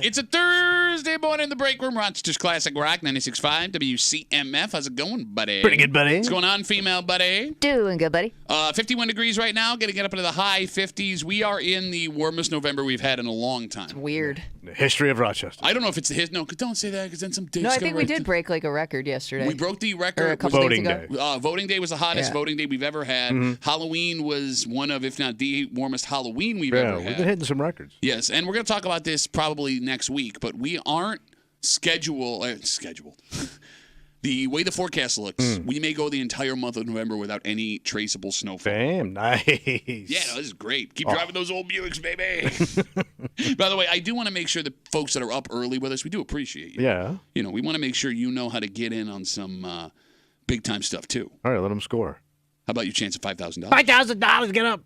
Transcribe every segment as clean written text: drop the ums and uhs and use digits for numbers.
It's a Thursday morning in the break room. Rochester's Classic Rock 96.5 WCMF. How's it going, buddy? Pretty good, buddy. What's going on, female buddy? Doing good, buddy. 51 degrees right now. Going to get up into the high 50s. We are in the warmest November we've had in a long time. Weird. The history of Rochester. I don't know if it's no, don't say that because then some dicks No, I go think we right did break like a record yesterday. We broke the Or a record. couple Voting days ago. day. Voting day was the hottest Yeah. voting day we've ever had. Halloween was one of, if not the warmest Halloween we've Yeah, ever we've had. been hitting some records. Yes, and we're going to talk about this probably next week, but we aren't scheduled. The way the forecast looks, we may go the entire month of November without any traceable snowfall. Bam, nice. Yeah, no, this is great. Keep driving those old Buicks, baby. By the way, I do want to make sure the folks that are up early with us, we do appreciate you. Yeah. You know, we want to make sure you know how to get in on some big-time stuff, too. All right, let them score. How about your chance at $5,000? $5,000, get up.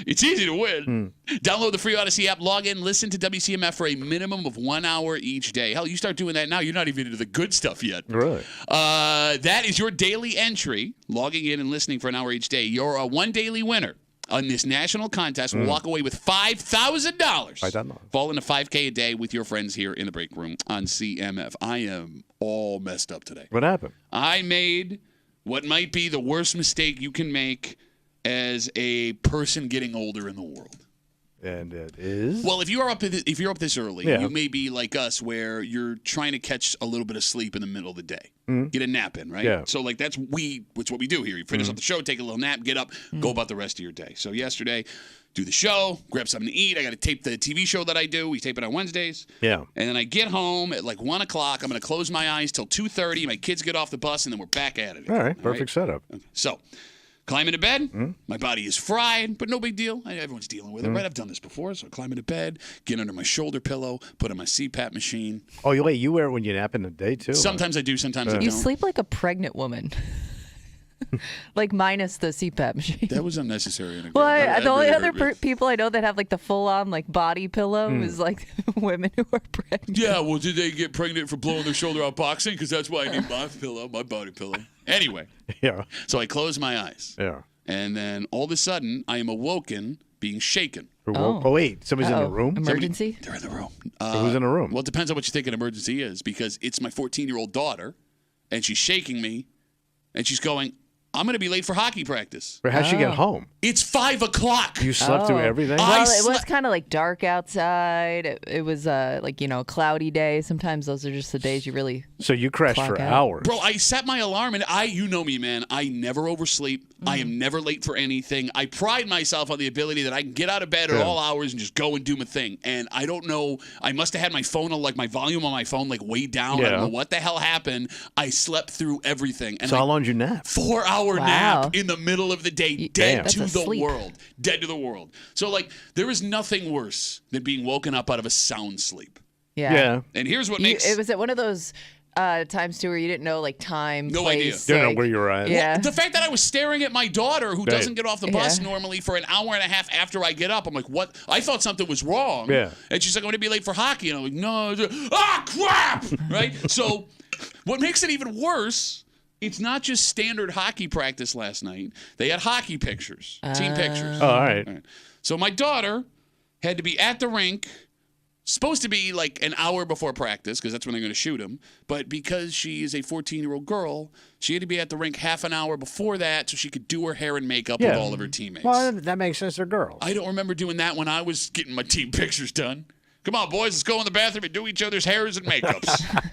It's easy to win. Download the free Odyssey app, log in, listen to WCMF for a minimum of 1 hour each day. Hell, you start doing that now, you're not even into the good stuff yet. Really? That is your daily entry, logging in and listening for an hour each day. You're a one daily winner on this national contest. Will walk away with $5,000. $5,000. Fall into 5K a day with your friends here in the break room on CMF. I am all messed up today. What happened? I made what might be the worst mistake you can make as a person getting older in the world. And it is? Well, if you're up this early, Yeah. you may be like us, where you're trying to catch a little bit of sleep in the middle of the day, get a nap in, right? Yeah. So like that's what we do here. You finish up the show, take a little nap, get up, go about the rest of your day. So yesterday, do the show, grab something to eat. I got to tape the TV show that I do. We tape it on Wednesdays. Yeah. And then I get home at like 1 o'clock. I'm going to close my eyes till 2:30. My kids get off the bus, and then we're back at it. All right, perfect setup. So, climb into bed. My body is fried, but no big deal. Everyone's dealing with it, right? I've done this before. So I climb into bed, get under my shoulder pillow, put on my CPAP machine. Oh, you wear it when you nap in the day, too? Sometimes I do, sometimes I You don't. sleep like a pregnant woman. Like minus the CPAP machine. That was unnecessary. And Well, the only really other hurt me. people I know that have like the full-on like body pillow is like women who are pregnant. Yeah, well, did they get pregnant for blowing their shoulder out boxing? Because that's why I need my pillow, my body pillow. Anyway, Yeah. so I close my eyes. Yeah. And then all of a sudden, I am awoken being shaken. Oh, wait, somebody's in the room? Emergency? They're in the room. So who's in the room? Well, it depends on what you think an emergency is, because it's my 14-year-old daughter, and she's shaking me, and she's going, I'm going to be late for hockey practice. Or how'd she get home? It's 5 o'clock. You slept through everything? I Well, it was slept- kind of like dark outside. It was like, a cloudy day. Sometimes those are just the days you really... So you crashed Clock for out. hours. Bro, I set my alarm, and you know me, man. I never oversleep. I am never late for anything. I pride myself on the ability that I can get out of bed at all hours and just go and do my thing. And I don't know. I must have had my phone, like my volume on my phone, like way down. I don't know what the hell happened. I slept through everything. And So how long did you nap? 4-hour nap in the middle of the day, dead That's to a the sleep. world. Dead to the world. So, like, there is nothing worse than being woken up out of a sound sleep. Yeah. And here's what You, makes... it was at one of those times too where you didn't know like time, No place, idea. You don't know like- where you were at. Yeah. The fact that I was staring at my daughter, who Right. doesn't get off the bus Yeah. normally, for an hour and a half after I get up, I'm like, what? I thought something was wrong. Yeah. And she's like, I'm going to be late for hockey. And I'm like, no. Crap! Right? So what makes it even worse, it's not just standard hockey practice last night. They had hockey pictures, team pictures. Oh, all right. So my daughter had to be at the rink, supposed to be like an hour before practice, because that's when they're going to shoot him. But because she is a 14-year-old girl, she had to be at the rink half an hour before that so she could do her hair and makeup with all of her teammates. Well, that makes sense. They're girls. I don't remember doing that when I was getting my team pictures done. Come on, boys, let's go in the bathroom and do each other's hairs and makeups.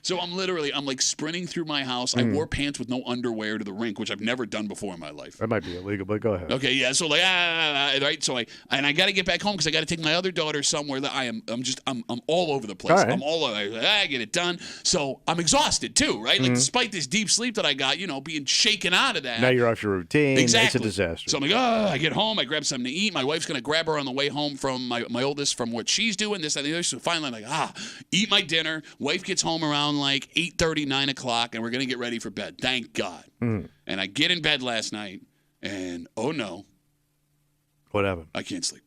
So I'm like sprinting through my house. I wore pants with no underwear to the rink, which I've never done before in my life. That might be illegal, but go ahead. Okay, yeah. So like, right. So I got to get back home because I got to take my other daughter somewhere that I'm all over the place. All right. I'm all over. I get it done. So I'm exhausted too, right? Like despite this deep sleep that I got, being shaken out of that. Now you're off your routine. Exactly. It's a disaster. So I'm like, I get home, I grab something to eat. My wife's gonna grab her on the way home from my oldest from what she's doing, this and the other. So finally, I'm like, eat my dinner. Wife gets home around like 8:30, 9 o'clock, and we're gonna get ready for bed. Thank God. And I get in bed last night, and oh no, What happened? I can't sleep.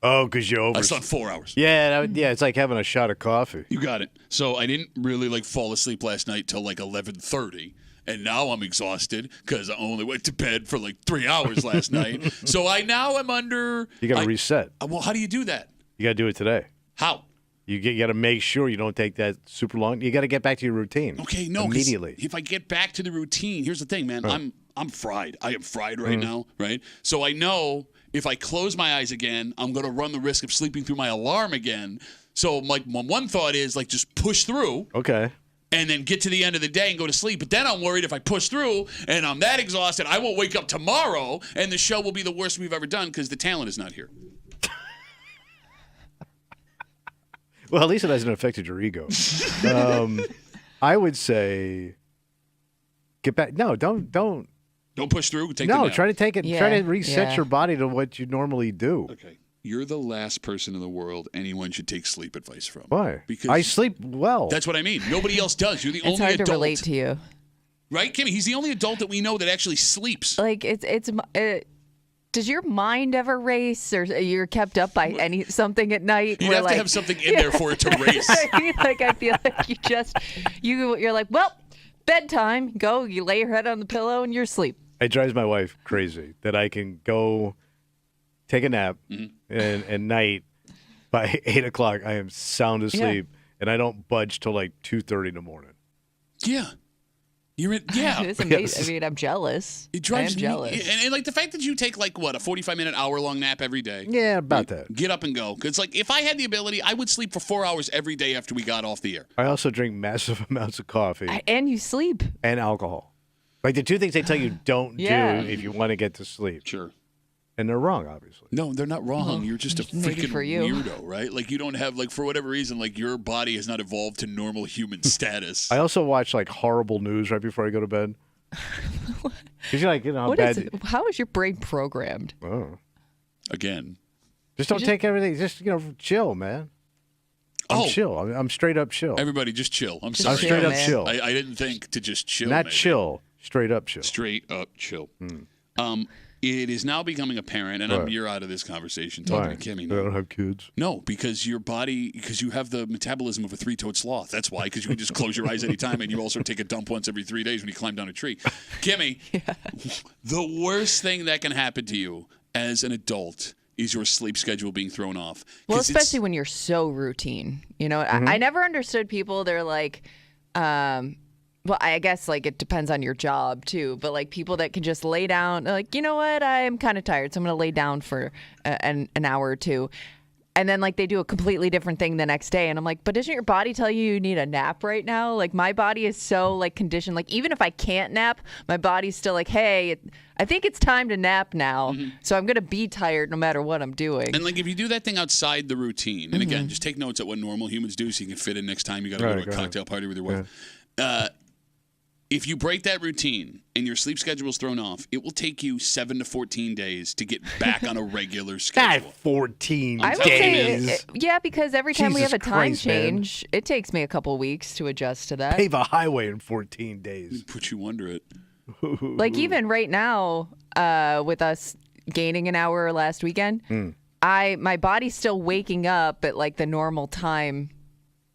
Oh, because you're over. I slept 4 hours. Yeah, it's like having a shot of coffee. You got it. So I didn't really fall asleep last night till like 11:30. And now I'm exhausted because I only went to bed for like 3 hours last night. So I now am under. You got to reset. Well, how do you do that? You got to do it today. How? You got to make sure you don't take that super long. You got to get back to your routine. Okay, no, 'cause immediately. if I get back to the routine, here's the thing, man. I'm fried. I am fried right now, right? So I know if I close my eyes again, I'm going to run the risk of sleeping through my alarm again. So like my one thought is like just push through. Okay. And then get to the end of the day and go to sleep. But then I'm worried if I push through and I'm that exhausted, I won't wake up tomorrow and the show will be the worst we've ever done because the talent is not here. Well, at least it hasn't affected your ego. I would say get back. No, don't. Don't push through. Take the nap. Try to take it. Yeah, Try to reset yeah. your body to what you normally do. Okay. You're the last person in the world anyone should take sleep advice from. Why? Because I sleep well. That's what I mean. Nobody else does. You're the It's only hard adult. to relate to you. Right, Kimmy? He's the only adult that we know that actually sleeps. Like does your mind ever race, or you're kept up by something at night? You'd where, have to have something in there for it to race. Like I feel like you're like, well, bedtime. Go. You lay your head on the pillow and you're asleep. It drives my wife crazy that I can go take a nap and at night by 8 o'clock I am sound asleep and I don't budge till like 2:30 in the morning. Yeah. Yeah. It's amazing. Yes. I mean, I'm jealous. It drives I'm me. jealous. And like the fact that you take like what, a 45-minute, hour-long nap every day. Yeah, about that. Get up and go. Because like if I had the ability, I would sleep for 4 hours every day after we got off the air. I also drink massive amounts of coffee And you sleep. and alcohol. Like the two things they tell you don't Yeah. do if you want to get to sleep. Sure. And they're wrong, obviously. No, they're not wrong. You're just a Maybe freaking for you. weirdo, right? Like you don't have like for whatever reason, like your body has not evolved to normal human status. I also watch like horrible news right before I go to bed. Because you're like, how What bad. is? How is your brain programmed? Oh. Again. Just don't take everything. Just, chill, man. I'm chill. I'm straight up chill. Everybody just chill. I'm Just sorry. I'm straight chill, up man. chill. I didn't think to just chill. Not maybe. chill. Straight up chill. Straight up chill. It is now becoming apparent, and What? you're out of this conversation Why? talking to Kimmy. I don't have kids. No, because your body, because you have the metabolism of a three-toed sloth. That's why, because you can just close your eyes anytime, and you also take a dump once every 3 days when you climb down a tree. Kimmy, the worst thing that can happen to you as an adult is your sleep schedule being thrown off. Well, 'Cause especially when you're so routine. I never understood people. They're like, well, I guess like it depends on your job too. But like people that can just lay down, they're like, you know what, I'm kind of tired, so I'm gonna lay down for an hour or two. And then like they do a completely different thing the next day, and I'm like, but doesn't your body tell you need a nap right now? Like my body is so like conditioned. Like even if I can't nap, my body's still like, hey, I think it's time to nap now. So I'm gonna be tired no matter what I'm doing. And like if you do that thing outside the routine, and again, just take notes at what normal humans do so you can fit in next time you got to go to a cocktail party with your wife. If you break that routine and your sleep schedule is thrown off, it will take you 7 to 14 days to get back on a regular God, schedule. 14 I would days. say, yeah, because every time we Jesus have a time Christ, man. change, it takes me a couple weeks to adjust to that. Pave a highway in 14 days. Put you under it. Like even right now, with us gaining an hour last weekend, my body's still waking up at like the normal time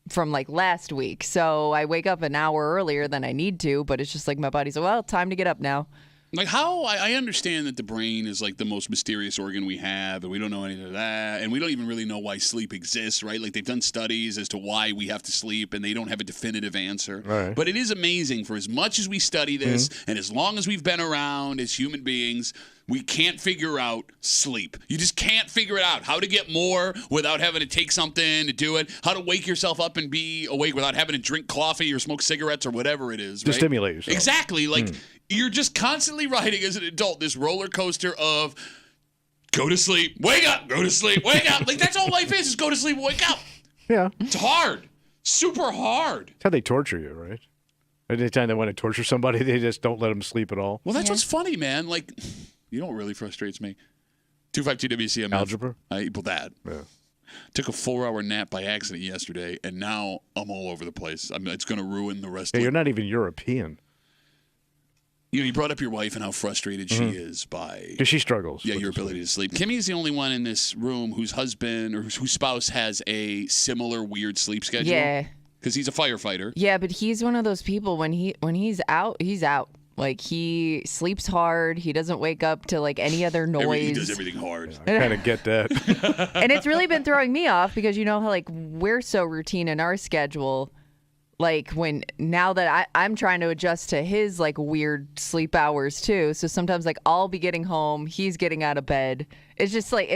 from like last week. So I wake up an hour earlier than I need to, but it's just like my body's like, well, time to get up now. Like how I understand that the brain is like the most mysterious organ we have, and we don't know anything of that, and we don't even really know why sleep exists, right? Like they've done studies as to why we have to sleep, and they don't have a definitive answer. Right. But it is amazing for as much as we study this, and as long as we've been around as human beings, we can't figure out sleep. You just can't figure it out. How to get more without having to take something to do it. How to wake yourself up and be awake without having to drink coffee or smoke cigarettes or whatever it is. To right? stimulate yourself. Exactly. Like you're just constantly riding as an adult this roller coaster of go to sleep, wake up, go to sleep, wake up. Like that's all life is go to sleep, wake up. Yeah. It's hard. Super hard. That's how they torture you, right? Anytime they want to torture somebody, they just don't let them sleep at all. Well, that's what's funny, man. Like, you know what really frustrates me? 252 WCMF. Algebra? Well, that. Yeah. Took a 4-hour nap by accident yesterday, and now I'm all over the place. I mean, it's going to ruin the rest Yeah, of you're not even European. You brought up your wife and how frustrated she is by Because she struggles. your with this. ability to sleep. Kimmy is the only one in this room whose husband or whose spouse has a similar weird sleep schedule. Yeah. Because he's a firefighter. Yeah, but he's one of those people when he's out, he's out. Like, he sleeps hard. He doesn't wake up to like any other noise. He does everything hard. I kind of get that. And it's really been throwing me off because you know how like we're so routine in our schedule. Like now that I'm trying to adjust to his like weird sleep hours too. So sometimes like I'll be getting home, he's getting out of bed. It's just like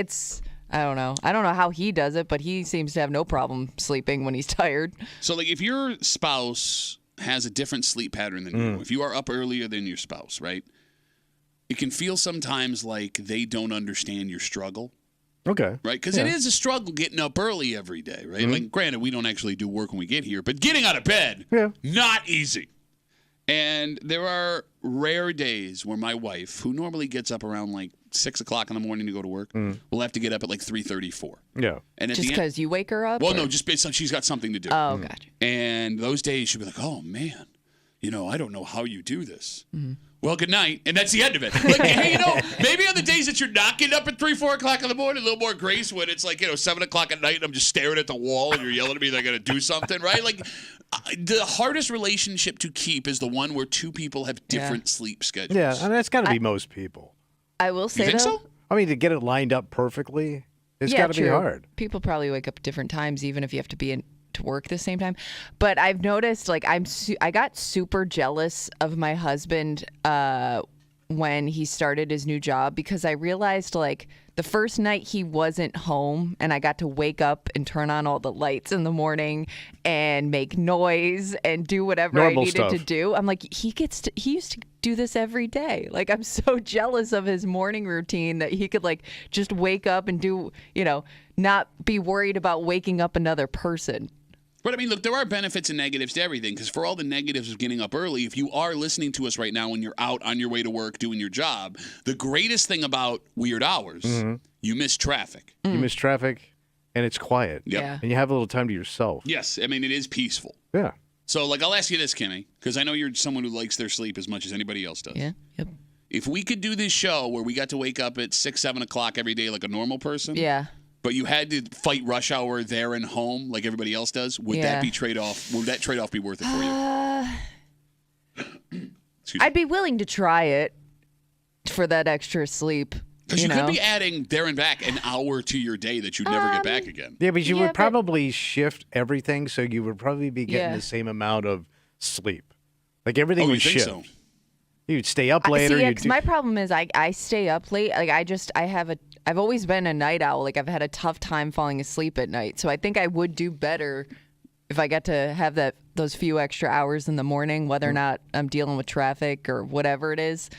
I don't know. I don't know how he does it, but he seems to have no problem sleeping when he's tired. So like if your spouse has a different sleep pattern than you, if you are up earlier than your spouse, right? It can feel sometimes like they don't understand your struggle. Okay. Right? Because it is a struggle getting up early every day, right? Like, granted, we don't actually do work when we get here, but getting out of bed, not easy. And there are rare days where my wife, who normally gets up around like 6 o'clock in the morning to go to work, will have to get up at like 3:34. Yeah. And at Just because you wake her up? Well, no, just based on she's got something to do. Oh, gotcha. And those days she'll be like, oh, man, I don't know how you do this. Well, good night. And that's the end of it. Like, hey, maybe on the days that you're not getting up at 3, 4 o'clock in the morning, a little more grace when it's like, 7 o'clock at night and I'm just staring at the wall and you're yelling at me that I got to do something, right? Like, the hardest relationship to keep is the one where two people have different sleep schedules. Yeah, and that's got to be most people. I will say, You think though, so? I mean, to get it lined up perfectly, it's got to be hard. People probably wake up at different times, even if you have to be to work the same time. But I've noticed, like, I got super jealous of my husband when he started his new job because I realized, like, the first night he wasn't home and I got to wake up and turn on all the lights in the morning and make noise and do whatever Normal I needed stuff. to do. I'm like, he used to do this every day. Like, I'm so jealous of his morning routine that he could like just wake up and do, not be worried about waking up another person. But I mean, look, there are benefits and negatives to everything because for all the negatives of getting up early, if you are listening to us right now and you're out on your way to work doing your job, the greatest thing about weird hours, you miss traffic. You miss traffic, and it's quiet. Yep. Yeah. And you have a little time to yourself. Yes, I mean, it is peaceful. Yeah. So, like, I'll ask you this, Kimmy, because I know you're someone who likes their sleep as much as anybody else does. Yeah. Yep. If we could do this show where we got to wake up at 6, 7 o'clock every day like a normal person, Yeah. but you had to fight rush hour there and home like everybody else does, would that be trade-off? Would that trade-off be worth it for you? I'd be willing to try it for that extra sleep. Because you could be adding there and back an hour to your day that you'd never get back again. Yeah, but you Yeah, would probably shift everything, so you would probably be getting Yeah. the same amount of sleep. Like everything Oh, would you think shift. so? You'd stay up later. See, you'd 'cause my problem is I stay up late. Like I've always been a night owl. Like I've had a tough time falling asleep at night. So I think I would do better if I got to have those few extra hours in the morning, whether or not I'm dealing with traffic or whatever it is.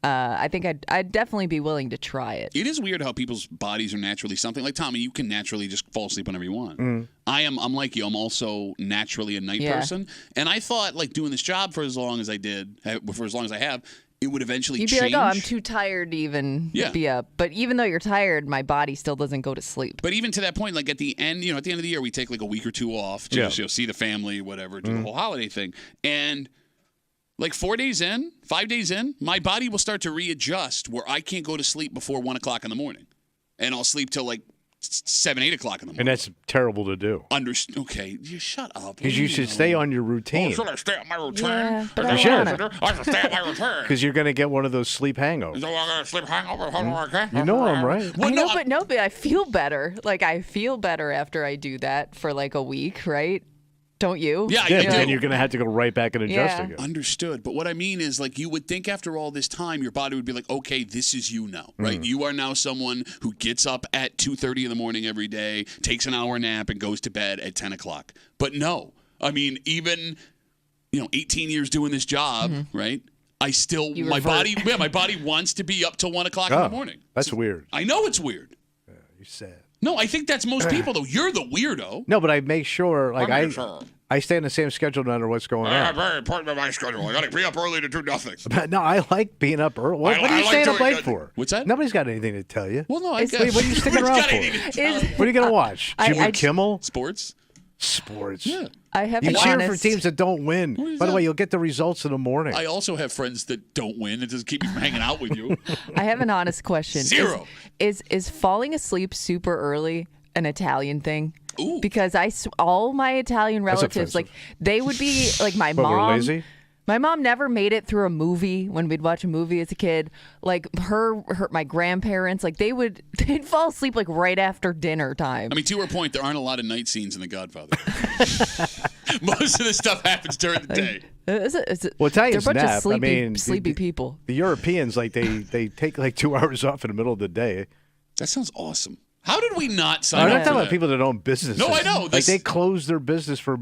I think I'd definitely be willing to try it. It is weird how people's bodies are naturally something. Like Tommy, you can naturally just fall asleep whenever you want. I'm like you. I'm also naturally a night person. And I thought like doing this job for as long as I did, for as long as I have, it would eventually You'd be change. like, oh, I'm too tired to even be up. But even though you're tired, my body still doesn't go to sleep. But even to that point, like at the end of the year, we take like a week or two off to just see the family, whatever, do the whole holiday thing. And like 4 days in, 5 days in, my body will start to readjust where I can't go to sleep before 1 o'clock in the morning. And I'll sleep till like 7, 8 o'clock in the morning. And that's terrible to do. Okay, you shut up. Because you should stay on your routine. Should I stay on my routine? Yeah, but You should. I should stay on my routine. Because you're going to get one of those sleep hangovers. So I'm going to sleep hangover. You know I'm right. Well, But I feel better. Like I feel better after I do that for like a week, right? Don't you? Yeah, Yeah, I but do. then you're going to have to go right back and adjust Yeah. again. Understood. But what I mean is, like, you would think after all this time, your body would be like, okay, this is you now, right? You are now someone who gets up at 2:30 in the morning every day, takes an hour nap, and goes to bed at 10 o'clock. But no. I mean, even, 18 years doing this job, right? I still, my body wants to be up till 1 o'clock in the morning. That's weird. I know it's weird. You said. No, I think that's most people, though. You're the weirdo. No, but I make sure, like, I stay on the same schedule no matter what's going on. Very important to my schedule. I got to be up early to do nothing. But no, I like being up early. What are you like staying up doing late good. for? What's that? Nobody's got anything to tell you. Well, no, I guess. What are you sticking Who's around got for? anything to tell? What are you going to watch? Jimmy Kimmel? Sports? Sports. Yeah. I have You an cheer for honest. teams that don't win. is By the that? way, you'll get the results in the morning. I also have friends that don't win. It doesn't keep me from hanging out with you. I have an honest question. Zero. Is falling asleep super early an Italian thing? Ooh. Because all my Italian relatives, offensive. like they would be like my But mom. we're lazy? My mom never made it through a movie when we'd watch a movie as a kid. Like my grandparents, like they'd fall asleep like right after dinner time. I mean, to her point, there aren't a lot of night scenes in The Godfather. Most of the stuff happens during the day. Is it, Well, Italians they're a bunch nap. of sleepy, I mean, sleepy people. The Europeans, like they take like 2 hours off in the middle of the day. That sounds awesome. How did we not sign I'm up not for talking that? about people that own businesses. No, I know. Like they close their business for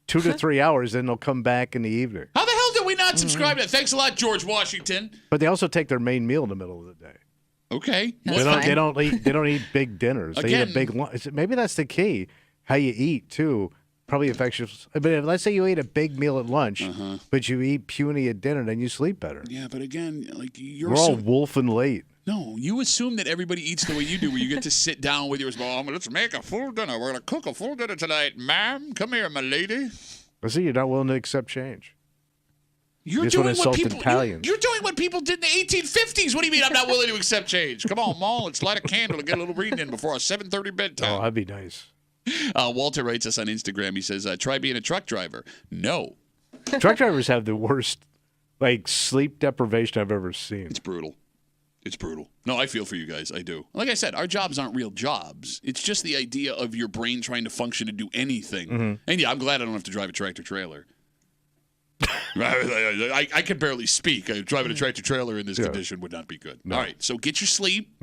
2 to 3 hours, then they'll come back in the evening. How the hell did we not subscribe to that? Thanks a lot, George Washington. But they also take their main meal in the middle of the day. Okay. That's They don't fine. they don't eat big dinners. They eat a big lunch. Maybe that's the key. How you eat too probably affects you. But let's say you eat a big meal at lunch, but you eat puny at dinner, then you sleep better. Yeah, but again, like you're We're all wolfing late. No, you assume that everybody eats the way you do, where you get to sit down with your mom. Let's make a full dinner. We're going to cook a full dinner tonight. Ma'am, come here, my lady. I see you're not willing to accept change. You're Just wanna doing what insult people Italians. you're doing what people did in the 1850s. What do you mean I'm not willing to accept change? Come on, Mom, let's light a candle and get a little reading in before our 7:30 Oh, bedtime. that'd be nice. Walter writes us on Instagram. He says, try being a truck driver. No, Truck drivers have the worst, like, sleep deprivation I've ever seen. it's brutal. It's brutal. No, I feel for you guys. I do. Like I said, our jobs aren't real jobs. It's just the idea of your brain trying to function and do anything. And yeah, I'm glad I don't have to drive a tractor trailer. I can barely speak. Driving a tractor trailer in this condition would not be good. No. All right, so get your sleep,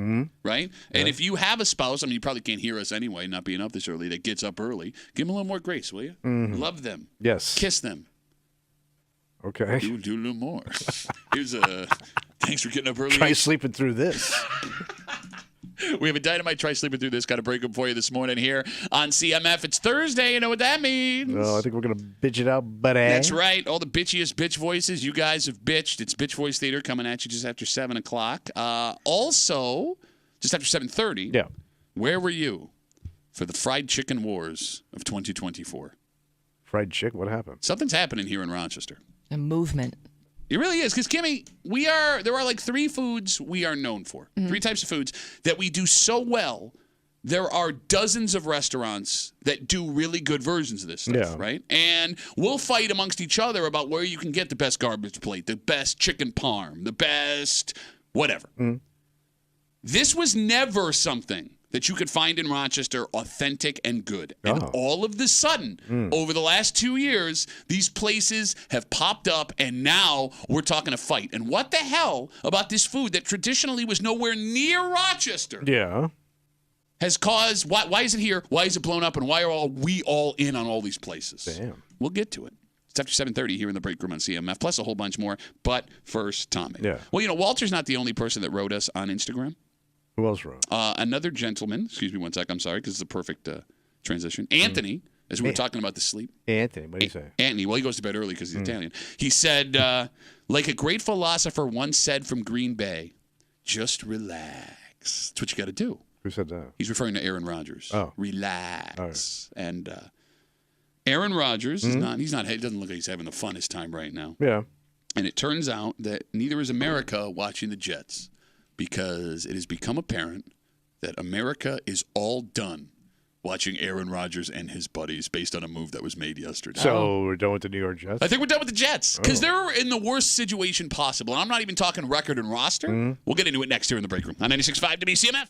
right? And if you have a spouse, I mean, you probably can't hear us anyway, not being up this early, that gets up early, give them a little more grace, will you? Love them. Yes. Kiss them. Okay. Do a little more. Here's thanks for getting up early. Try sleeping through this. We have a dynamite try sleeping through this. Got to break them for you this morning here on CMF. It's Thursday. You know what that means. Oh, I think we're going to bitch it out, buddy. That's right. All the bitchiest bitch voices. You guys have bitched. It's Bitch Voice Theater coming at you just after 7 o'clock. Also, just after 7:30. Yeah. Where were you for the fried chicken wars of 2024? Fried chicken? What happened? Something's happening here in Rochester. A movement. It really is, because Kimmy, there are like 3 foods we are known for. 3 types of foods that we do so well. There are dozens of restaurants that do really good versions of this stuff, right? And we'll fight amongst each other about where you can get the best garbage plate, the best chicken parm, the best whatever. This was never something that you could find in Rochester authentic and good. And all of the sudden, over the last 2 years, these places have popped up, and now we're talking a fight. And what the hell about this food that traditionally was nowhere near Rochester Yeah. has caused, why is it here? Why is it blown up? And why are we all in on all these places? Damn. We'll get to it. It's after 7:30 here in the break room on CMF, plus a whole bunch more. But first, Tommy. Yeah. Well, you know, Walter's not the only person that wrote us on Instagram. Who else wrote? Another gentleman, excuse me one sec, I'm sorry, because it's a perfect transition. Anthony, as we were talking about the sleep. Anthony, what do you say? Anthony, well, he goes to bed early because he's Italian. He said, like a great philosopher once said from Green Bay, just relax. That's what you got to do. Who said that? He's referring to Aaron Rodgers. Oh. Relax. And Aaron Rodgers he doesn't look like he's having the funnest time right now. Yeah. And it turns out that neither is America watching the Jets, because it has become apparent that America is all done watching Aaron Rodgers and his buddies based on a move that was made yesterday. So we're done with the New York Jets? I think we're done with the Jets because they're in the worst situation possible. And I'm not even talking record and roster. We'll get into it next here in the break room on 96.5 WCMF.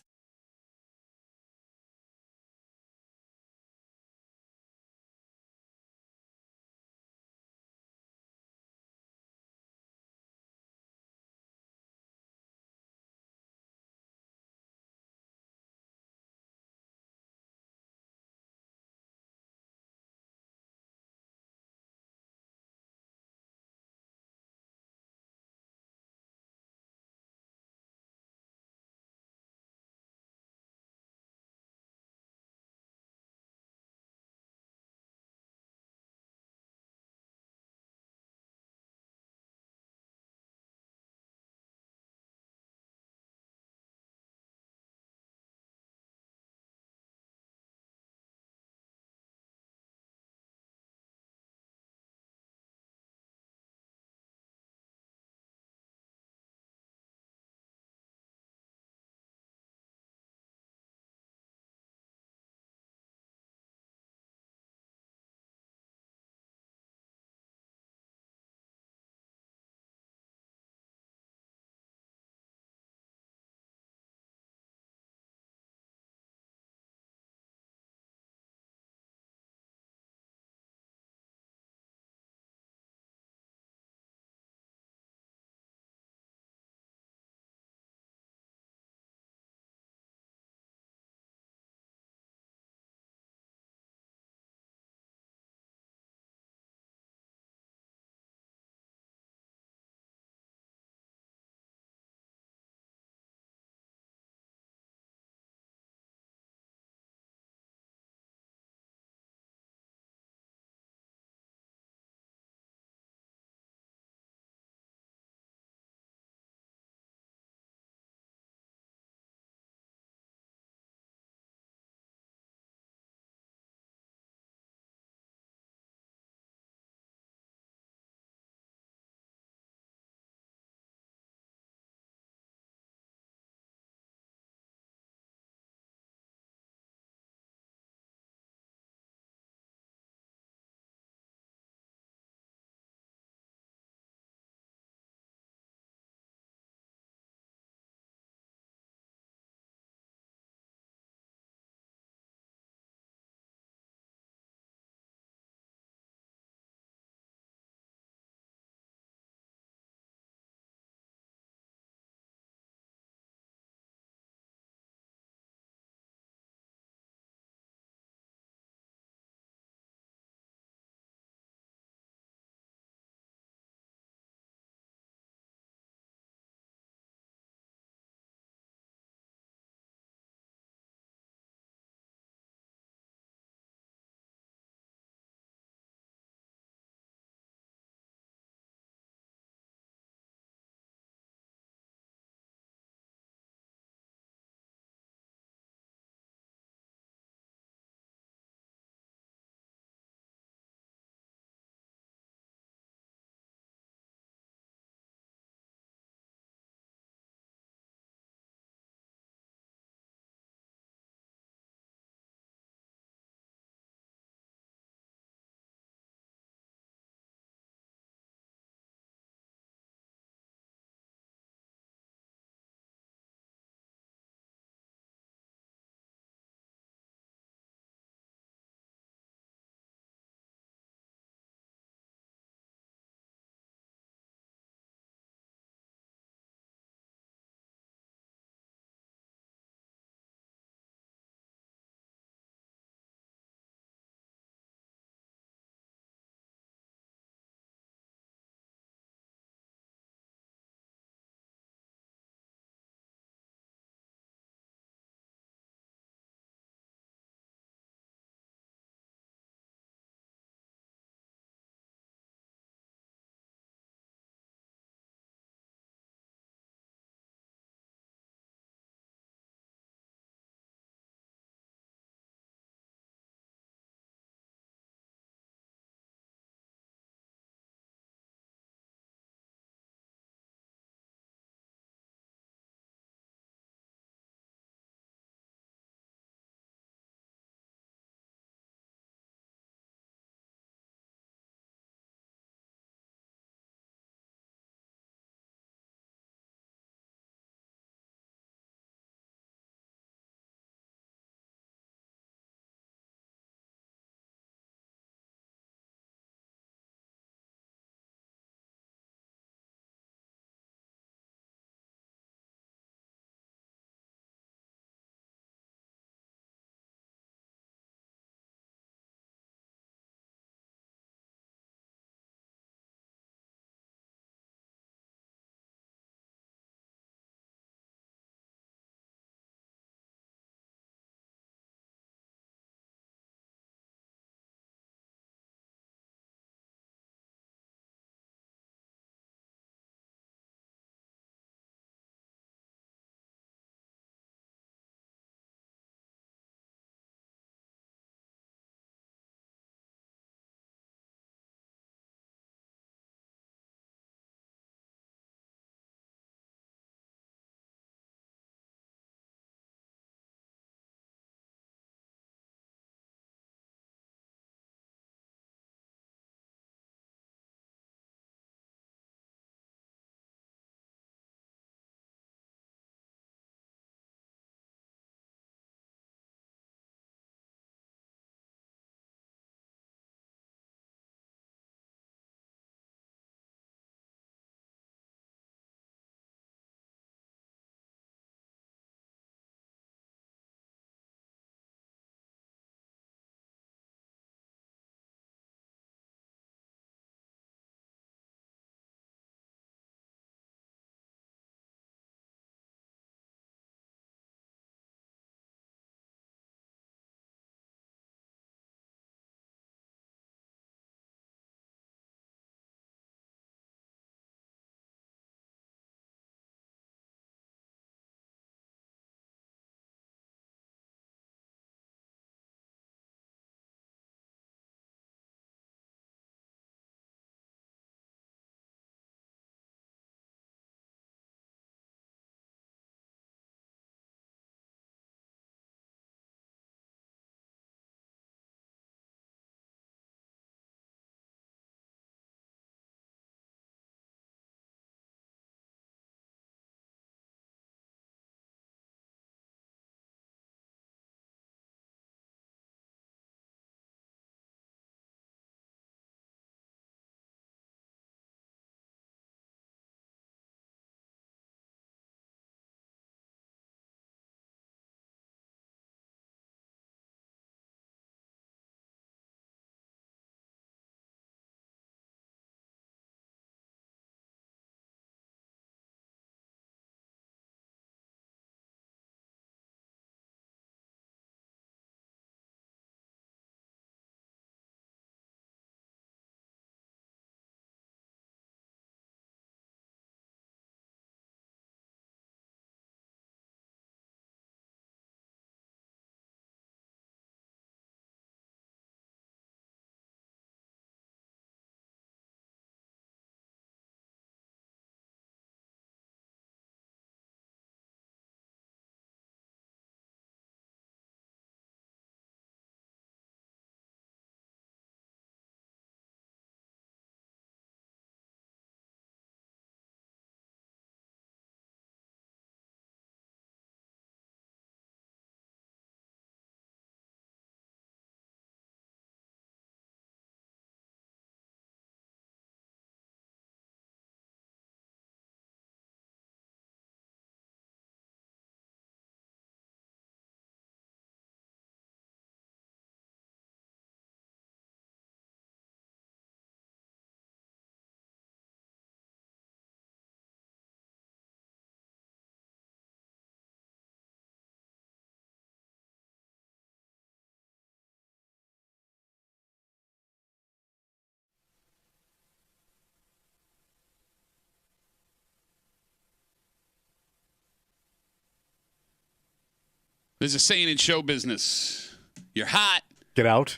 There's a saying in show business: "You're hot." Get out.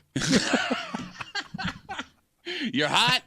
You're hot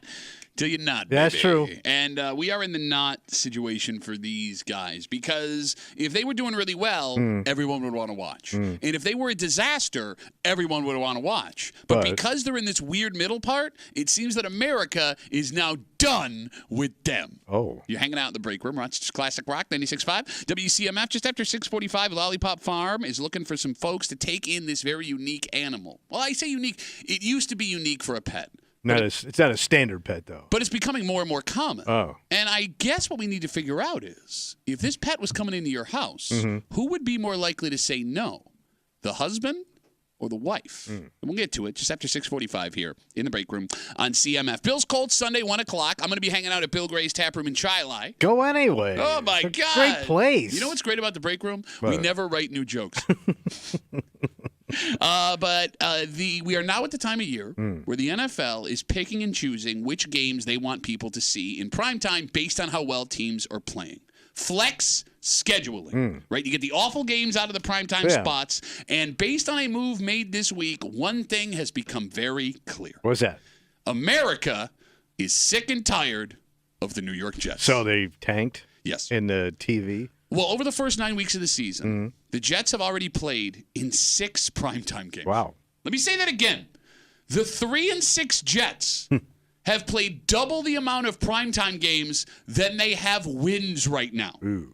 till you're not. That's baby. true. And we are in the not situation for these guys because if they were doing really well, everyone would want to watch. And if they were a disaster, everyone would want to watch. But because they're in this weird middle part, it seems that America is now done with them. Oh. You're hanging out in the break room. Rochester's Classic Rock 96.5. WCMF just after 6:45. Lollipop Farm is looking for some folks to take in this very unique animal. Well, I say unique. It used to be unique for a pet. It's not a standard pet, though. But it's becoming more and more common. Oh. And I guess what we need to figure out is if this pet was coming into your house, who would be more likely to say no? The husband or the wife? And we'll get to it just after 6:45 here in the break room on CMF. Bills Colts Sunday, 1 o'clock. I'm going to be hanging out at Bill Gray's Tap Room in Chi-Li. Go anyway. Oh, my it's a God. Great place. You know what's great about the break room? What? We never write new jokes. We are now at the time of year where the NFL is picking and choosing which games they want people to see in primetime based on how well teams are playing. Flex scheduling, right? You get the awful games out of the primetime spots, and based on a move made this week, one thing has become very clear. What's that? America is sick and tired of the New York Jets. So they've tanked? Yes. In the TV? Well, over the first 9 weeks of the season, the Jets have already played in 6 primetime games. Wow. Let me say that again. The 3-6 Jets have played double the amount of primetime games than they have wins right now. Ooh.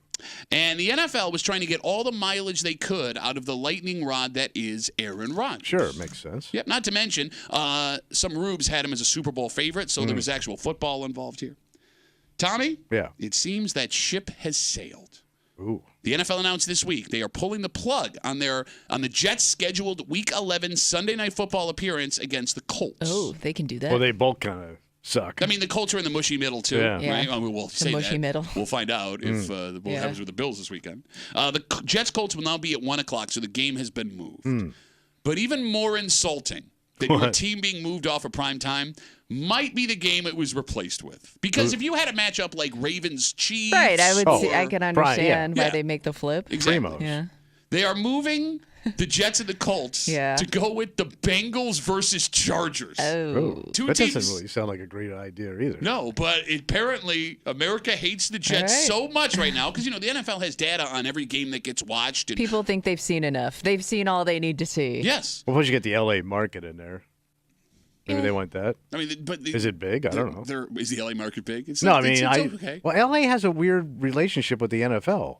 And the NFL was trying to get all the mileage they could out of the lightning rod that is Aaron Rodgers. Sure, makes sense. Yep, not to mention, some rubes had him as a Super Bowl favorite, so there was actual football involved here. Tommy? Yeah. It seems that ship has sailed. Ooh. The NFL announced this week they are pulling the plug on the Jets' scheduled Week 11 Sunday Night Football appearance against the Colts. Oh, they can do that. Well, they both kind of suck. I mean, the Colts are in the mushy middle, too. Yeah. Right? Yeah. I mean, we'll say mushy that. middle. We'll find out if what happens with the Bills this weekend. The Jets-Colts will now be at 1 o'clock, so the game has been moved. But even more insulting than your team being moved off of prime time might be the game it was replaced with. Because if you had a matchup like Ravens-Chiefs... Right, I can understand why Yeah. they make the flip. Exactly. Primos. Yeah. They are moving the Jets and the Colts to go with the Bengals versus Chargers. Oh. Two that teams. doesn't really sound like a great idea either. No, but apparently America hates the Jets so much right now because, the NFL has data on every game that gets watched. And, People think they've seen enough. They've seen all they need to see. yes. Well, once you get the LA market in there, maybe they want that. I mean, but Is it big? I don't know. Is the LA market big? It's No, not, I mean, it's okay. well, LA has a weird relationship with the NFL.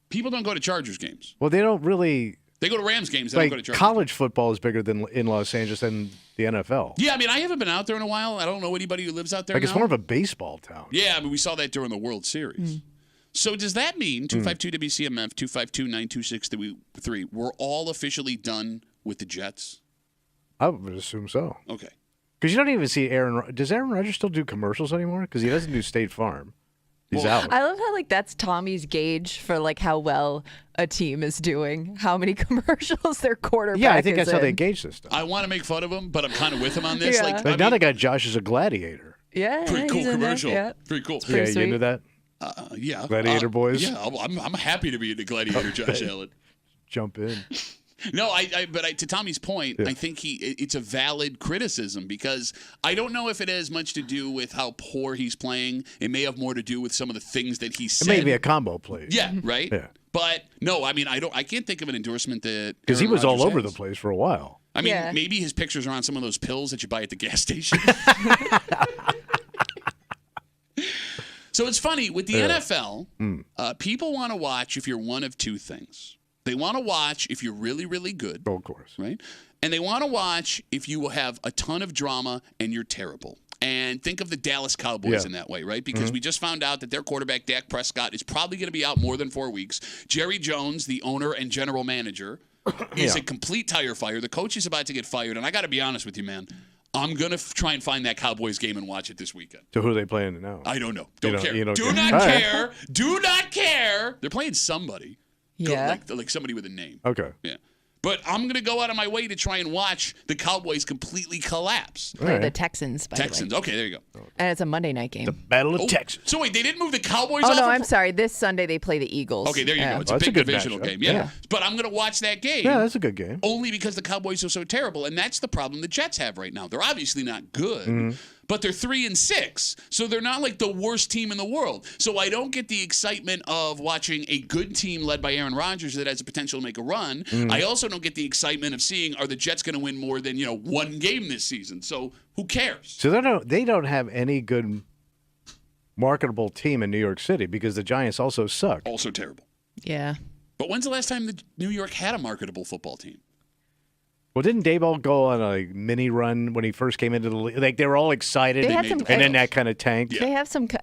People don't go to Chargers games. Well, they don't really. They go to Rams games. They Like, don't go to Chargers. college football is bigger than in Los Angeles than the NFL. Yeah, I mean, I haven't been out there in a while. I don't know anybody who lives out there Like, now. it's more of a baseball town. Yeah, I mean, we saw that during the World Series. So does that mean 252-WCMF, 252-926-3, we're all officially done with the Jets? I would assume so. Okay. Because you don't even see Aaron. Does Aaron Rodgers still do commercials anymore? Because he doesn't do State Farm. He's out. I love how that's Tommy's gauge for how well a team is doing, how many commercials their quarterback Yeah, I think is that's how they in. gauge this stuff. I want to make fun of him, but I'm kind of with him on this. Yeah. Like, Like, now they got Josh as a gladiator. Yeah, pretty cool he's in there. commercial. Yeah. Pretty cool. pretty Yeah, you sweet. into that? Yeah. Gladiator boys? Yeah, I'm happy to be in the Gladiator, Josh Allen. Jump in. No, but to Tommy's point, I think it's a valid criticism because I don't know if it has much to do with how poor he's playing. It may have more to do with some of the things that he It said. may be a combo play. Yeah, right. Yeah. But no, I mean, I can't think of an endorsement that Because he Aaron was all Rodgers over has. the place for a while. I mean, Yeah. maybe his pictures are on some of those pills that you buy at the gas station. So it's funny with the NFL. People want to watch if you're one of two things. They want to watch if you're really, really good, Oh, of course. right? And they want to watch if you have a ton of drama and you're terrible. And think of the Dallas Cowboys Yeah. in that way, right? Because we just found out that their quarterback, Dak Prescott, is probably going to be out more than 4 weeks. Jerry Jones, the owner and general manager, is a complete tire fire. The coach is about to get fired. And I got to be honest with you, man. I'm going to try and find that Cowboys game and watch it this weekend. So who are they playing now? I don't know. You Don't don't- care. you don't Do care. not All right. care. Do not care. They're playing somebody. Yeah. Like somebody with a name. Okay. Yeah. But I'm going to go out of my way to try and watch the Cowboys completely collapse. Play the Texans, by the way. Texans. Okay, there you go. And it's a Monday night game. The Battle of Texas. So wait, they didn't move the Cowboys Oh, off? no, I'm sorry. This Sunday they play the Eagles. Okay, there you go. It's Well, a that's big a good divisional matchup. game. Yeah. Yeah. But I'm going to watch that game. Yeah, that's a good game. Only because the Cowboys are so terrible, and that's the problem the Jets have right now. They're obviously not good, but they're 3-6, so they're not like the worst team in the world. So I don't get the excitement of watching a good team led by Aaron Rodgers that has the potential to make a run. I also don't get the excitement of seeing, are the Jets going to win more than one game this season? So who cares? So they don't have any good marketable team in New York City because the Giants also suck. Also terrible. Yeah. But when's the last time the New York had a marketable football team? Well, didn't Dayball go on a mini run when he first came into the league? Like they were all excited, They had and some- then that kind of tanked. Yeah.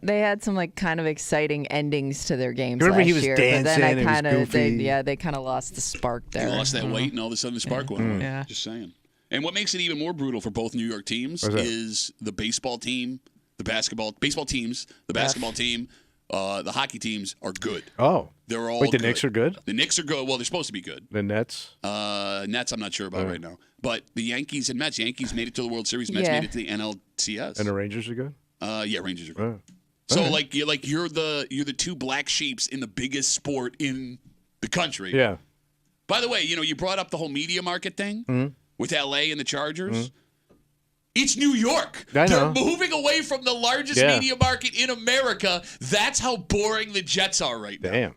They had some like kind of exciting endings to their games Remember last he was year, dancing, but then it was goofy. they kind of lost the spark there. They lost that weight, and all of a sudden the spark went away. Yeah. Just saying. And what makes it even more brutal for both New York teams What's that? is the baseball team, the basketball teams, the basketball team, the hockey teams are good. Oh, They're all wait, the good. Knicks are good. The Knicks are good. Well, they're supposed to be good. The Nets. Nets, I'm not sure about right now. But the Yankees and Mets. Yankees made it to the World Series. Mets Yeah. made it to the NLCS. And the Rangers are good. Yeah, Rangers are good. Oh. So All right. you're the two black sheeps in the biggest sport in the country. Yeah. By the way, you brought up the whole media market thing with LA and the Chargers. It's New York. I know. They're moving away from the largest Yeah. media market in America. That's how boring the Jets are right now. Damn.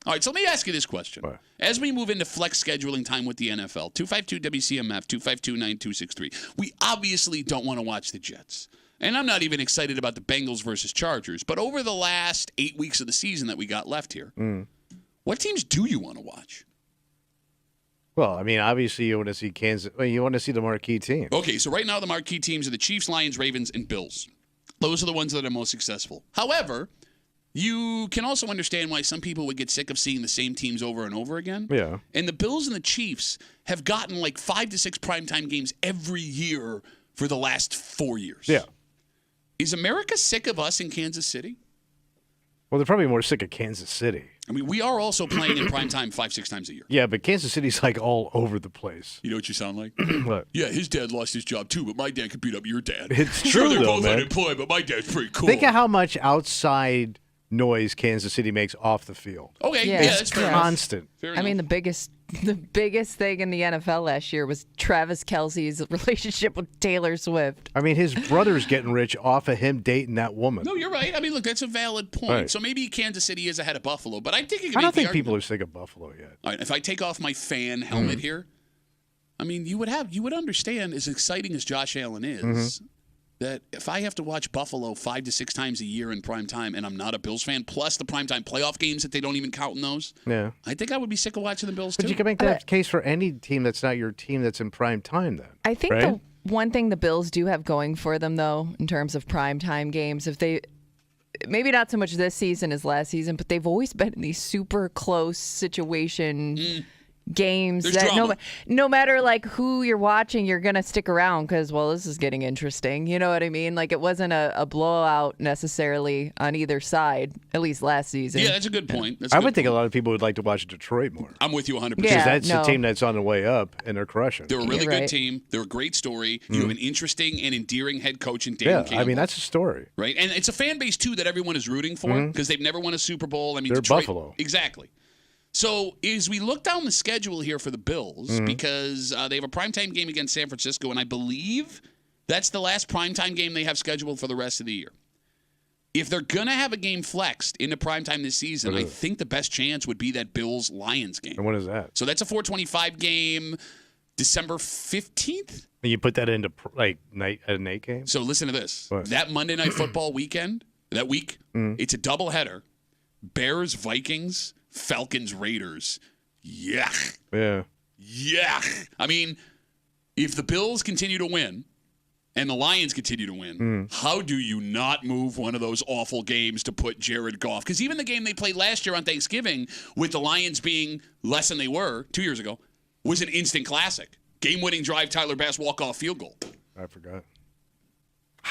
All right, so let me ask you this question. What? As we move into flex scheduling time with the NFL, 252-WCMF, 252-9263, we obviously don't want to watch the Jets. And I'm not even excited about the Bengals versus Chargers. But over the last 8 weeks of the season that we got left here, what teams do you want to watch? Well, I mean, obviously you want to see Kansas. Well, you want to see the marquee team. Okay, so right now the marquee teams are the Chiefs, Lions, Ravens, and Bills. Those are the ones that are most successful. However, you can also understand why some people would get sick of seeing the same teams over and over again. Yeah. And the Bills and the Chiefs have gotten like 5 to 6 primetime games every year for the last 4 years. Yeah. Is America sick of us in Kansas City? Well, they're probably more sick of Kansas City. I mean, we are also playing in primetime 5-6 times a year. Yeah, but Kansas City's like all over the place. You know what you sound like? What? Yeah, his dad lost his job too, but my dad could beat up your dad. It's Sure, true, they're though, both man. unemployed, but my dad's pretty cool. Think of how much outside noise Kansas City makes off the field. Okay, Yeah. yeah, It's that's fair enough. Constant. Fair I mean, enough. the biggest thing in the NFL last year was Travis Kelce's relationship with Taylor Swift. I mean, his brother's getting rich off of him dating that woman. No, you're right. I mean, look, that's a valid point. Right. So maybe Kansas City is ahead of Buffalo, but I think you can I don't make the think argument. people are sick of Buffalo yet. All right, if I take off my fan helmet here, I mean, you would understand, as exciting as Josh Allen is, that if I have to watch Buffalo 5 to 6 times a year in prime time and I'm not a Bills fan, plus the primetime playoff games that they don't even count in those, Yeah. I think I would be sick of watching the Bills But too. you can make that case for any team that's not your team that's in prime time then. I think right? the one thing the Bills do have going for them, though, in terms of primetime games, if they maybe not so much this season as last season, but they've always been in these super close situation games There's that drama. no matter like who you're watching, you're gonna stick around because, well, this is getting interesting. You know what I mean? Like it wasn't a blowout necessarily on either side, at least last season. Yeah, that's a good point. That's a I good would think a point. lot of people would like to watch Detroit more. I'm with you 100%. Because Yeah, that's no. the team that's on the way up and they're crushing. They're a really You're good right. team. They're a great story. You have an interesting and endearing head coach in Dan yeah, Campbell. I mean, that's a story. right? And it's a fan base too that everyone is rooting for because they've never won a Super Bowl. I mean, They're Detroit, Buffalo. exactly. So as we look down the schedule here for the Bills, because they have a primetime game against San Francisco, and I believe that's the last primetime game they have scheduled for the rest of the year. If they're gonna have a game flexed into primetime this season, I think the best chance would be that Bills-Lions game. And what is that? So that's a 4:25 game, December 15th. And you put that into like a night game? So listen to this. What? That Monday Night Football weekend, that week, it's a doubleheader. Bears, Vikings, Falcons, Raiders. Yuck. Yeah. Yuck. I mean, if the Bills continue to win and the Lions continue to win, how do you not move one of those awful games to put Jared Goff? Because even the game they played last year on Thanksgiving with the Lions being less than they were 2 years ago was an instant classic. Game-winning drive, Tyler Bass walk-off field goal. I forgot.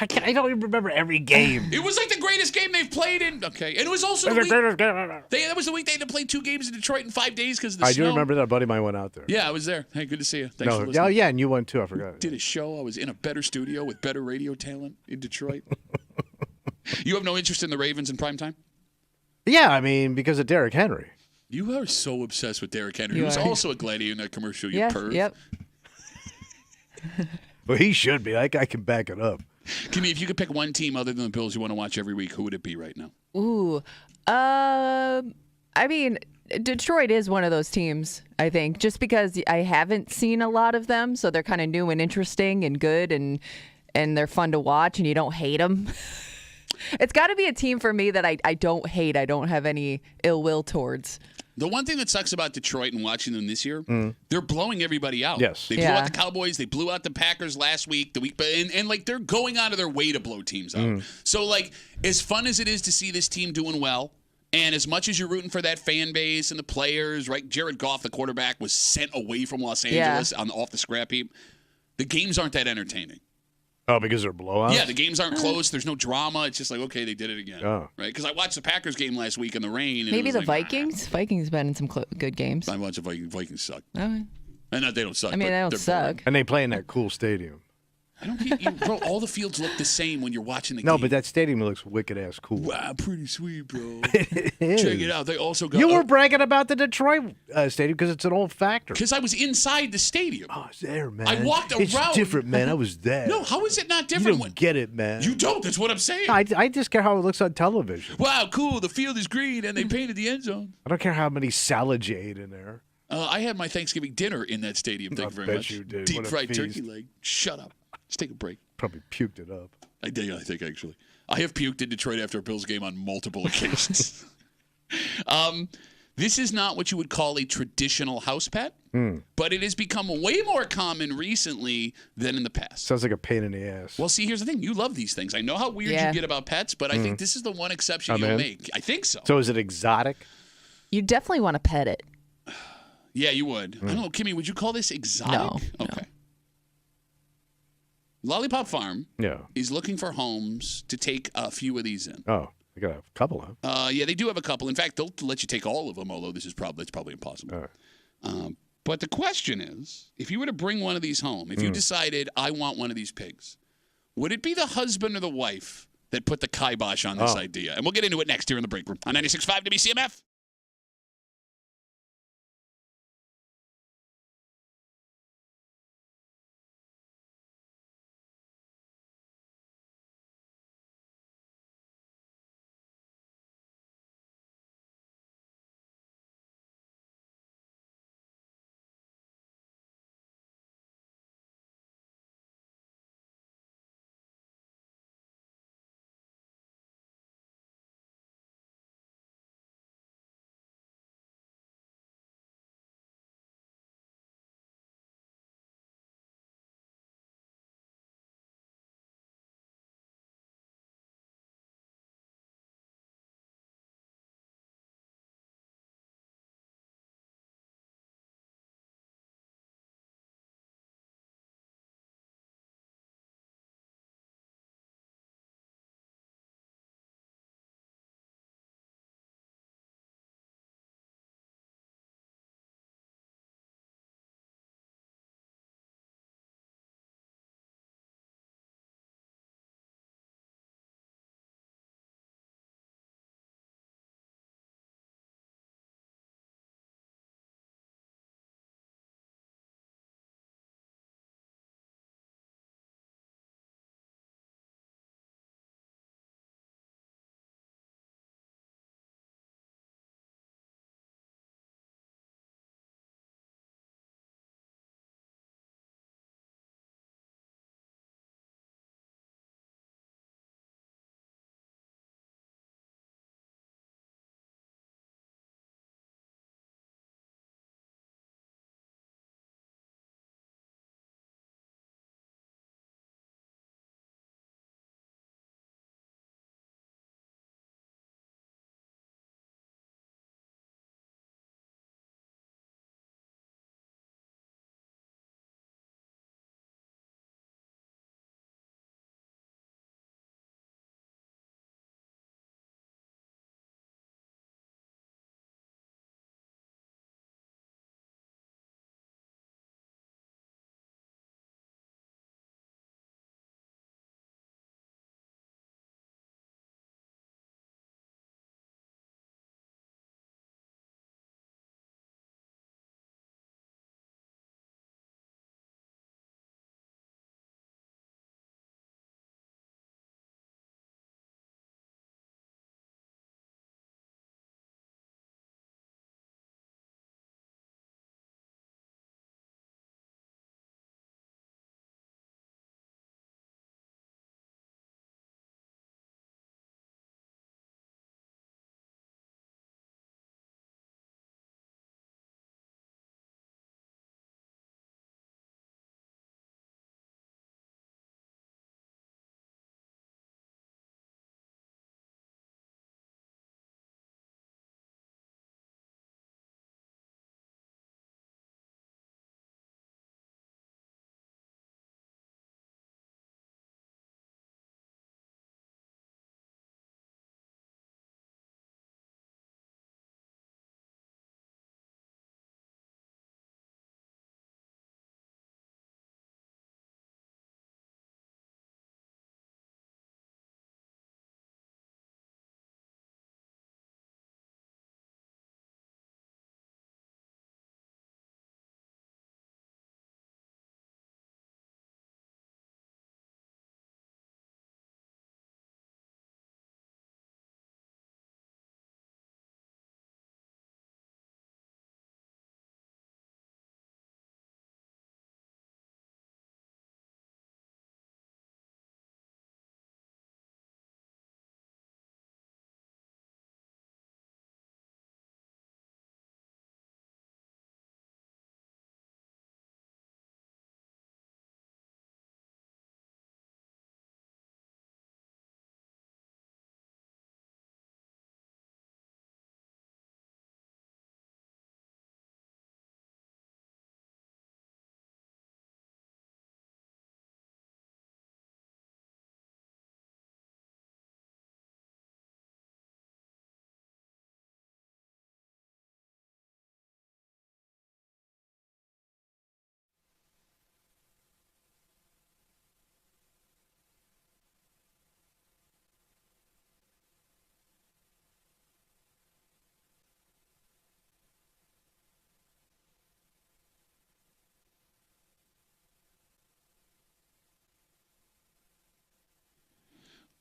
I don't even remember every game. It was like the greatest game they've played in. Okay, and it was also the week, that was the week they had to play 2 games in Detroit in 5 days because of the snow. I do remember that. A buddy of mine went out there. Yeah, I was there. Hey, good to see you. Thanks for listening. Oh, yeah, and you went too. I forgot. Did a show. I was in a better studio with better radio talent in Detroit. You have no interest in the Ravens in prime time? Yeah, I mean, because of Derrick Henry. You are so obsessed with Derrick Henry. He was also a gladiator in that commercial, you perv. Yep. Well, he should be. I can back it up. Kimmy, if you could pick one team other than the Bills you want to watch every week, who would it be right now? Ooh. I mean, Detroit is one of those teams, I think, just because I haven't seen a lot of them, so they're kind of new and interesting and good, and they're fun to watch, and you don't hate them. It's got to be a team for me that I don't hate. I don't have any ill will towards. The one thing that sucks about Detroit and watching them this year, they're blowing everybody out. Yes. They blew out the Cowboys. They blew out the Packers last week, and like they're going out of their way to blow teams out. So like as fun as it is to see this team doing well, and as much as you're rooting for that fan base and the players, right? Jared Goff, the quarterback, was sent away from Los Angeles off the scrap heap. The games aren't that entertaining. Oh, because they're blowouts? Yeah, the games aren't close. There's no drama. It's just like, okay, they did it again. Oh. Right? Because I watched the Packers game last week in the rain. And Maybe the like, Vikings? Vikings been in some good games. I watched the Vikings suck. Okay. And they don't suck. I mean, they don't suck. boring. And they play in that cool stadium. I don't get you. Bro, all the fields look the same when you're watching the game. No, but that stadium looks wicked-ass cool. Wow, pretty sweet, bro. It is. Check it out. They also got... You were bragging about the Detroit stadium because it's an old factory. Because I was inside the stadium. Oh, I was there, man. I walked around. It's different, man. I was there. No, how is it not You different? don't get it, man. You don't. That's what I'm saying. I just care how it looks on television. Wow, cool. The field is green, and they painted the end zone. I don't care how many salads you ate in there. I had my Thanksgiving dinner in that stadium. Thank you very much. You did. Deep fried turkey leg. Shut up. Let's take a break. Probably puked it up. I think actually. I have puked in Detroit after a Bills game on multiple occasions. This is not what you would call a traditional house pet, but it has become way more common recently than in the past. Sounds like a pain in the ass. Well, see, here's the thing. You love these things. I know how weird you get about pets, but I think this is the one exception you'll make. I think so. So is it exotic? You definitely want to pet it. Yeah, you would. I don't know, Kimmy, would you call this exotic? No. Okay. Lollipop Farm Yeah. is looking for homes to take a few of these in. Oh, they got a couple, huh? Yeah, they do have a couple. In fact, they'll let you take all of them, although that's probably impossible. All right. But the question is, if you were to bring one of these home, if you decided, I want one of these pigs, would it be the husband or the wife that put the kibosh on this idea? And we'll get into it next here in the break room on 96.5 WCMF.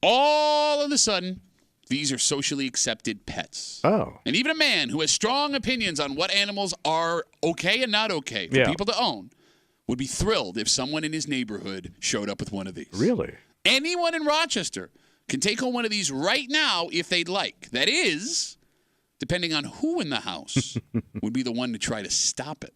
All of a sudden, these are socially accepted pets. Oh. And even a man who has strong opinions on what animals are okay and not okay for people to own would be thrilled if someone in his neighborhood showed up with one of these. Really? Anyone in Rochester can take home one of these right now if they'd like. That is, depending on who in the house would be the one to try to stop it.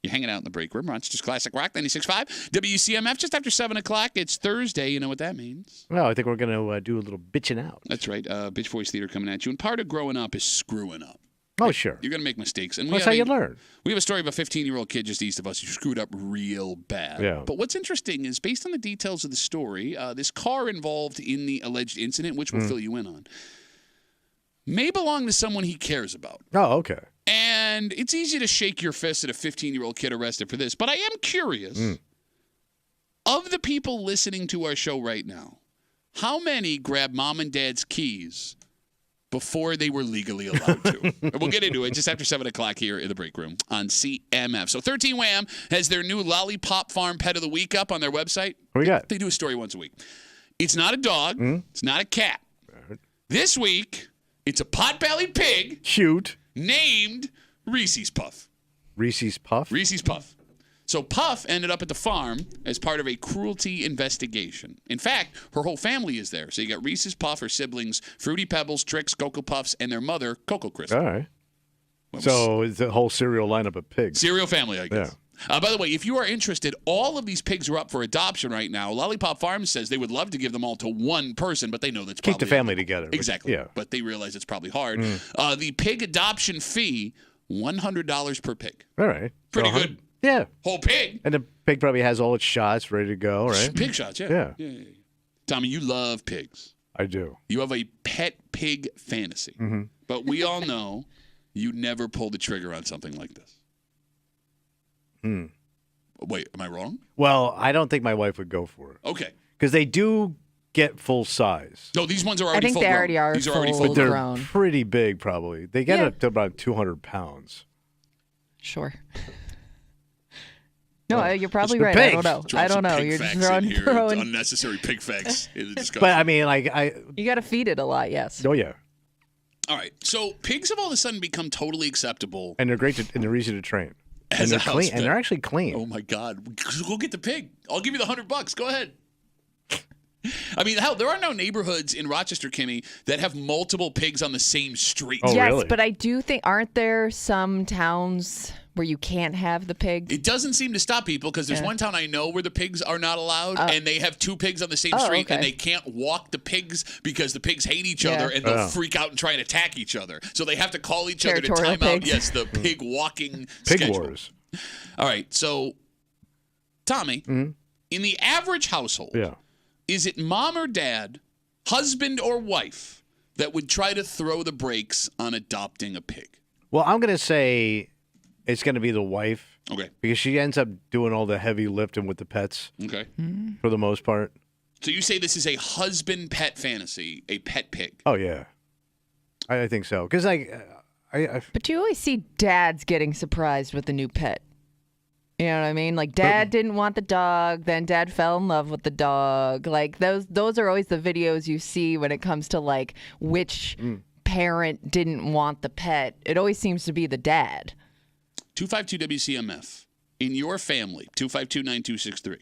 You're hanging out in the break room. Rochester's Classic Rock 96.5. WCMF just after 7 o'clock. It's Thursday. You know what that means. Well, I think we're going to do a little bitching out. That's right. Bitch Voice Theater coming at you. And part of growing up is screwing up. Oh, sure. You're going to make mistakes. And That's how you learn. We have a story of a 15-year-old kid just east of us who screwed up real bad. Yeah. But what's interesting is, based on the details of the story, this car involved in the alleged incident, which we'll fill you in on, may belong to someone he cares about. Oh, okay. And it's easy to shake your fist at a 15-year-old kid arrested for this, but I am curious, of the people listening to our show right now, how many grabbed mom and dad's keys before they were legally allowed to? We'll get into it just after 7 o'clock here in the break room on CMF. So 13 Wham has their new Lollipop Farm Pet of the Week up on their website. What we got? They do a story once a week. It's not a dog. It's not a cat. This week, it's a pot-bellied pig. Cute. Named Reese's Puff. Reese's Puff? Reese's Puff. So Puff ended up at the farm as part of a cruelty investigation. In fact, her whole family is there. So you got Reese's Puff, her siblings, Fruity Pebbles, Trix, Cocoa Puffs, and their mother, Cocoa Crisp. All right. So it's a whole cereal lineup of pigs. Cereal family, I guess. Yeah. By the way, if you are interested, all of these pigs are up for adoption right now. Lollipop Farms says they would love to give them all to one person, but they know that's probably... Keep the family together. Exactly. Yeah. But they realize it's probably hard. The pig adoption fee, $100 per pig. All right. Pretty good. Yeah. Whole pig. And the pig probably has all its shots ready to go, right? Pig shots, yeah. Yeah. Tommy, you love pigs. I do. You have a pet pig fantasy. But we all know you never pull the trigger on something like this. Wait, am I wrong? Well, I don't think my wife would go for it. Okay. Because they do get full size. No, these ones are already full I think they grown. already are These are already full full But they're grown. grown. pretty big, probably. They get Yeah. up to about 200 pounds. Sure. No, you're probably the right. I pigs. don't know. Throw I don't some know. pig You're just facts in here. throwing. Unnecessary pig facts in the discussion. But I mean, like, You got to feed it a lot, yes. oh, yeah. All right. So pigs have all of a sudden become totally acceptable. And they're great and they're easy to train. As and a they're house clean. pet. And they're actually clean. Oh, my God. Go get the pig. I'll give you the $100. Go ahead. I mean, hell, there are no neighborhoods in Rochester, Kimmy, that have multiple pigs on the same street. Oh, yes, really? but I do think, aren't there some towns where you can't have the pig? It doesn't seem to stop people because there's one town I know where the pigs are not allowed, and they have two pigs on the same street, okay. and they can't walk the pigs because the pigs hate each other, and they'll freak out and try and attack each other. So they have to call each other to Territorial time out. pigs. Yes, the pig walking Pig schedule. wars. All right, so Tommy, in the average household, Yeah. is it mom or dad, husband or wife, that would try to throw the brakes on adopting a pig? Well, I'm going to say it's going to be the wife. Okay. Because she ends up doing all the heavy lifting with the pets Okay. for the most part. So you say this is a husband pet fantasy, a pet pig. Oh, yeah. I think so. Because But you always see dads getting surprised with a new pet. You know what I mean? Like dad didn't want the dog, then dad fell in love with the dog. Like those are always the videos you see when it comes to like which parent didn't want the pet. It always seems to be the dad. 252 WCMF. In your family, 252-9263.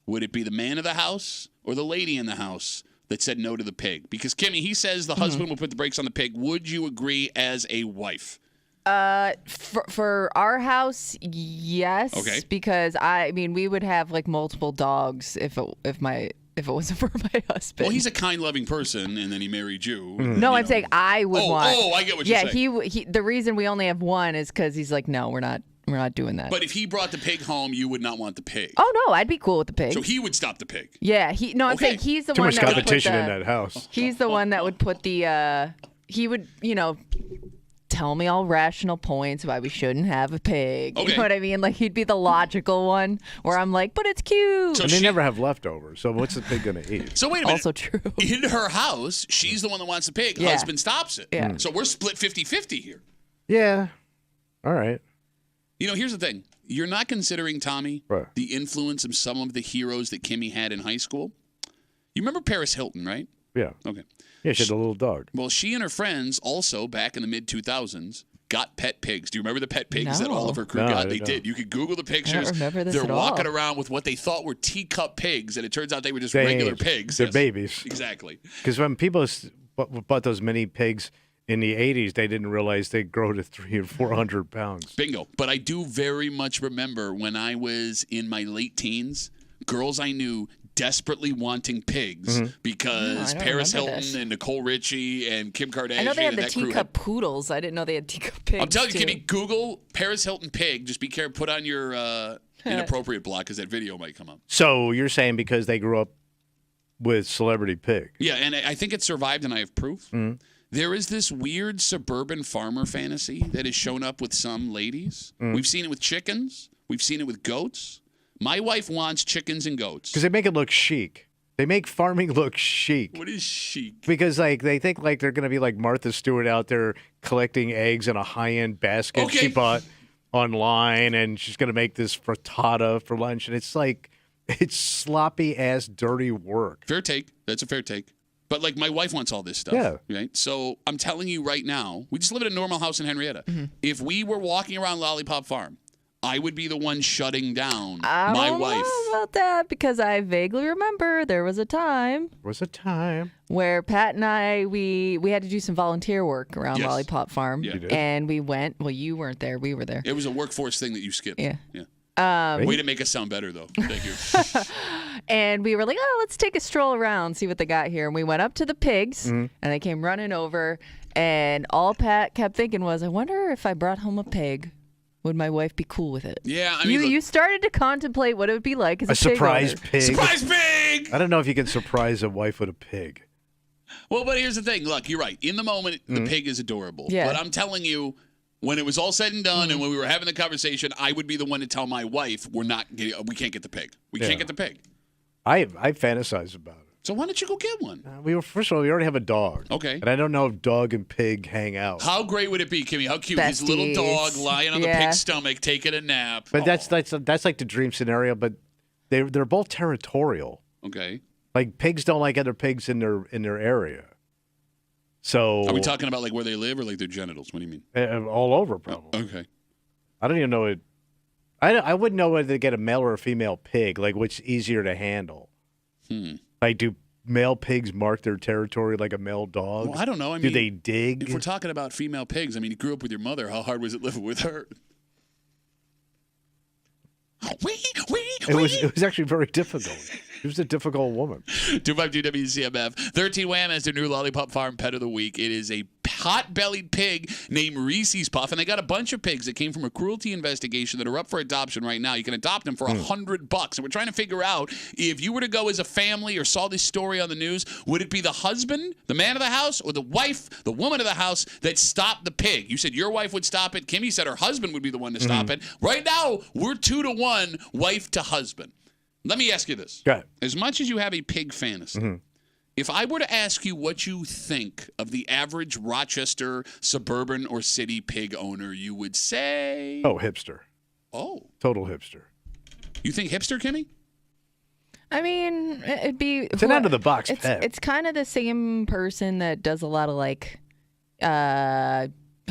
Would it be the man of the house or the lady in the house that said no to the pig? Because Kimmy, he says the husband will put the brakes on the pig. Would you agree as a wife? For our house, yes. Okay. Because I mean, we would have like multiple dogs if it wasn't for my husband. Well, he's a kind, loving person, and then he married you. No, I'm saying I would want. Oh, I get what you're saying. Yeah, he. The reason we only have one is because he's like, no, we're not doing that. But if he brought the pig home, you would not want the pig. Oh no, I'd be cool with the pig. So he would stop the pig. Yeah, I'm Okay. saying he's the too one much that would competition put in the, that house. He's the one that would put the. He would, tell me all rational points why we shouldn't have a pig. Okay. You know what I mean? Like he'd be the logical one where I'm like, but it's cute. So And they she- never have leftovers. So what's the pig going to eat? So wait a minute. Also true. In her house, she's the one that wants the pig. Yeah. Husband stops it. Yeah. So we're split 50-50 here. Yeah. All right. Here's the thing. You're not considering, Tommy, Right. the influence of some of the heroes that Kimmy had in high school. You remember Paris Hilton, right? Yeah. Okay. Yeah, she had a little dog. Well, she and her friends also, back in the mid-2000s, got pet pigs. Do you remember the pet pigs that all of her crew No, I got? They didn't did. You could Google the pictures. I don't remember this They're at all. walking around with what they thought were teacup pigs, and it turns out they were just regular pigs. They're Yes. babies. Exactly. Because when people bought those mini pigs in the 80s, they didn't realize they'd grow to 300 or 400 pounds. Bingo. But I do very much remember when I was in my late teens, girls I knew desperately wanting pigs because I don't Paris remember Hilton this. and Nicole Richie and Kim Kardashian I know they had and the that crew teacup poodles. I didn't know they had teacup pigs. I'm telling you, too. Kimmy, Google Paris Hilton pig. Just be careful. Put on your inappropriate block because that video might come up. So you're saying because they grew up with Celebrity Pig? Yeah, and I think it survived, and I have proof. There is this weird suburban farmer fantasy that has shown up with some ladies. We've seen it with chickens. We've seen it with goats. My wife wants chickens and goats. Because they make it look chic. They make farming look chic. What is chic? Because like they think like they're going to be like Martha Stewart out there collecting eggs in a high-end basket she bought online, and she's going to make this frittata for lunch, and it's like it's sloppy ass dirty work. Fair take. That's a fair take. But like my wife wants all this stuff. Yeah. Right. So I'm telling you right now, we just live in a normal house in Henrietta. If we were walking around Lollipop Farm, I would be the one shutting down my wife. I don't know about that because I vaguely remember there was a time where Pat and I we had to do some volunteer work around Yes. Lollipop Farm, Yeah. You did? and we went. Well, you weren't there; we were there. It was a workforce thing that you skipped. Yeah. Yeah. Way to make us sound better, though. Thank you. And we were like, "Oh, let's take a stroll around, see what they got here." And we went up to the pigs, and they came running over. And all Pat kept thinking was, "I wonder if I brought home a pig, would my wife be cool with it?" Yeah, I mean, you started to contemplate what it would be like as A a pig surprise owner. pig. surprise pig. I don't know if you can surprise a wife with a pig. Well, but here's the thing. Look, you're right. In the moment, the pig is adorable. Yeah. But I'm telling you, when it was all said and done, and when we were having the conversation, I would be the one to tell my wife, we can't get the pig. We Yeah. can't get the pig. I fantasize about it. So why don't you go get one? First of all, we already have a dog. Okay. And I don't know if dog and pig hang out. How great would it be, Kimmy? How cute. His little Besties. dog lying on the Yeah. pig's stomach, taking a nap. But that's like the dream scenario. But they're both territorial. Okay. Like pigs don't like other pigs in their area. So Are we talking about like where they live or like their genitals? What do you mean? all over probably? Okay. I don't even know it. I wouldn't know whether to get a male or a female pig. Like which easier to handle. Like do male pigs mark their territory like a male dog? Well, I don't know. I Do mean, they dig? if we're talking about female pigs, I mean, you grew up with your mother. How hard was it living with her? It was actually very difficult. She was a difficult woman. 252 WCMF. 13 Wham has their new Lollipop Farm Pet of the Week. It is a hot-bellied pig named Reese's Puff, and they got a bunch of pigs that came from a cruelty investigation that are up for adoption right now. You can adopt them for $100. And we're trying to figure out if you were to go as a family or saw this story on the news, would it be the husband, the man of the house, or the wife, the woman of the house that stopped the pig? You said your wife would stop it. Kimmy said her husband would be the one to stop it. Right now, we're 2-to-1, wife to husband. Let me ask you this. Go ahead. As much as you have a pig fantasy, if I were to ask you what you think of the average Rochester suburban or city pig owner, you would say... Oh, hipster. Oh. Total hipster. You think hipster, Kimmy? I mean, it'd be. It's an out-of-the-box It's pet. it's kind of the same person that does a lot of like,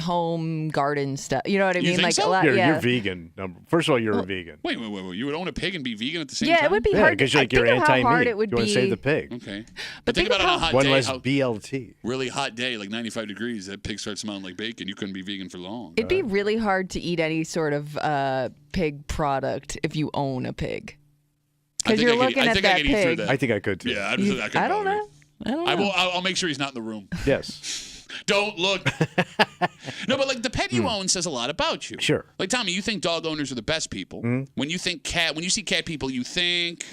home garden stuff. You know what I You mean? think Like so? a lot. You're Yeah. vegan. First of all, you're a vegan. Wait. You would own a pig and be vegan at the same Yeah, time? it would be Yeah, hard. because I like you're think of how anti-meat. hard it would You want be. to save the pig. Okay. But But think think about it on a of hot One day. less how- BLT. really hot day, like 95 degrees, that pig starts smelling like bacon. You couldn't be vegan for long. It'd be really hard to eat any sort of pig product if you own a pig. Because you're looking at that I could eat through pig. that. I think I could too. Yeah, I You- could I don't bother me. know. I don't know. I'll make sure he's not in the room. Yes. Don't look. No, but like the pet you own says a lot about you. Sure. Like Tommy, you think dog owners are the best people. When you think cat, when you see cat people, you think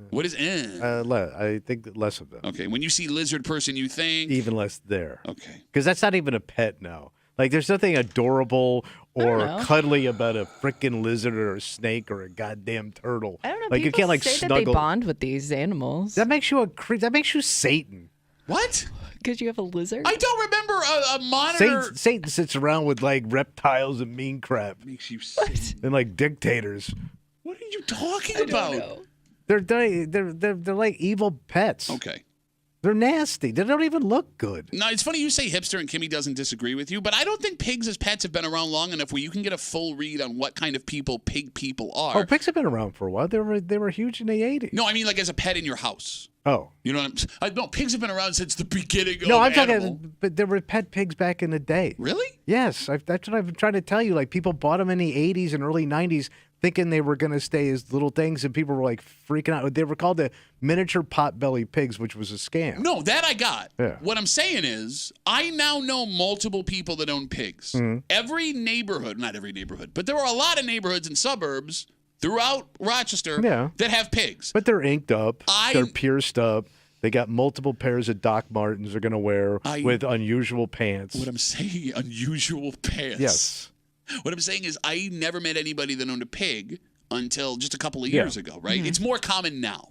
what is I think less of them. Okay. When you see lizard person, you think Even less there. okay. Because that's not even a pet now. Like, there's nothing adorable or know. cuddly about a freaking lizard or a snake or a goddamn turtle. I don't know. Like, you people can't like say that they snuggle. bond with these animals That makes you a creep. That makes you Satan. What? because you have a lizard. I don't remember a monitor. Satan sits around with like reptiles and mean crap Makes you sick. and like dictators. What are you talking about? know. They're like evil pets. Okay. They're nasty. They don't even look good. No, it's funny you say hipster and Kimmy doesn't disagree with you, but I don't think pigs as pets have been around long enough where you can get a full read on what kind of people pig people are. Oh, pigs have been around for a while. They were huge in the 80s. No, I mean like as a pet in your house. Oh. You know what no, pigs have been around since the beginning of I'm animal. talking, but there were pet pigs back in the day. Really? Yes, that's what I've been trying to tell you. Like, people bought them in the 80s and early 90s thinking they were going to stay as little things, and people were, like, freaking out. They were called the miniature potbelly pigs, which was a scam. No, that I got. Yeah. What I'm saying is I now know multiple people that own pigs. Mm-hmm. Every neighborhood, not every neighborhood, but there are a lot of neighborhoods and suburbs throughout Rochester that have pigs. But they're inked up. They're pierced up. They got multiple pairs of Doc Martens they're going to wear with unusual pants. What I'm saying, unusual pants. Yes. What I'm saying is I never met anybody that owned a pig until just a couple of years ago, right? It's more common now.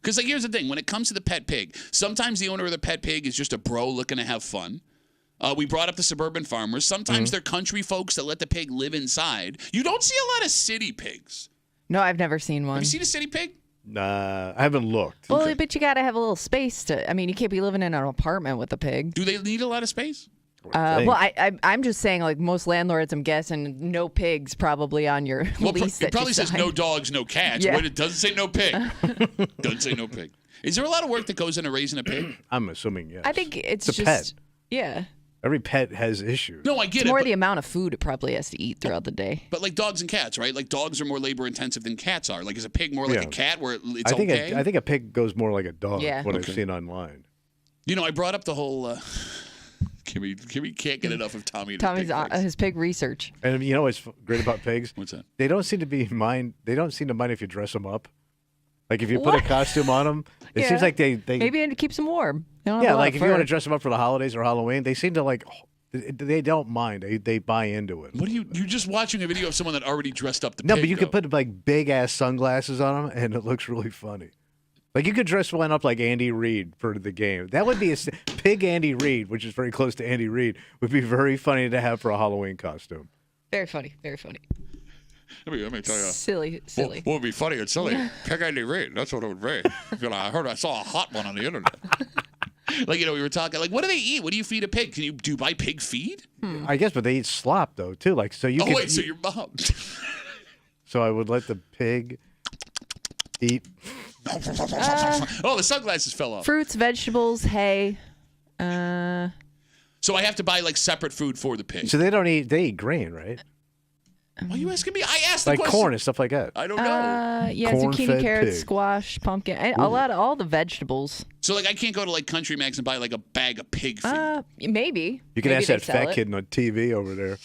Because, like, here's the thing. When it comes to the pet pig, sometimes the owner of the pet pig is just a bro looking to have fun. We brought up the suburban farmers. Sometimes they're country folks that let the pig live inside. You don't see a lot of city pigs. No, I've never seen one. Have you seen a city pig? Nah, I haven't looked. Well, but you got to have a little space to. I mean, you can't be living in an apartment with a pig. Do they need a lot of space? Well, I'm just saying, like most landlords, I'm guessing no pigs probably on your lease. It probably says no dogs, no cats. Yeah. But it doesn't say no pig. Doesn't say no pig. Is there a lot of work that goes into raising a pig? I'm assuming yes. I think it's a just pet. Yeah. Every pet has issues. No, I get It's it. more the amount of food it probably has to eat throughout the day. But like dogs and cats, right? Like dogs are more labor intensive than cats are. Like is a pig more like a cat where it's okay? I think a pig goes more like a dog. Yeah. What I've seen online. You know, I brought up the whole. Kimmy can't get enough of Tommy. And Tommy's his pig his pig research. And you know what's great about pigs? What's that? They don't seem to mind if you dress them up. Like if you put a costume on them, it seems like they maybe it keeps them warm. They don't have a lot like of if you want fur. to dress them up for the holidays or Halloween, they seem to like. They don't mind. They buy into it. What are you're just watching a video of someone that already dressed up the No, pig, but you though. could put like big ass sunglasses on them, and it looks really funny. Like you could dress one up like Andy Reid for the game. That would be a pig Andy Reid, which is very close to Andy Reid, would be very funny to have for a Halloween costume. Very funny. Very funny. Let me tell you. Silly. What would be funny and silly? Pig Andy Reid. That's what it would be. I saw a hot one on the internet. Like, we were talking, like, what do they eat? What do you feed a pig? Do you buy pig feed? I guess, but they eat slop, though, too. Like, so you could, so your mom. So I would let the pig eat. Oh, the sunglasses fell off. Fruits, vegetables, hay. So I have to buy, like, separate food for the pig. So they eat grain, right? Why are you asking me? I asked the like question. Corn and stuff like that. I don't know. Yeah, Corn-fed zucchini, carrots, pig. squash, pumpkin, and all the vegetables. So, like, I can't go to, like, Country Max and buy, like, a bag of pig feed. Maybe. You can Maybe ask they that sell fat it. kid on TV over there.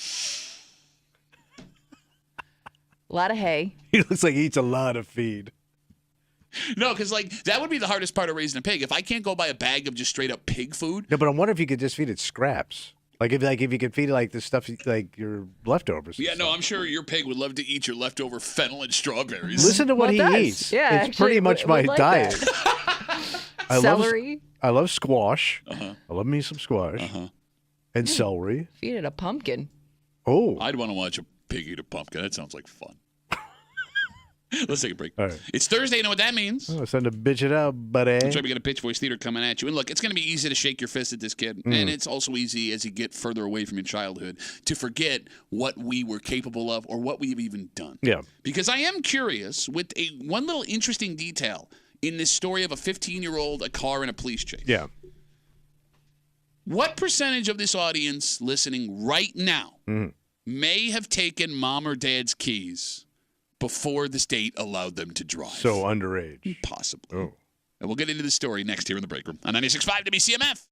A lot of hay. He looks like he eats a lot of feed. No, because, like, that would be the hardest part of raising a pig. If I can't go buy a bag of just straight up pig food. No, but I wonder if you could just feed it scraps. Like if you could feed it like the stuff like your leftovers. Yeah, and no, stuff. I'm sure your pig would love to eat your leftover fennel and strawberries. Listen to what Well, he it does. eats. Yeah, it's actually, pretty much my would like diet. that. Celery. I love squash. Uh-huh. I love me some squash and celery. Feed it a pumpkin. Oh, I'd want to watch a pig eat a pumpkin. That sounds like fun. Let's take a break. All right. It's Thursday. You know what that means? oh, it's time to bitch it out, buddy. That's why we got a Pitch Voice Theater coming at you. And look, it's going to be easy to shake your fist at this kid. And it's also easy as you get further away from your childhood to forget what we were capable of or what we've even done. Yeah. Because I am curious with one little interesting detail in this story of a 15-year-old, a car, and a police chase. Yeah. What percentage of this audience listening right now may have taken mom or dad's keys before the state allowed them to drive? So underage. Possibly. Oh. And we'll get into the story next here in the break room on 96.5 WCMF.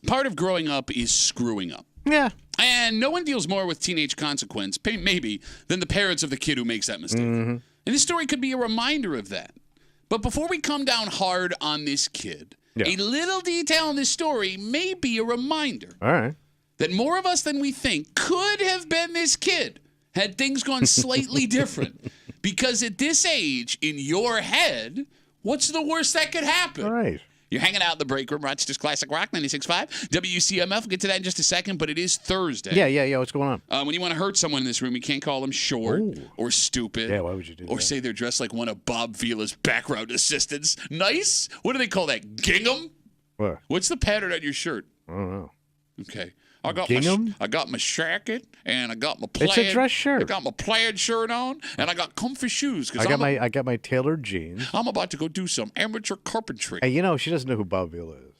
part of growing up is screwing up. Yeah. And no one deals more with teenage consequence, maybe, than the parents of the kid who makes that mistake. And this story could be a reminder of that. But before we come down hard on this kid, a little detail in this story may be a reminder. All right. That more of us than we think could have been this kid had things gone slightly different. Because at this age, in your head, what's the worst that could happen? All right. You're hanging out in the break room, Rochester's Classic Rock 96.5, WCMF. We'll get to that in just a second, but it is Thursday. Yeah. What's going on? When you want to hurt someone in this room, you can't call them short or stupid. Yeah, why would you do that? Or say they're dressed like one of Bob Vila's background assistants. Nice? What do they call that? Gingham? What? What's the pattern on your shirt? I don't know. Okay. I got my jacket and I got my plaid. It's a dress shirt. I got my plaid shirt on and I got comfy shoes. I got my tailored jeans. I'm about to go do some amateur carpentry. Hey, she doesn't know who Bob Vila is.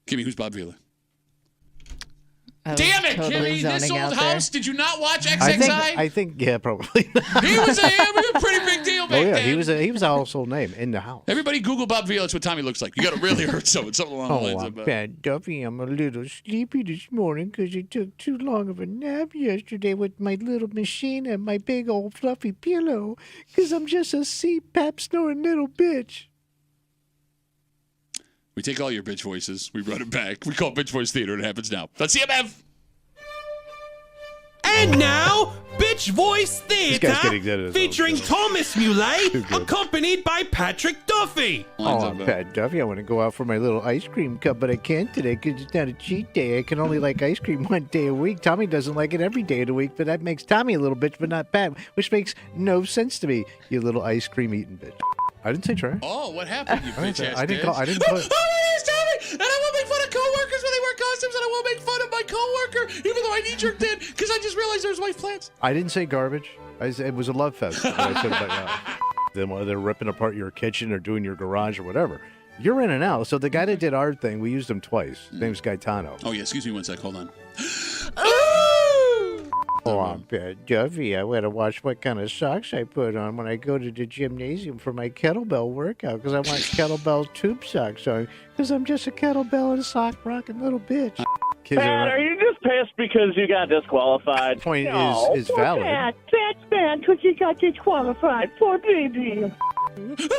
Kimmy, who's Bob Vila? Damn it, Kimmy! This old house. Did you not watch XXI? I think, yeah, probably. He was a pretty big deal back then. He was a household name in the house. Everybody Google Bob Vila. That's what Tommy looks like. You got to really hurt someone. Something along the lines of. Bad Duffy. I'm a little sleepy this morning because I took too long of a nap yesterday with my little machine and my big old fluffy pillow because I'm just a CPAP snoring little bitch. We take all your bitch voices. We run it back. We call it Bitch Voice Theater. It happens now. WCMF. And now, Bitch Voice This guy's getting good Theater, at featuring Thomas Muley, accompanied by Patrick Duffy. Oh, I'm Pat Duffy. I want to go out for my little ice cream cup, but I can't today because it's not a cheat day. I can only like ice cream one day a week. Tommy doesn't like it every day of the week, but that makes Tommy a little bitch, but not Pat, which makes no sense to me, you little ice cream eating bitch. I didn't say trash. Oh, what happened, you bitch ass I didn't bitch? I didn't call it. Oh, it's Tommy! And I won't make fun of coworkers when they wear costumes, and I won't make fun of my coworker, even though I knee-jerked did, because I just realized there's white plants. I didn't say garbage. It was a love fest. I said then while they're ripping apart your kitchen or doing your garage or whatever. You're in and out. So the guy that did our thing, we used him twice. His name's Gaetano. Oh, yeah. Excuse me one sec. Hold on. Oh, I'm Pat Duffy. I want to watch what kind of socks I put on when I go to the gymnasium for my kettlebell workout because I want kettlebell tube socks on because I'm just a kettlebell and a sock rocking little bitch. Pat, are you just pissed because you got disqualified? Point is valid. That's bad because you got disqualified. Poor baby. Sorry.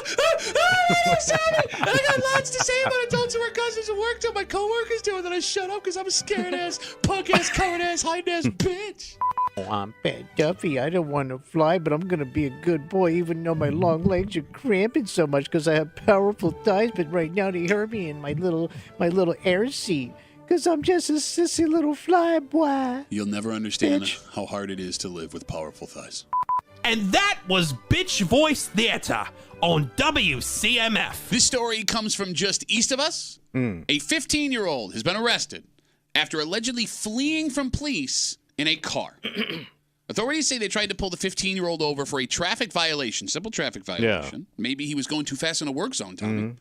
I got lots to say about adults who wear costumes at work till my coworkers do, and then I shut up because I'm a scared ass, punk ass, coward ass, hide ass bitch. Oh, I'm Pat Duffy. I don't want to fly, but I'm going to be a good boy even though my long legs are cramping so much because I have powerful thighs, but right now they hurt me in my little air seat because I'm just a sissy little fly boy. You'll never understand how hard it is to live with powerful thighs. And that was Bitch Voice Theater on WCMF. This story comes from just east of us. A 15-year-old has been arrested after allegedly fleeing from police in a car. Authorities say they tried to pull the 15-year-old over for a traffic violation, simple traffic violation. Yeah. Maybe he was going too fast in a work zone, Tommy.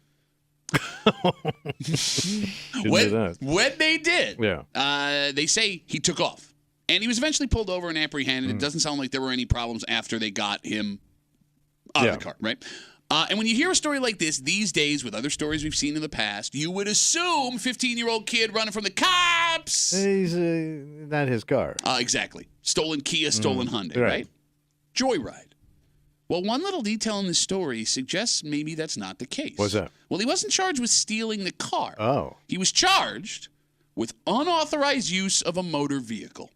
When they did, they say he took off. And he was eventually pulled over and apprehended. It doesn't sound like there were any problems after they got him out of the car, right? And when you hear a story like this these days with other stories we've seen in the past, you would assume 15-year-old kid running from the cops. He's not his car. Exactly. Stolen Kia, stolen Hyundai, right? Joyride. Well, one little detail in this story suggests maybe that's not the case. What's that? Well, he wasn't charged with stealing the car. Oh. He was charged with unauthorized use of a motor vehicle.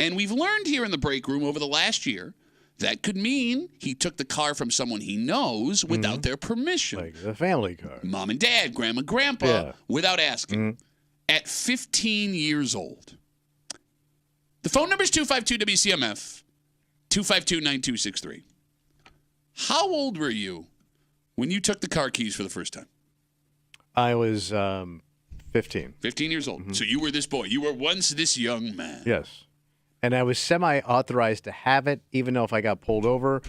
And we've learned here in the break room over the last year that could mean he took the car from someone he knows without their permission. Like the family car. Mom and dad, grandma, grandpa, without asking. At 15 years old. The phone number is 252-WCMF, 252-9263. How old were you when you took the car keys for the first time? I was 15. 15 years old. So you were this boy. You were once this young man. Yes. And I was semi-authorized to have it, even though if I got pulled over,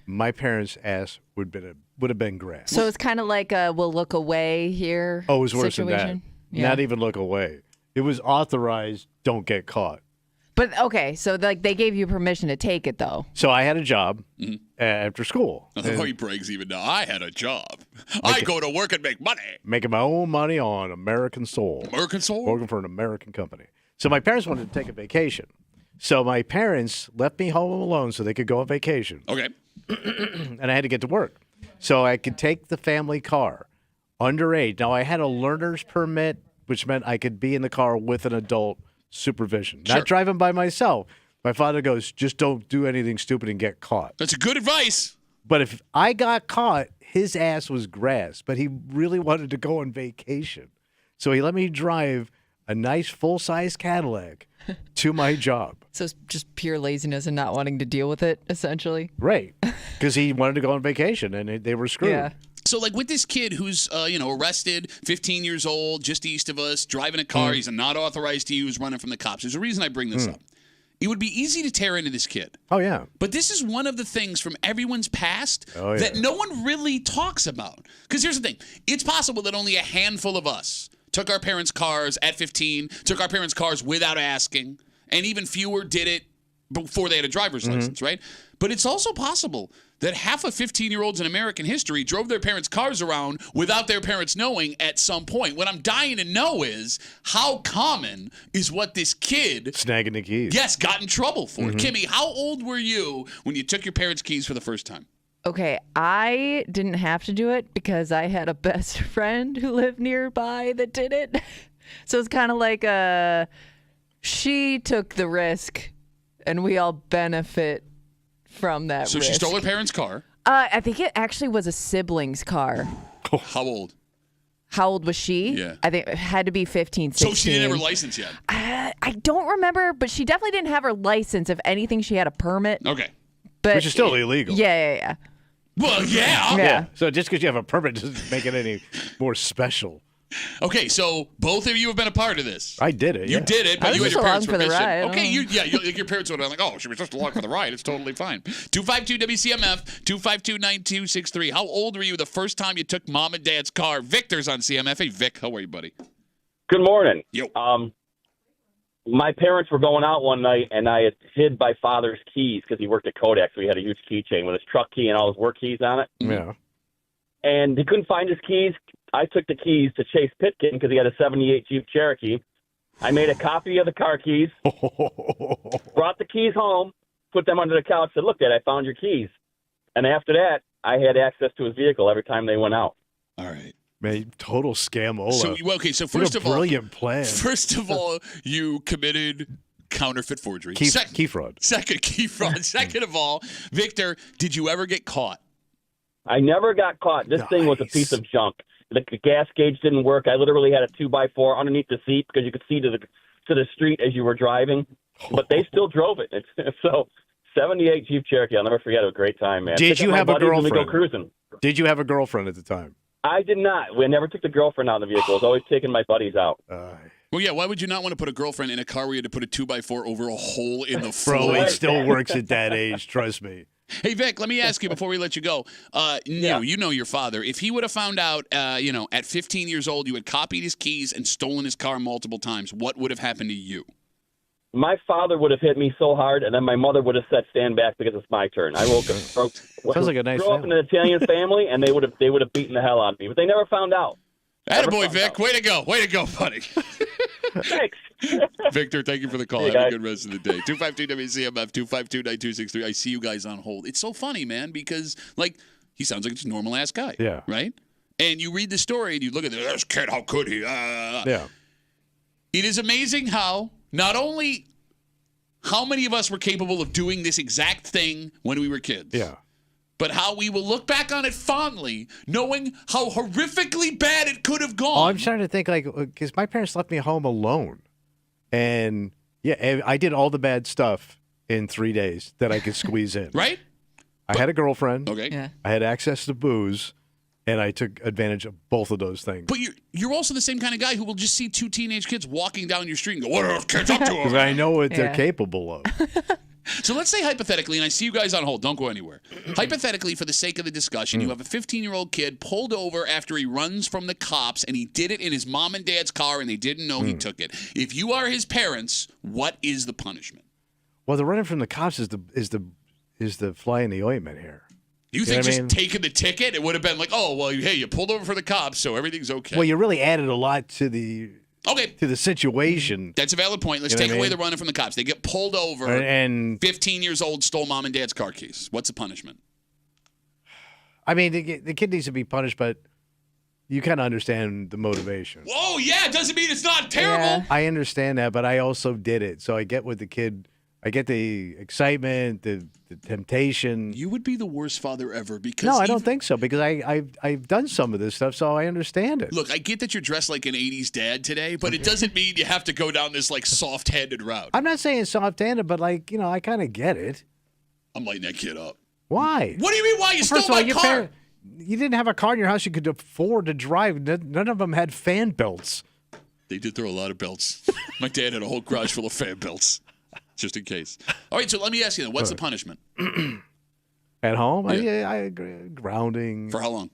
my parents' ass would have been grabbed. So it's kind of like a we'll look away here. Oh, it was worse situation. than that. Yeah. Not even look away. It was authorized, don't get caught. But okay, so like they gave you permission to take it though. So I had a job after school. I love how he brags even now. I had a job. I go to work and make money. Making my own money on American soul. American soul? Working for an American company. So my parents wanted to take a vacation. So my parents left me home alone so they could go on vacation. Okay. And I had to get to work. So I could take the family car underage. Now I had a learner's permit, which meant I could be in the car with an adult supervision. Sure. Not driving by myself. My father goes, just don't do anything stupid and get caught. That's a good advice. But if I got caught, his ass was grass. But he really wanted to go on vacation. So he let me drive a nice full-size Cadillac to my job. So it's just pure laziness and not wanting to deal with it, essentially. Right. Because he wanted to go on vacation, and they were screwed. Yeah. So, like, with this kid who's, arrested, 15 years old, just east of us, driving a car he's not authorized to use, running from the cops. There's a reason I bring this up. It would be easy to tear into this kid. Oh, yeah. But this is one of the things from everyone's past yeah. that no one really talks about. Because here's the thing. It's possible that only a handful of us took our parents' cars at 15, took our parents' cars without asking, and even fewer did it before they had a driver's license, right? But it's also possible that half of 15-year-olds in American history drove their parents' cars around without their parents knowing at some point. What I'm dying to know is how common is what this kid Snagging the keys. yes, got in trouble for. Kimmy, how old were you when you took your parents' keys for the first time? Okay, I didn't have to do it because I had a best friend who lived nearby that did it. So it's kind of like she took the risk and we all benefit from that So risk. she stole her parents' car. I think it actually was a sibling's car. How old? How old was she? Yeah. I think it had to be 15, 16. So she didn't have her license yet. I don't remember, but she definitely didn't have her license. If anything, she had a permit. Okay. But Which is still illegal. Yeah. Well, yeah. Yeah. So just because you have a permit doesn't make it any more special. Okay, so both of you have been a part of this. I did it. You yeah. did it, but I was you had just your parents' along for the permission. ride, I Okay, don't your parents would have been like, oh, she was just along for the ride. It's totally fine. 252-WCMF, 252-9263. How old were you the first time you took mom and dad's car? Victor's on CMF. Hey, Vic, how are you, buddy? Good morning. Yo. My parents were going out one night, and I had hid my father's keys because he worked at Kodak, so he had a huge keychain with his truck key and all his work keys on it. Yeah. And he couldn't find his keys. I took the keys to Chase Pitkin because he had a 78 Jeep Cherokee. I made a copy of the car keys, brought the keys home, put them under the couch, said, look, Dad, I found your keys. And after that, I had access to his vehicle every time they went out. All right. Man, total scamola. So What first a of all, brilliant plan. First of all, you committed counterfeit forgery. Key fraud. Second, key fraud. Second of all, Victor, did you ever get caught? I never got caught. This thing was a piece of junk. The gas gauge didn't work. I literally had a 2x4 underneath the seat because you could see to the street as you were driving. But they still drove it. So 78 Jeep Cherokee. I'll never forget it. A great time, man. Did you have a girlfriend? We go cruising. Did you have a girlfriend at the time? I did not. We never took the girlfriend out in the vehicle. I was always taking my buddies out. Well, yeah, why would you not want to put a girlfriend in a car where you had to put a 2x4 over a hole in the floor? Bro, it still works at that age. Trust me. Hey, Vic, let me ask you before we let you go. You know your father. If he would have found out, at 15 years old, you had copied his keys and stolen his car multiple times, what would have happened to you? My father would have hit me so hard, and then my mother would have said, stand back because it's my turn. I Sounds like a nice grew up in an Italian family, and they would have beaten the hell out of me. But they never found out. Attaboy, Vic. Way to go. Way to go, buddy. Thanks. Victor, thank you for the call. Hey, Have a guys. good rest of the day. 252-WCMF, 252-9263. I see you guys on hold. It's so funny, man, because, he sounds like just a normal-ass guy. Yeah. Right? And you read the story, and you look at this kid, how could he? Yeah. It is amazing how not only how many of us were capable of doing this exact thing when we were kids. Yeah. But how we will look back on it fondly, knowing how horrifically bad it could have gone. Oh, I'm trying to think, because my parents left me home alone. And, yeah, I did all the bad stuff in 3 days that I could squeeze in. Right? I had a girlfriend. Okay. Yeah. I had access to booze. And I took advantage of both of those things. But you're also the same kind of guy who will just see two teenage kids walking down your street and go, what are those kids up to? Because I know what they're Yeah. capable of. So let's say hypothetically, and I see you guys on hold. Don't go anywhere. Hypothetically, for the sake of the discussion, you have a 15-year-old kid pulled over after he runs from the cops, and he did it in his mom and dad's car, and they didn't know he took it. If you are his parents, what is the punishment? Well, the running from the cops is the fly in the ointment here. You think just taking the ticket, it would have been like, oh, well, hey, you pulled over for the cops, so everything's okay. Well, you really added a lot to the situation. That's a valid point. Let's take away the running from the cops. They get pulled over, and 15 years old, stole mom and dad's car keys. What's the punishment? I mean, the kid needs to be punished, but you kind of understand the motivation. Whoa, yeah, it doesn't mean it's not terrible. Yeah. I understand that, but I also did it, so I get what the kid. I get the excitement, the temptation. You would be the worst father ever because no, I don't think so because I've done some of this stuff, so I understand it. Look, I get that you're dressed like an 80s dad today, but it doesn't mean you have to go down this like soft-handed route. I'm not saying soft-handed, but I kind of get it. I'm lighting that kid up. Why? What do you mean why? You stole my car. You didn't have a car in your house you could afford to drive. None of them had fan belts. They did throw a lot of belts. My dad had a whole garage full of fan belts. Just in case. All right, so let me ask you then. What's the punishment? At home? Yeah. I agree. Grounding. For how long?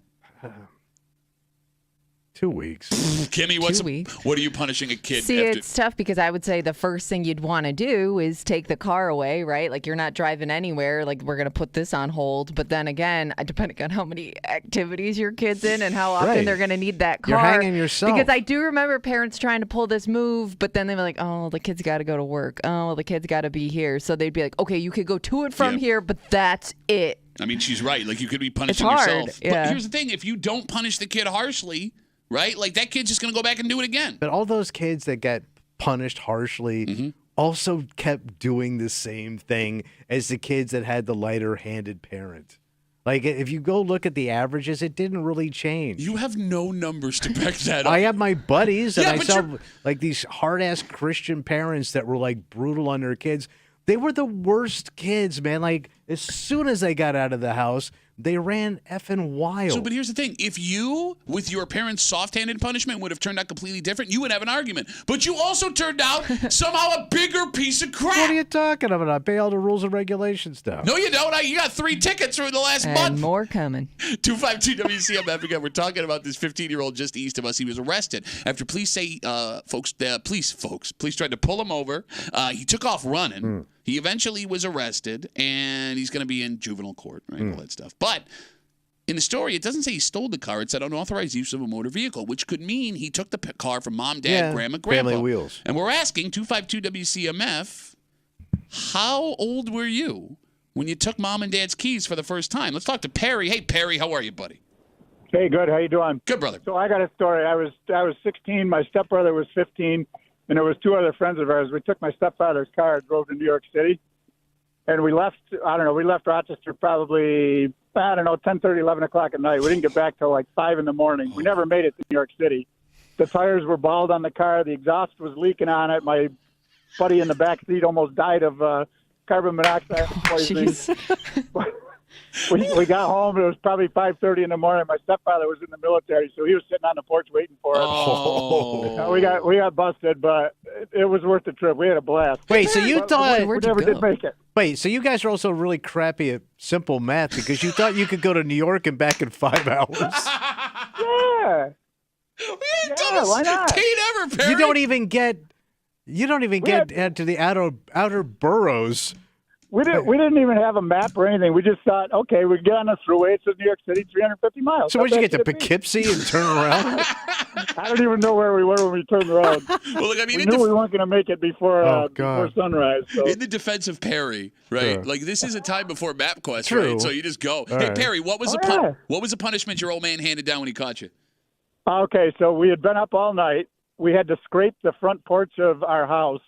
2 weeks. Kimmy, 2 weeks. What are you punishing a kid? See, it's tough because I would say the first thing you'd want to do is take the car away, right? Like you're not driving anywhere. Like we're going to put this on hold. But then again, depending on how many activities your kid's in and how often they're going to need that car. You're hanging yourself. Because I do remember parents trying to pull this move, but then they were like, oh, the kid's got to go to work. Oh, the kid's got to be here. So they'd be like, okay, you could go to and from here, but that's it. I mean, she's right. Like you could be punishing It's hard, yourself. yeah. But here's the thing. If you don't punish the kid harshly, right? Like that kid's just going to go back and do it again. But all those kids that get punished harshly also kept doing the same thing as the kids that had the lighter-handed parent. Like, if you go look at the averages, it didn't really change. You have no numbers to back that up. I have my buddies, and Yeah, I but saw like these hard-ass Christian parents that were like brutal on their kids. They were the worst kids, man. Like, as soon as they got out of the house, they ran effing wild. So, but here's the thing. If you, with your parents' soft-handed punishment, would have turned out completely different, you would have an argument. But you also turned out somehow a bigger piece of crap. What are you talking about? I pay all the rules and regulations stuff. No, you don't. You got 3 tickets for the last And month. more coming. 252 WCMF again. We're talking about this 15-year-old just east of us. He was arrested after police say, police tried to pull him over. He took off running. He eventually was arrested, and he's going to be in juvenile court, right? All that stuff. But in the story, it doesn't say he stole the car. It said unauthorized use of a motor vehicle, which could mean he took the car from mom, dad, grandma, grandpa. Family wheels. And we're asking 252 WCMF, how old were you when you took mom and dad's keys for the first time? Let's talk to Perry. Hey, Perry, how are you, buddy? Hey, good. How you doing? Good, brother. So I got a story. I was 16. My stepbrother was 15, and there was 2 other friends of ours. We took my stepfather's car and drove to New York City, and we left. We left Rochester probably 10:30, 11 o'clock at night. We didn't get back till like 5 in the morning. We never made it to New York City. The tires were bald on the car. The exhaust was leaking on it. My buddy in the back seat almost died of carbon monoxide poisoning. We got home. It was probably 5:30 in the morning. My stepfather was in the military, so he was sitting on the porch waiting for us. Oh. We got busted, but it was worth the trip. We had a blast. Wait, so you thought we never did make it. Wait, so you guys are also really crappy at simple math because you thought you could go to New York and back in 5 hours. Yeah. Why not? Ever, Perry. You don't even get to the outer boroughs. We didn't even have a map or anything. We just thought, okay, we get on the thruway. It's in New York City, 350 miles. So where'd you get to Poughkeepsie and turn around? I don't even know where we were when we turned around. Well, look, I mean, we knew we weren't going to make it before sunrise. So. In the defense of Perry, right? Sure. Like this is a time before MapQuest, True. right? So you just go. All Hey, right. Perry, what was what was the punishment your old man handed down when he caught you? Okay, so we had been up all night. We had to scrape the front porch of our house,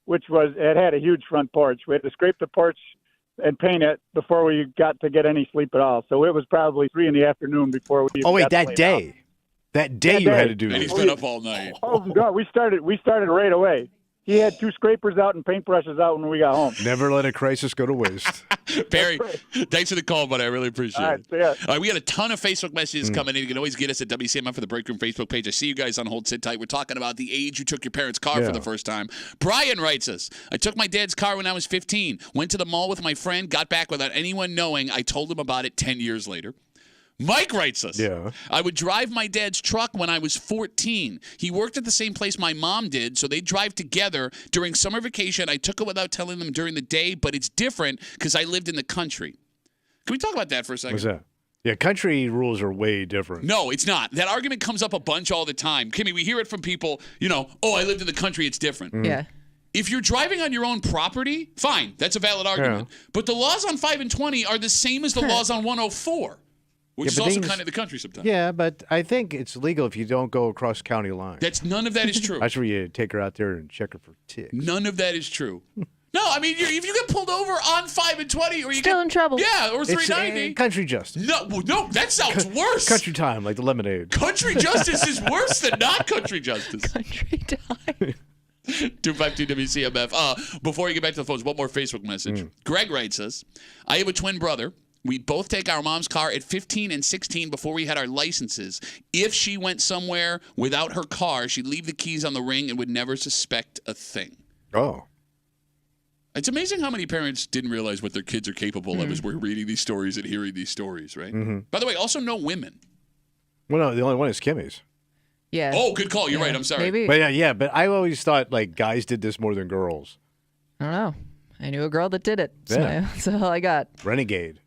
which had a huge front porch. We had to scrape the porch and paint it before we got to get any sleep at all. So it was probably 3 p.m. before we. Oh wait, got to that lay day. down. That day you had to do And this. he's been up all night. Oh no, we started right away. He had 2 scrapers out and paintbrushes out when we got home. Never let a crisis go to waste. Barry, thanks for the call, buddy. I really appreciate it. See ya. All right, we got a ton of Facebook messages coming in. You can always get us at WCMF for the Break Room Facebook page. I see you guys on hold. Sit tight. We're talking about the age you took your parents' car for the first time. Brian writes us, I took my dad's car when I was 15. Went to the mall with my friend. Got back without anyone knowing. I told him about it 10 years later. Mike writes us. Yeah. I would drive my dad's truck when I was 14. He worked at the same place my mom did, so they'd drive together. During summer vacation, I took it without telling them during the day, but it's different because I lived in the country. Can we talk about that for a second? What's that? Yeah, country rules are way different. No, it's not. That argument comes up a bunch all the time. Kimmy, we hear it from people, oh, I lived in the country, it's different. Yeah. If you're driving on your own property, fine. That's a valid argument. Yeah. But the laws on 5 and 20 are the same as the laws on 104. Which is also kind of the country sometimes. Yeah, but I think it's legal if you don't go across county lines. None of that is true. That's where you take her out there and check her for ticks. None of that is true. No, I mean, if you get pulled over on 5 and 20, or you Still in trouble. Yeah, or It's 390. country justice. No, that sounds worse. Country time, like the lemonade. Country justice is worse than not country justice. Country time. 252 WCMF. Before you get back to the phones, one more Facebook message. Greg writes us, I have a twin brother. We both take our mom's car at 15 and 16 before we had our licenses. If she went somewhere without her car, she'd leave the keys on the ring and would never suspect a thing. Oh. It's amazing how many parents didn't realize what their kids are capable of as we're reading these stories and hearing these stories, right? By the way, also no women. Well, no, the only one is Kimmy's. Yeah. Oh, good call. You're right. I'm sorry. Maybe. But yeah, but I always thought like guys did this more than girls. I don't know. I knew a girl that did it. So Yeah. that's all I got. Renegade.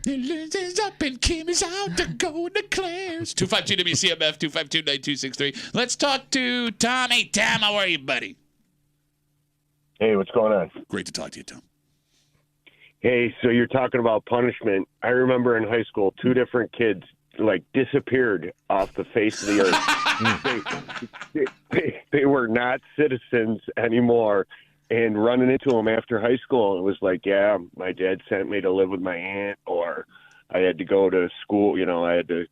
Is up and Kim is out to go to Claire's. 252 WCMF 252-9263. Let's talk to Tom. Hey, Tom, how are you, buddy? Hey, what's going on? Great to talk to you, Tom. Hey, so you're talking about punishment. I remember in high school, 2 different kids disappeared off the face of the earth. they were not citizens anymore. And running into them after high school, it was like, yeah, my dad sent me to live with my aunt, or I had to go to school. I ended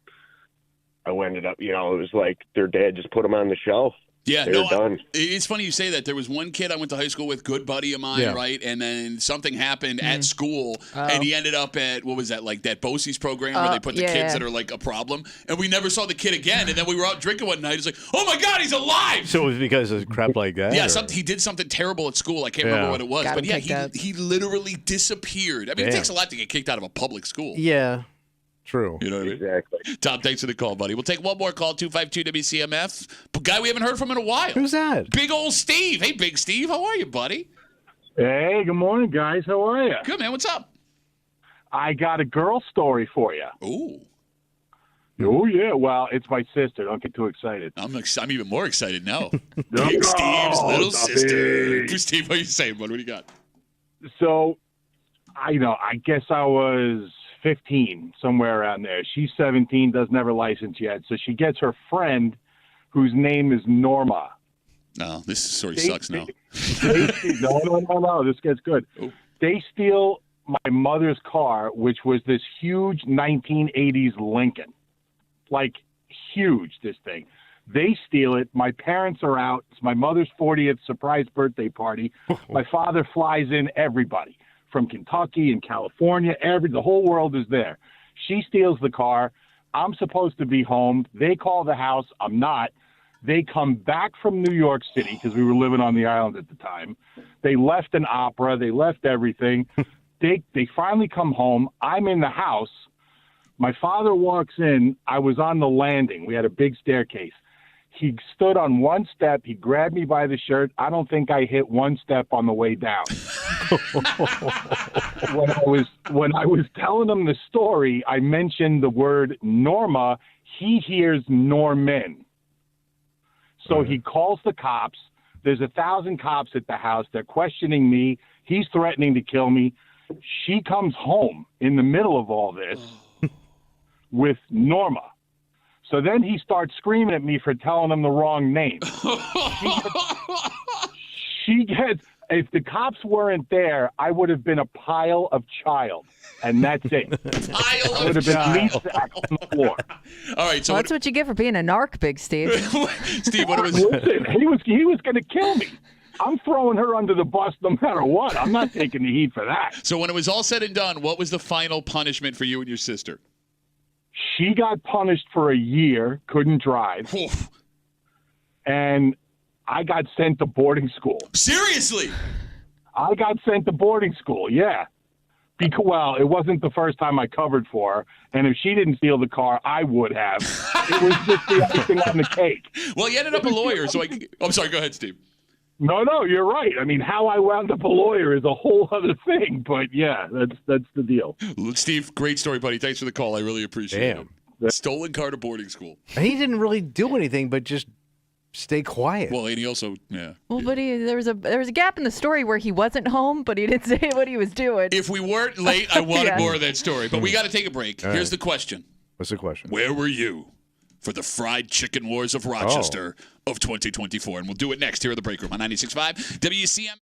up, it was like their dad just put them on the shelf. Yeah, They're done. It's funny you say that. There was one kid I went to high school with, good buddy of mine, right? And then something happened at school, and he ended up at, what was that, like that BOCES program where they put the kids that are like a problem? And we never saw the kid again. And then we were out drinking one night. He's like, oh my God, he's alive! So it was because of crap like that? Yeah, he did something terrible at school. I can't remember what it was. Got but him yeah, kicked out. he literally disappeared. I mean, it takes a lot to get kicked out of a public school. Yeah, true. You know what I mean? Exactly. Tom, thanks for the call, buddy. We'll take one more call, 252 WCMF. Guy we haven't heard from in a while. Who's that? Big old Steve. Hey, Big Steve. How are you, buddy? Hey, good morning, guys. How are you? Good, man. What's up? I got a girl story for you. Ooh. Oh, yeah. Well, it's my sister. Don't get too excited. I'm even more excited now. Big Steve's little sister. Steve, what are you saying, bud? What do you got? So, I guess I was 15, somewhere around there. She's 17, doesn't have her license yet. So she gets her friend, whose name is Norma. No, this story sucks now. No. This gets good. Oh. They steal my mother's car, which was this huge 1980s Lincoln. Like, huge, this thing. They steal it. My parents are out. It's my mother's 40th surprise birthday party. My father flies in everybody from Kentucky and California. The whole world is there. She steals the car. I'm supposed to be home. They call the house. I'm not. They come back from New York City because we were living on the island at the time. They left an opera. They left everything. They finally come home. I'm in the house. My father walks in. I was on the landing. We had a big staircase. He stood on one step. He grabbed me by the shirt. I don't think I hit one step on the way down. When I was telling him the story, I mentioned the word Norma. He hears Norman. So he calls the cops. There's 1,000 cops at the house. They're questioning me. He's threatening to kill me. She comes home in the middle of all this with Norma. So then he starts screaming at me for telling him the wrong name. She gets, if the cops weren't there, I would have been a pile of child. And that's it. I would have been at least on the floor. All right. So that's what you get for being a narc, Big Steve. Steve, what was? Listen, he was going to kill me. I'm throwing her under the bus no matter what. I'm not taking the heat for that. So when it was all said and done, what was the final punishment for you and your sister? She got punished for a year, couldn't drive. Oof. And I got sent to boarding school. Seriously? I got sent to boarding school, yeah. Because, well, it wasn't the first time I covered for her, and if she didn't steal the car, I would have. It was just the icing on the cake. Well, you ended up a lawyer, so I'm sorry, go ahead, Steve. No, you're right. I mean, how I wound up a lawyer is a whole other thing, but yeah, that's the deal. Steve, great story, buddy. Thanks for the call. I really appreciate it. Stolen car to boarding school. And he didn't really do anything but just stay quiet. Well, and he also, Well, but there was a gap in the story where he wasn't home, but he didn't say what he was doing. If we weren't late, I wanted more of that story. But we got to take a break. Here's the question. What's the question? Where were you for the fried chicken wars of Rochester of 2024? And we'll do it next here at the break room on 96.5 WCMF.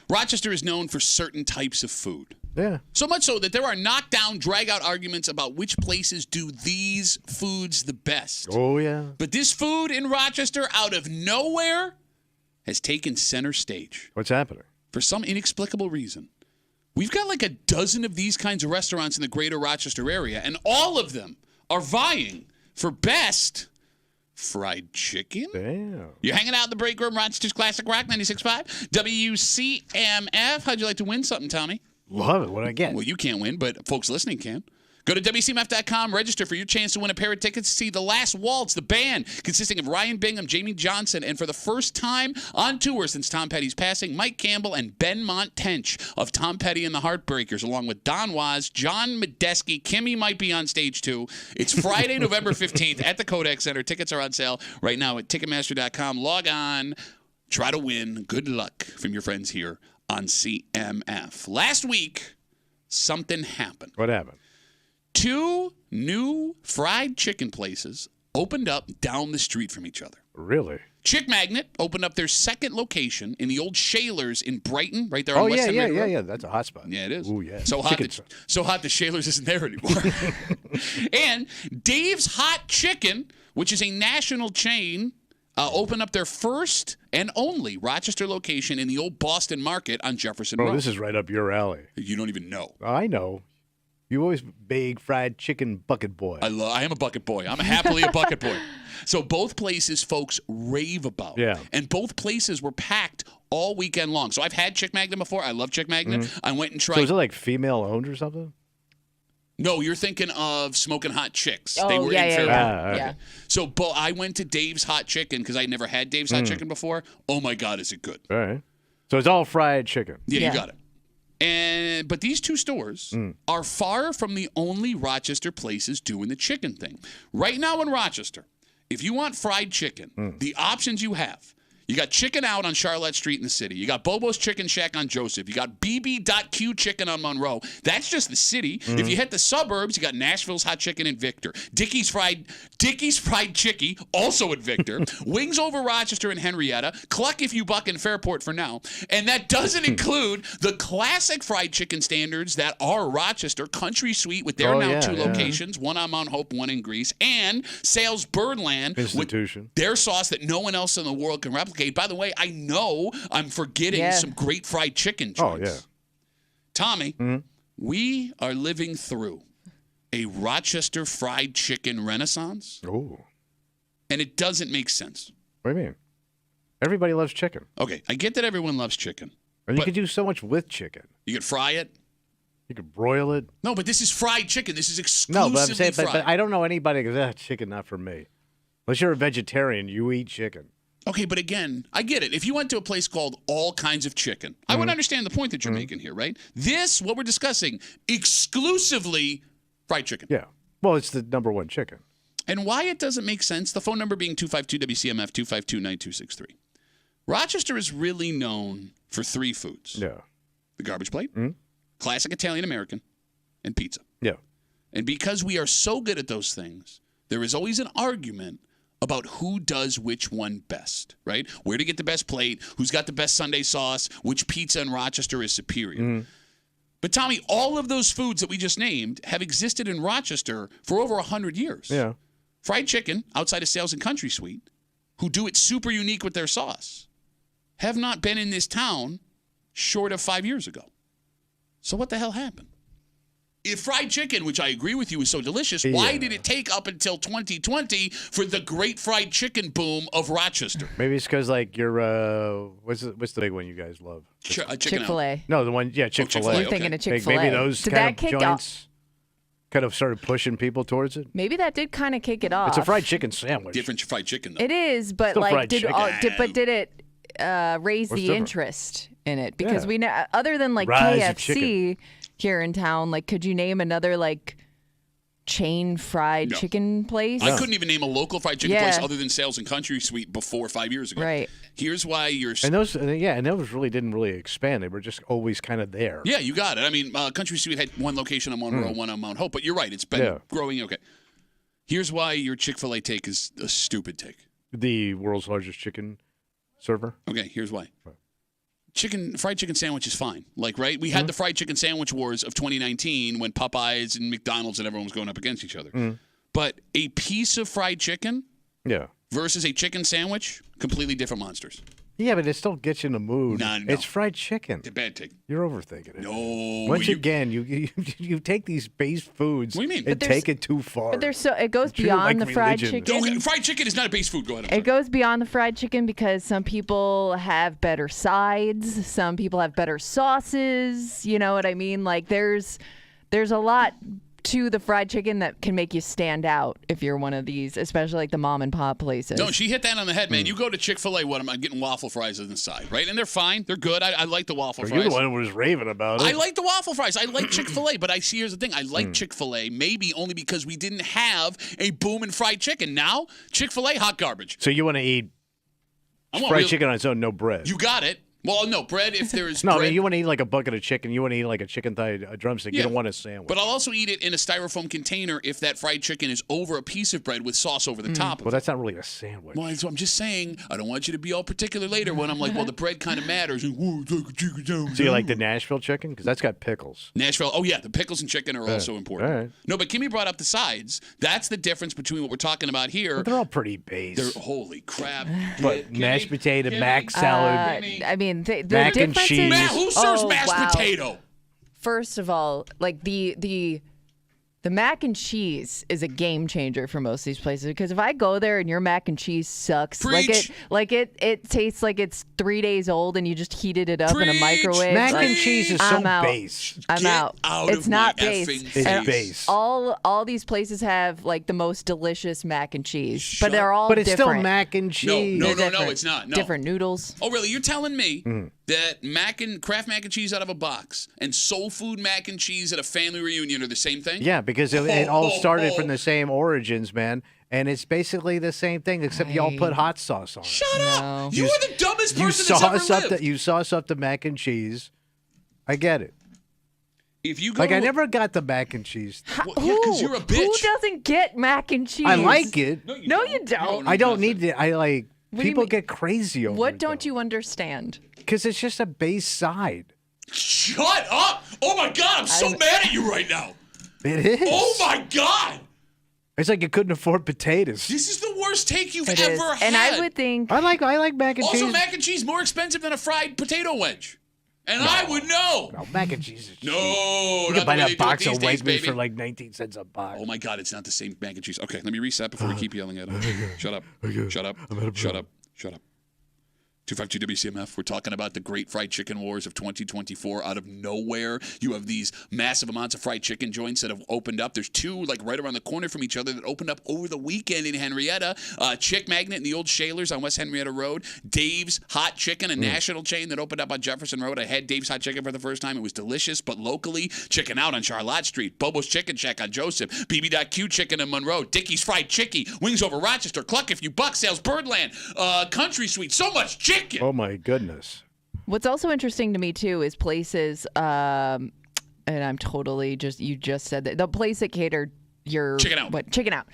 Rochester is known for certain types of food. Yeah. So much so that there are knockdown, drag-out arguments about which places do these foods the best. Oh, yeah. But this food in Rochester, out of nowhere, has taken center stage. What's happening? For some inexplicable reason. We've got like a dozen of these kinds of restaurants in the greater Rochester area, and all of them are vying for best fried chicken. Damn. You're hanging out in the break room, Rochester's Classic Rock 96.5. WCMF. How'd you like to win something, Tommy? Love it. What I get? Well, you can't win, but folks listening can. Go to WCMF.com, register for your chance to win a pair of tickets to see The Last Waltz, the band consisting of Ryan Bingham, Jamie Johnson, and for the first time on tour since Tom Petty's passing, Mike Campbell and Ben Montench of Tom Petty and the Heartbreakers, along with Don Was, John Medeski. Kimmy might be on stage too. It's Friday, November 15th at the Kodak Center. Tickets are on sale right now at Ticketmaster.com. Log on. Try to win. Good luck from your friends here on CMF. Last week, something happened. What happened? 2 new fried chicken places opened up down the street from each other. Really? Chick Magnet opened up their second location in the old Shaler's in Brighton, right there on West End Road. Yeah. That's a hot spot. Yeah, it is. Oh, yeah. So hot the Shaler's isn't there anymore. And Dave's Hot Chicken, which is a national chain, opened up their first and only Rochester location in the old Boston Market on Jefferson Road. This is right up your alley. You don't even know. I know. You always big fried chicken bucket boy. I am a bucket boy. I'm happily a bucket boy. So both places folks rave about. Yeah. And both places were packed all weekend long. So I've had Chick Magnet before. I love Chick Magnet. I went and tried. So is it like female owned or something? No, you're thinking of Smoking Hot Chicks. Oh, they were yeah, in yeah, Fairmont. yeah. So I went to Dave's Hot Chicken because I never had Dave's Hot Chicken before. Oh my God, is it good? All right. So it's all fried chicken. Yeah, you got it. But these 2 stores are far from the only Rochester places doing the chicken thing. Right now in Rochester, if you want fried chicken, the options you have. You got Chicken Out on Charlotte Street in the city. You got Bobo's Chicken Shack on Joseph. You got BB.Q Chicken on Monroe. That's just the city. If you hit the suburbs, you got Nashville's Hot Chicken in Victor. Dickey's Fried Chicky, also in Victor. Wings Over Rochester and Henrietta. Cluck If You Buck in Fairport for now. And that doesn't include the classic fried chicken standards that are Rochester. Country Sweet with their 2 locations. One on Mount Hope, one in Greece. And Sales Birdland Institution. with their sauce that no one else in the world can replicate. By the way, I know I'm forgetting some great fried chicken joints. Oh, yeah. Tommy, we are living through a Rochester fried chicken renaissance. Oh. And it doesn't make sense. What do you mean? Everybody loves chicken. Okay, I get that everyone loves chicken. And you can do so much with chicken. You could fry it. You could broil it. No, but this is fried chicken. This is exclusively but I'm saying, fried. but I don't know anybody who goes, chicken, not for me. Unless you're a vegetarian, you eat chicken. Okay, but again, I get it. If you went to a place called All Kinds of Chicken, I would understand the point that you're making here, right? This, what we're discussing, exclusively fried chicken. Yeah. Well, it's the number 1 chicken. And why it doesn't make sense, the phone number being 252-WCMF, 252-9263. Rochester is really known for 3 foods. Yeah. The garbage plate, classic Italian-American, and pizza. Yeah. And because we are so good at those things, there is always an argument about who does which one best, right? Where to get the best plate, who's got the best Sunday sauce, which pizza in Rochester is superior. But Tommy, all of those foods that we just named have existed in Rochester for over 100 years. Yeah. Fried chicken, outside of Sales and Country Suite, who do it super unique with their sauce, have not been in this town short of 5 years ago. So what the hell happened? If fried chicken, which I agree with you, is so delicious, why did it take up until 2020 for the great fried chicken boom of Rochester? Maybe it's because, like, you're, what's the big one you guys love? Chick-fil-A. No, the one, Chick-fil-A. Chick-fil-A, You're thinking of Chick-fil-A. Maybe those Did kind that of kick joints kind of started pushing people towards it. Maybe that did kind of kick it off. It's a fried chicken sandwich. Different fried chicken, though. It is, but Still like, fried did chicken. did it raise What's the different? interest in it? Because Yeah. we know, other than like Rise of KFC here in town, like, could you name another like chain fried chicken place? I couldn't even name a local fried chicken Yeah. place other than Sales and Country Suite before 5 years ago. Right. Here's why you're. And those really didn't really expand. They were just always kind of there. Yeah, you got it. I mean, Country Suite had one location on Monroe, one on Mount Hope, but you're right. It's been growing. Okay. Here's why your Chick-fil-A take is a stupid take. The world's largest chicken server. Okay, here's why. fried chicken sandwich is fine. Like, right? We had the fried chicken sandwich wars of 2019 when Popeyes and McDonald's and everyone was going up against each other. But a piece of fried chicken versus a chicken sandwich, completely different monsters. Yeah, but it still gets you in the mood. No. It's fried chicken. It's a bad take. You're overthinking it. No. Once again, you take these base foods What do you mean? and take it too far. But it goes Treat it beyond like the fried religion. chicken. Okay, fried chicken is not a base food. Go ahead. I'm sorry. It goes beyond the fried chicken because some people have better sides, some people have better sauces. You know what I mean? Like there's a lot to the fried chicken that can make you stand out if you're one of these, especially like the mom and pop places. No, she hit that on the head, man. You go to Chick-fil-A, what am I getting? Waffle fries on the side, right? And they're fine. They're good. I like the waffle fries. You're the one who was raving about it. I like the waffle fries. I like Chick-fil-A, but here's the thing. I like Chick-fil-A maybe only because we didn't have a booming fried chicken. Now, Chick-fil-A, hot garbage. So you want to eat fried chicken on its own, no bread? You got it. Well, no, bread if there's No, bread. I mean, you want to eat like a bucket of chicken. You want to eat like a chicken thigh, a drumstick. You don't want a sandwich. But I'll also eat it in a styrofoam container if that fried chicken is over a piece of bread with sauce over the top of Well, it. that's not really a sandwich. Well, so I'm just saying, I don't want you to be all particular later when I'm like, well, the bread kind of matters. Whoa, it's like a chicken sandwich. So you like the Nashville chicken? Because that's got pickles. Nashville. Oh, yeah. The pickles and chicken are also important. All right. No, but Kimmy brought up the sides. That's the difference between what we're talking about here. But they're all pretty base. They're holy crap. But mashed potato, Kimmy, mac salad. I mean, the Mac and difference is cheese. Man, who serves mashed wow. potato? First of all, like the mac and cheese is a game changer for most of these places because if I go there and your mac and cheese sucks, Preach. it tastes like it's 3 days old and you just heated it up in a Preach. microwave. Mac like, and cheese is I'm so out. base. I'm Get out. out It's of not my base. effing It's face. base. All these places have like the most delicious mac and cheese, Shut but they're all But it's different. still mac and cheese. No, They're it's not. No. Different noodles. Oh, really? You're telling me that Kraft mac and cheese out of a box and soul food mac and cheese at a family reunion are the same thing? Yeah, because it all started from the same origins, man. And it's basically the same thing, except y'all put hot sauce on it. Shut up! You are the dumbest person that's ever lived. You sauce up the mac and cheese. I get it. If you go Like, to I never got the mac and cheese. Well, yeah, because you're a bitch. Who doesn't get mac and cheese? I like it. No, you don't. I don't need it. I like, do you people mean? get crazy over What it. don't you understand? Because it's just a base side. Shut up! Oh my God, I'm so mad at you right now. It is. Oh my God! It's like you couldn't afford potatoes. This is the worst take you've It ever is. had. And I would think I like mac and also cheese. mac and cheese more expensive than a fried potato wedge, and I would know. No, mac and cheese is cheap. No, You not can buy the way they that do it box these of days, Wegmans baby. for like 19 cents a box. Oh my God, it's not the same mac and cheese. Okay, let me reset before we keep yelling at him. Shut up. Shut up. Shut up. Shut up. 252 WCMF. We're talking about the great fried chicken wars of 2024. Out of nowhere, you have these massive amounts of fried chicken joints that have opened up. There's two like right around the corner from each other that opened up over the weekend in Henrietta. Chick Magnet in the old Shalers on West Henrietta Road. Dave's Hot Chicken, a national chain that opened up on Jefferson Road. I had Dave's Hot Chicken for the first time. It was delicious, but locally, Chicken Out on Charlotte Street. Bobo's Chicken Shack on Joseph. BB.Q Chicken in Monroe. Dickie's Fried Chickie. Wings Over Rochester. Cluck If You Buck. Sales Birdland. Country Sweet. So much chicken. Oh my goodness. what's also interesting to me too is places, and I'm totally you just said that the place that catered your Chicken Out. Chicken Out.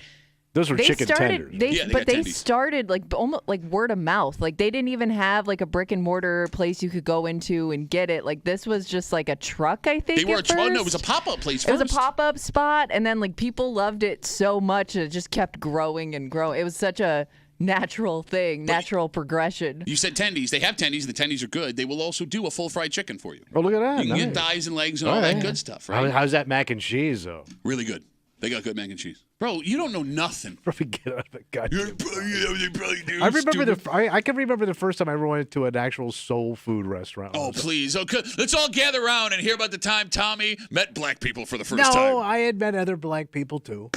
Those were chicken tenders. They got They tendies. started like almost like word of mouth. Like they didn't even have like a brick and mortar place you could go into and get it. Like this was just like a truck, I think. They were at no, it first. was a pop-up place It first. was a pop-up spot, and then like people loved it so much, and it just kept growing and growing. It was such a natural thing, natural progression. You said tendies. They have tendies. The tendies are good. They will also do a full fried chicken for you. Oh, look at that. You can get Nice. thighs and legs and all that good stuff, right? How's that mac and cheese, though? Really good. They got good mac and cheese. Bro, you don't know nothing. Probably get out of the goddamn. They probably do. I remember stupid. I can remember the first time I ever went to an actual soul food restaurant. Oh, please. Okay. Let's all gather around and hear about the time Tommy met black people for the first No, time. I had met other black people too.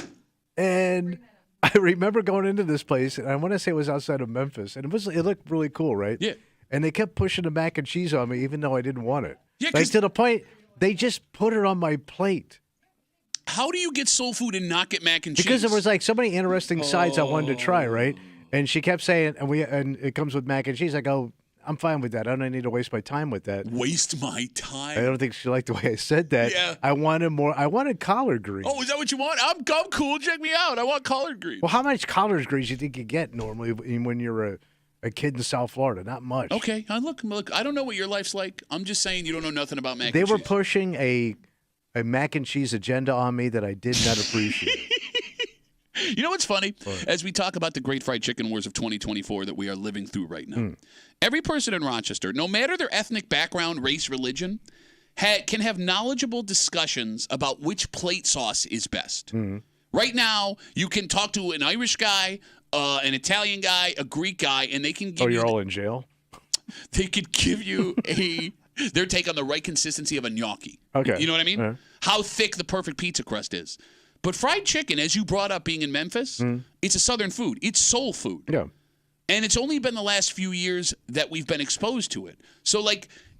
And I remember going into this place, and I want to say it was outside of Memphis, and it looked really cool, right? Yeah. And they kept pushing the mac and cheese on me, even though I didn't want it. Yeah, like 'cause- to the point they just put it on my plate. How do you get soul food and not get mac and cheese? Because there was like so many interesting sides I wanted to try, right? And she kept saying, and it comes with mac and cheese. I go, I'm fine with that. I don't need to waste my time with that. Waste my I time. don't think she liked the way I said that. Yeah. I wanted more. I wanted collard greens. Oh, is that what you want? I'm cool. Check me out. I want collard greens. Well, how much collard greens do you think you get normally when you're a kid in South Florida. Not much. Okay, look. I don't know what your life's like. I'm just saying you don't know nothing about mac They and cheese. were pushing a mac and cheese agenda on me that I did not appreciate. You know what's funny? As we talk about the great fried chicken wars of 2024 that we are living through right now, every person in Rochester, no matter their ethnic background, race, religion, can have knowledgeable discussions about which plate sauce is best. Right now, you can talk to an Irish guy, an Italian guy, a Greek guy, and they can give you... you're all in jail? They could give you their take on the right consistency of a gnocchi. Okay. You know what I mean? How thick the perfect pizza crust is. But fried chicken, as you brought up being in Memphis, it's a Southern food. It's soul food. Yeah. And it's only been the last few years that we've been exposed to it. So,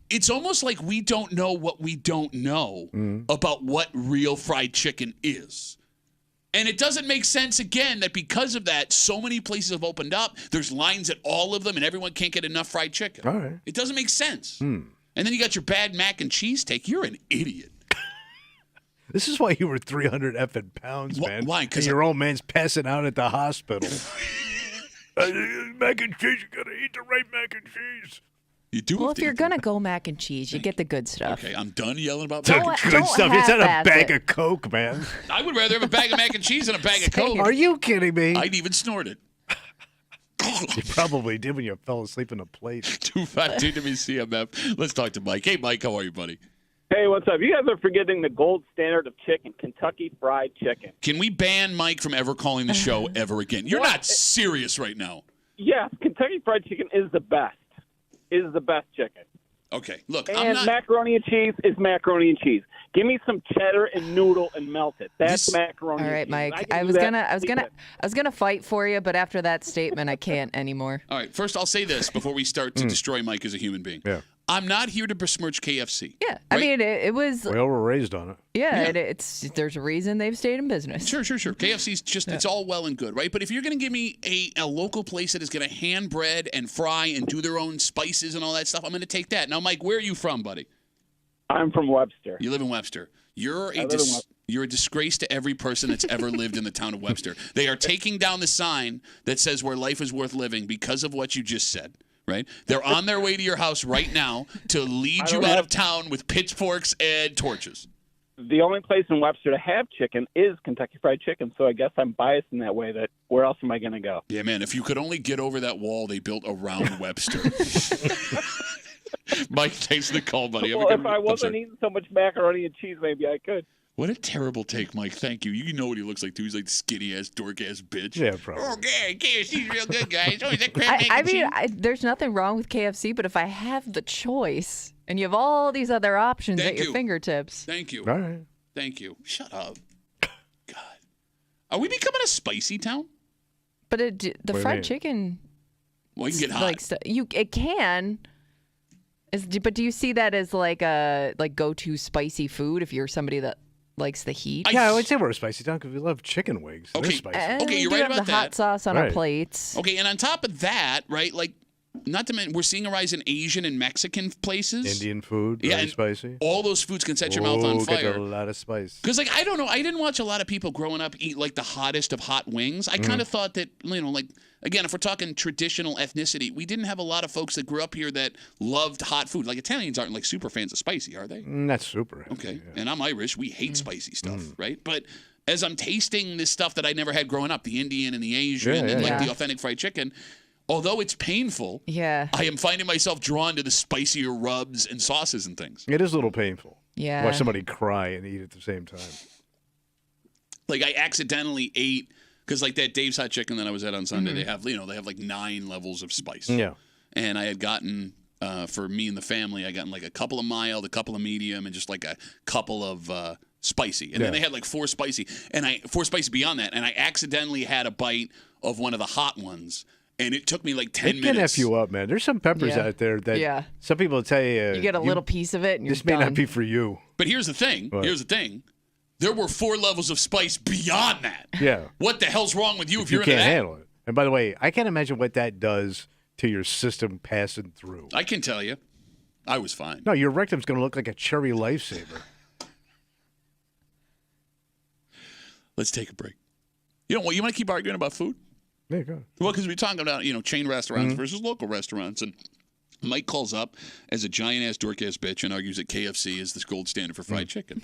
it's almost like we don't know what we don't know about what real fried chicken is. And it doesn't make sense, again, that because of that, so many places have opened up. There's lines at all of them, and everyone can't get enough fried chicken. All right. It doesn't make sense. And then you got your bad mac and cheese take. You're an idiot. This is why you were 300 effing pounds, man. Why? Because your old man's passing out at the hospital. Mac and cheese, you got to eat the right mac and cheese. You do. Well, if you're going to go mac and cheese, you get the good stuff. Okay, I'm done yelling about Don't- mac and Good don't stuff. It's not a half-ass bag it. of Coke, man. I would rather have a bag of mac and cheese than a bag of Coke. Are you kidding me? I'd even snort it. You probably did when you fell asleep in a plate. 252 WCMF. Let's talk to Mike. Hey, Mike, how are you, buddy? Hey, what's up? You guys are forgetting the gold standard of chicken, Kentucky Fried Chicken. Can we ban Mike from ever calling the show ever again? You're not serious right now. Yes, Kentucky Fried Chicken is the best. Is the best chicken. Okay, look, And I'm not. macaroni and cheese is macaroni and cheese. Give me some cheddar and noodle and melt it. That's This- macaroni. All and right, cheese. Mike. can I do was that gonna sleeping. fight for you, but after that statement, I can't anymore. All right, first I'll say this before we start to destroy Mike as a human being. Yeah. I'm not here to besmirch KFC. Yeah, I Right? mean, it was. We all were raised on it. Yeah, Yeah. it's there's a reason they've stayed in business. Sure. KFC's just, it's all well and good, right? But if you're going to give me a local place that is going to hand bread and fry and do their own spices and all that stuff, I'm going to take that. Now, Mike, where are you from, buddy? I'm from Webster. You live in Webster. You're live in Webster. You're a disgrace to every person that's ever lived in the town of Webster. They are taking down the sign that says where life is worth living because of what you just said. Right? They're on their way to your house right now to lead you out of town with pitchforks and torches. The only place in Webster to have chicken is Kentucky Fried Chicken, so I guess I'm biased in that way. That where else am I going to go? Yeah, man, if you could only get over that wall they built around Webster. Mike, thanks for the call, buddy. Well, if I wasn't eating so much macaroni and cheese, maybe I could. What a terrible take, Mike. Thank you. You know what he looks like, too. He's like the skinny-ass, dork-ass bitch. Yeah, probably. Oh, yeah, KFC's real good, guys. Oh, is that crab mac I and mean, cheese? there's nothing wrong with KFC, but if I have the choice and you have all these other options Thank at your you. fingertips, Thank you. All right. Thank you. Shut up. God. Are we becoming a spicy town? but the do you mean? fried chicken, Well, you can get hot. like it can. But do you see that as like a go-to spicy food if you're somebody that likes the heat? Yeah, I would say we're a spicy town because we love chicken wings. They're Okay. spicy. And Okay, we you're do right have about the hot that. sauce on our Right. plates. Okay, and on top of that, right, like, not to mention, we're seeing a rise in Asian and Mexican places. Indian food, Yeah, very and spicy. all those foods can set your mouth on Get fire. a lot of spice. Because, like, I don't know. I didn't watch a lot of people growing up eat, like, the hottest of hot wings. I kind of thought that, like, again, if we're talking traditional ethnicity, we didn't have a lot of folks that grew up here that loved hot food. Like, Italians aren't, like, super fans of spicy, are they? That's super. Heavy, Okay. yeah. And I'm Irish. We hate spicy stuff, right? But as I'm tasting this stuff that I never had growing up, the Indian and the Asian and, like, Yeah. the authentic fried chicken, although it's painful, Yeah. I am finding myself drawn to the spicier rubs and sauces and things. It is a little painful. Yeah. Watch somebody cry and eat at the same time. Like, I accidentally ate, because, like, that Dave's Hot Chicken that I was at on Sunday, they have like 9 levels of spice. Yeah. And I had gotten, for me and the family, I gotten like a couple of mild, a couple of medium, and just like a couple of spicy. And then they had like 4 spicy, and 4 spicy beyond that. And I accidentally had a bite of one of the hot ones, and it took me like 10 It can minutes. F you up, man. There's some peppers Yeah. out there that Yeah. some people will tell you. You get a little piece of it and you're This may done. not be for you. But here's the thing. What? Here's the thing. There were 4 levels of spice beyond that. Yeah. What the hell's wrong with you if You you're into can't that? handle it. And by the way, I can't imagine what that does to your system passing through. I can tell you. I was fine. No, your rectum's going to look like a cherry lifesaver. Let's take a break. You want to keep arguing about food? Yeah, go. Well, because we're talking about, chain restaurants versus local restaurants. And Mike calls up as a giant-ass, dork-ass bitch and argues that KFC is the gold standard for fried chicken.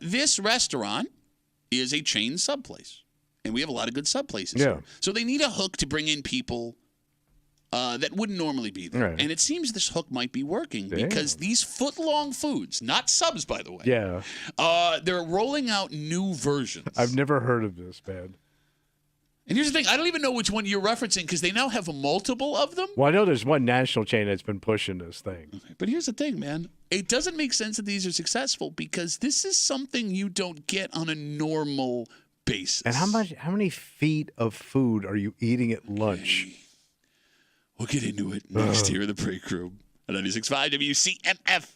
This restaurant is a chain sub place. And we have a lot of good sub places here. So they need a hook to bring in people that wouldn't normally be there. Right. And it seems this hook might be working because these foot-long foods, not subs, by the way. Yeah. They're rolling out new versions. I've never heard of this, man. And here's the thing. I don't even know which one you're referencing because they now have a multiple of them. Well, I know there's one national chain that's been pushing this thing. Okay. But here's the thing, man. It doesn't make sense that these are successful because this is something you don't get on a normal basis. And how many feet of food are you eating at lunch? Okay. We'll get into it next here in the break room on 96.5 WCMF.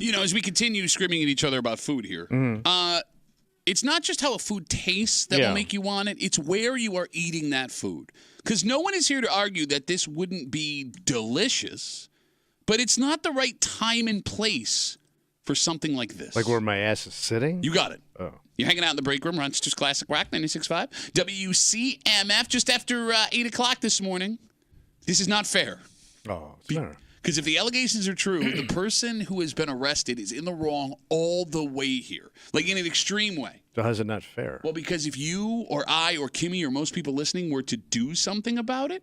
As we continue screaming at each other about food here, it's not just how a food tastes that will make you want it. It's where you are eating that food. Because no one is here to argue that this wouldn't be delicious, but it's not the right time and place for something like this. Like where my ass is sitting? You got it. Oh. You're hanging out in the break room, Rochester's Classic Rock 96.5. WCMF, just after 8 o'clock this morning. This is not fair. Oh, it's fair. Because if the allegations are true, the person who has been arrested is in the wrong all the way here. Like in an extreme way. So how's it not fair? Well, because if you or I or Kimmy or most people listening were to do something about it,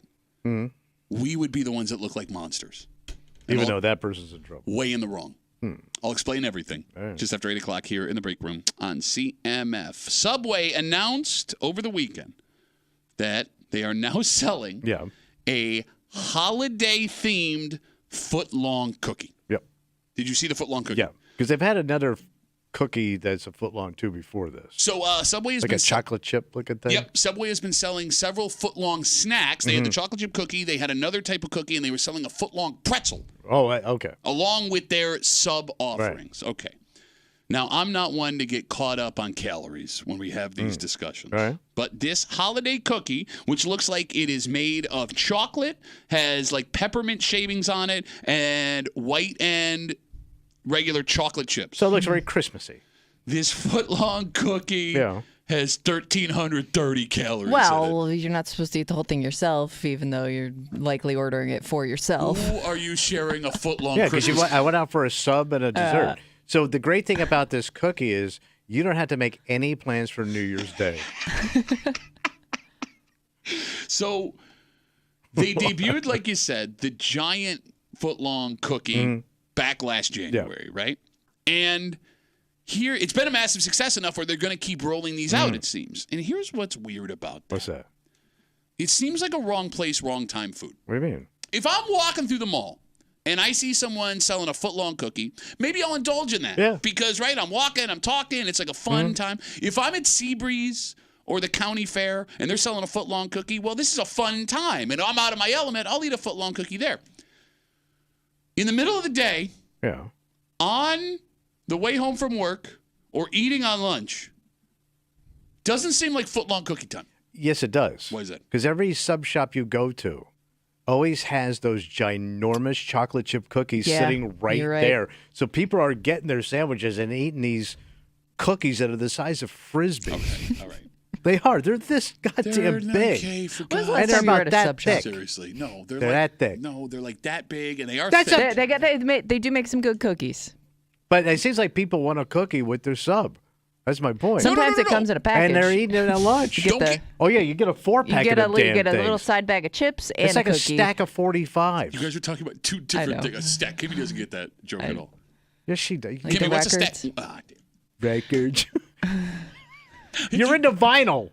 we would be the ones that look like monsters. Even though that person's in trouble. Way in the wrong. I'll explain everything just after 8 o'clock here in the break room on CMF. Subway announced over the weekend that they are now selling a holiday-themed foot-long cookie. Yep. Did you see the foot-long cookie? Yeah, because they've had another cookie that's a foot long too before this. So Subway has like been a chocolate chip looking thing. Yep, Subway has been selling several foot-long snacks. They had the chocolate chip cookie, they had another type of cookie, and they were selling a foot-long pretzel. Oh, okay. Along with their sub offerings. Right. Okay. Now, I'm not one to get caught up on calories when we have these discussions. Right. But this holiday cookie, which looks like it is made of chocolate, has like peppermint shavings on it, and white and regular chocolate chips. So it looks very Christmassy. This foot-long cookie has 1,330 calories in it. Well, you're not supposed to eat the whole thing yourself, even though you're likely ordering it for yourself. Who are you sharing a foot-long Yeah, Christmas? because I went out for a sub and a dessert. So the great thing about this cookie is you don't have to make any plans for New Year's Day. So they debuted, like you said, the giant foot-long cookie back last January, right? And here, it's been a massive success enough where they're going to keep rolling these out, it seems. And here's what's weird about that. What's that? It seems like a wrong place, wrong time food. What do you mean? If I'm walking through the mall and I see someone selling a foot-long cookie, maybe I'll indulge in that. Yeah. Because, right, I'm walking, I'm talking, it's like a fun time. If I'm at Seabreeze or the county fair and they're selling a foot-long cookie, well, this is a fun time. And I'm out of my element, I'll eat a foot-long cookie there. In the middle of the day, on the way home from work or eating on lunch, doesn't seem like foot-long cookie time. Yes, it does. Why is that? Because every sub shop you go to always has those ginormous chocolate chip cookies sitting right there. So people are getting their sandwiches and eating these cookies that are the size of Frisbees. Okay, all right. They are. They're this goddamn big. Okay, for When's the God. last And they're time you were about at a that sub shop? thick. Seriously, no, they're They're like that thick. No, they're like that big, and they are That's thick. They do make some good cookies. But it seems like people want a cookie with their sub. That's my point. Sometimes it comes in a package. And they're eating it at lunch. You get Oh, yeah, you get a 4-pack you of get the damn you get a little things. side bag of chips and It's like a a cookie. stack of 45. You guys are talking about two I different know. things. A stack. Kimmy doesn't get that joke at all. Yes, she does. Like Kimmy, the what's records. a stack? Ah, damn. Records. You're into vinyl.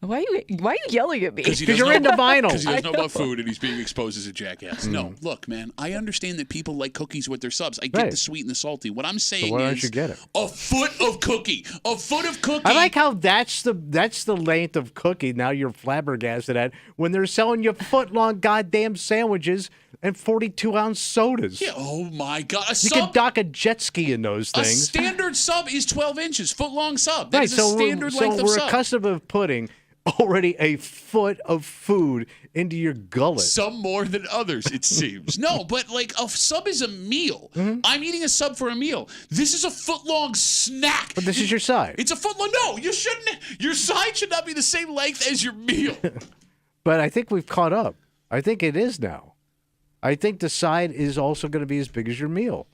Why are you yelling at me? Because you're into vinyl. Because he doesn't know about food and he's being exposed as a jackass. No, look, man, I understand that people like cookies with their subs. I get the sweet and the salty. What I'm saying why don't is you get it? a foot of cookie. A foot of cookie. I like how that's the length of cookie. Now you're flabbergasted at when they're selling you foot-long goddamn sandwiches and 42-ounce sodas. Yeah, oh, my God. A You sub, can dock a jet ski in those a things. standard sub is 12 inches. Foot-long sub. That Right, is a standard length of we're sub. accustomed to putting already a foot of food into your gullet. Some more than others, it seems. No, but like a sub is a meal. I'm eating a sub for a meal. This is a foot-long snack. But this is your side. It's a foot-long. No, you shouldn't. Your side should not be the same length as your meal. But I think we've caught up. I think it is now. I think the side is also going to be as big as your meal,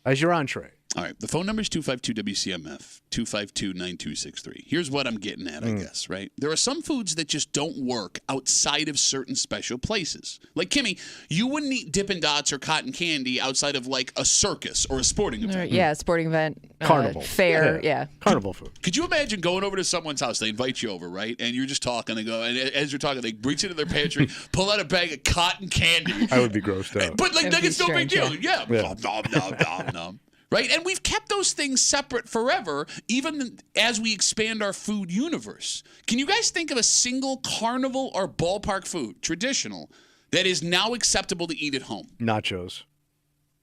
as your entree. All right, the phone number is 252-WCMF, 252-9263. Here's what I'm getting at, I guess, right? There are some foods that just don't work outside of certain special places. Like, Kimmy, you wouldn't eat Dippin' Dots or cotton candy outside of, like, a circus or a sporting event. Yeah, sporting event, Carnival. fair, yeah. Carnival food. Could you imagine going over to someone's house? They invite you over, right? And you're just talking. They go, and as you're talking, they reach into their pantry, pull out a bag of cotton candy. I would be grossed out. But, like, That'd it's be no big strange, deal. Yeah. Nom, nom, nom, nom, nom. Right? And we've kept those things separate forever, even as we expand our food universe. Can you guys think of a single carnival or ballpark food, traditional, that is now acceptable to eat at home? Nachos.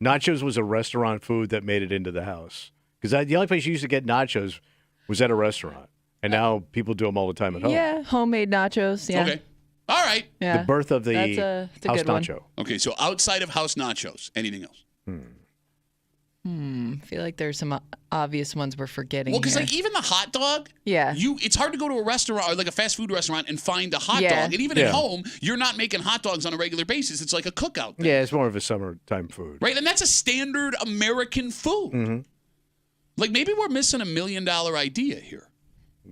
Nachos was a restaurant food that made it into the house. Because the only place you used to get nachos was at a restaurant. And now people do them all the time at home. Yeah, homemade nachos. Yeah. Okay. All right. Yeah. The birth of the That's a house good one. nacho. Okay, so outside of house nachos, anything else? I feel like there's some obvious ones we're forgetting. Well, because here. like even the hot dog, Yeah. it's hard to go to a restaurant or like a fast food restaurant and find a hot Yeah. dog. And even Yeah. at home, you're not making hot dogs on a regular basis. It's like a cookout thing. Yeah, it's more of a summertime food. Right? And that's a standard American food. Mm-hmm. Like maybe we're missing $1 million idea here.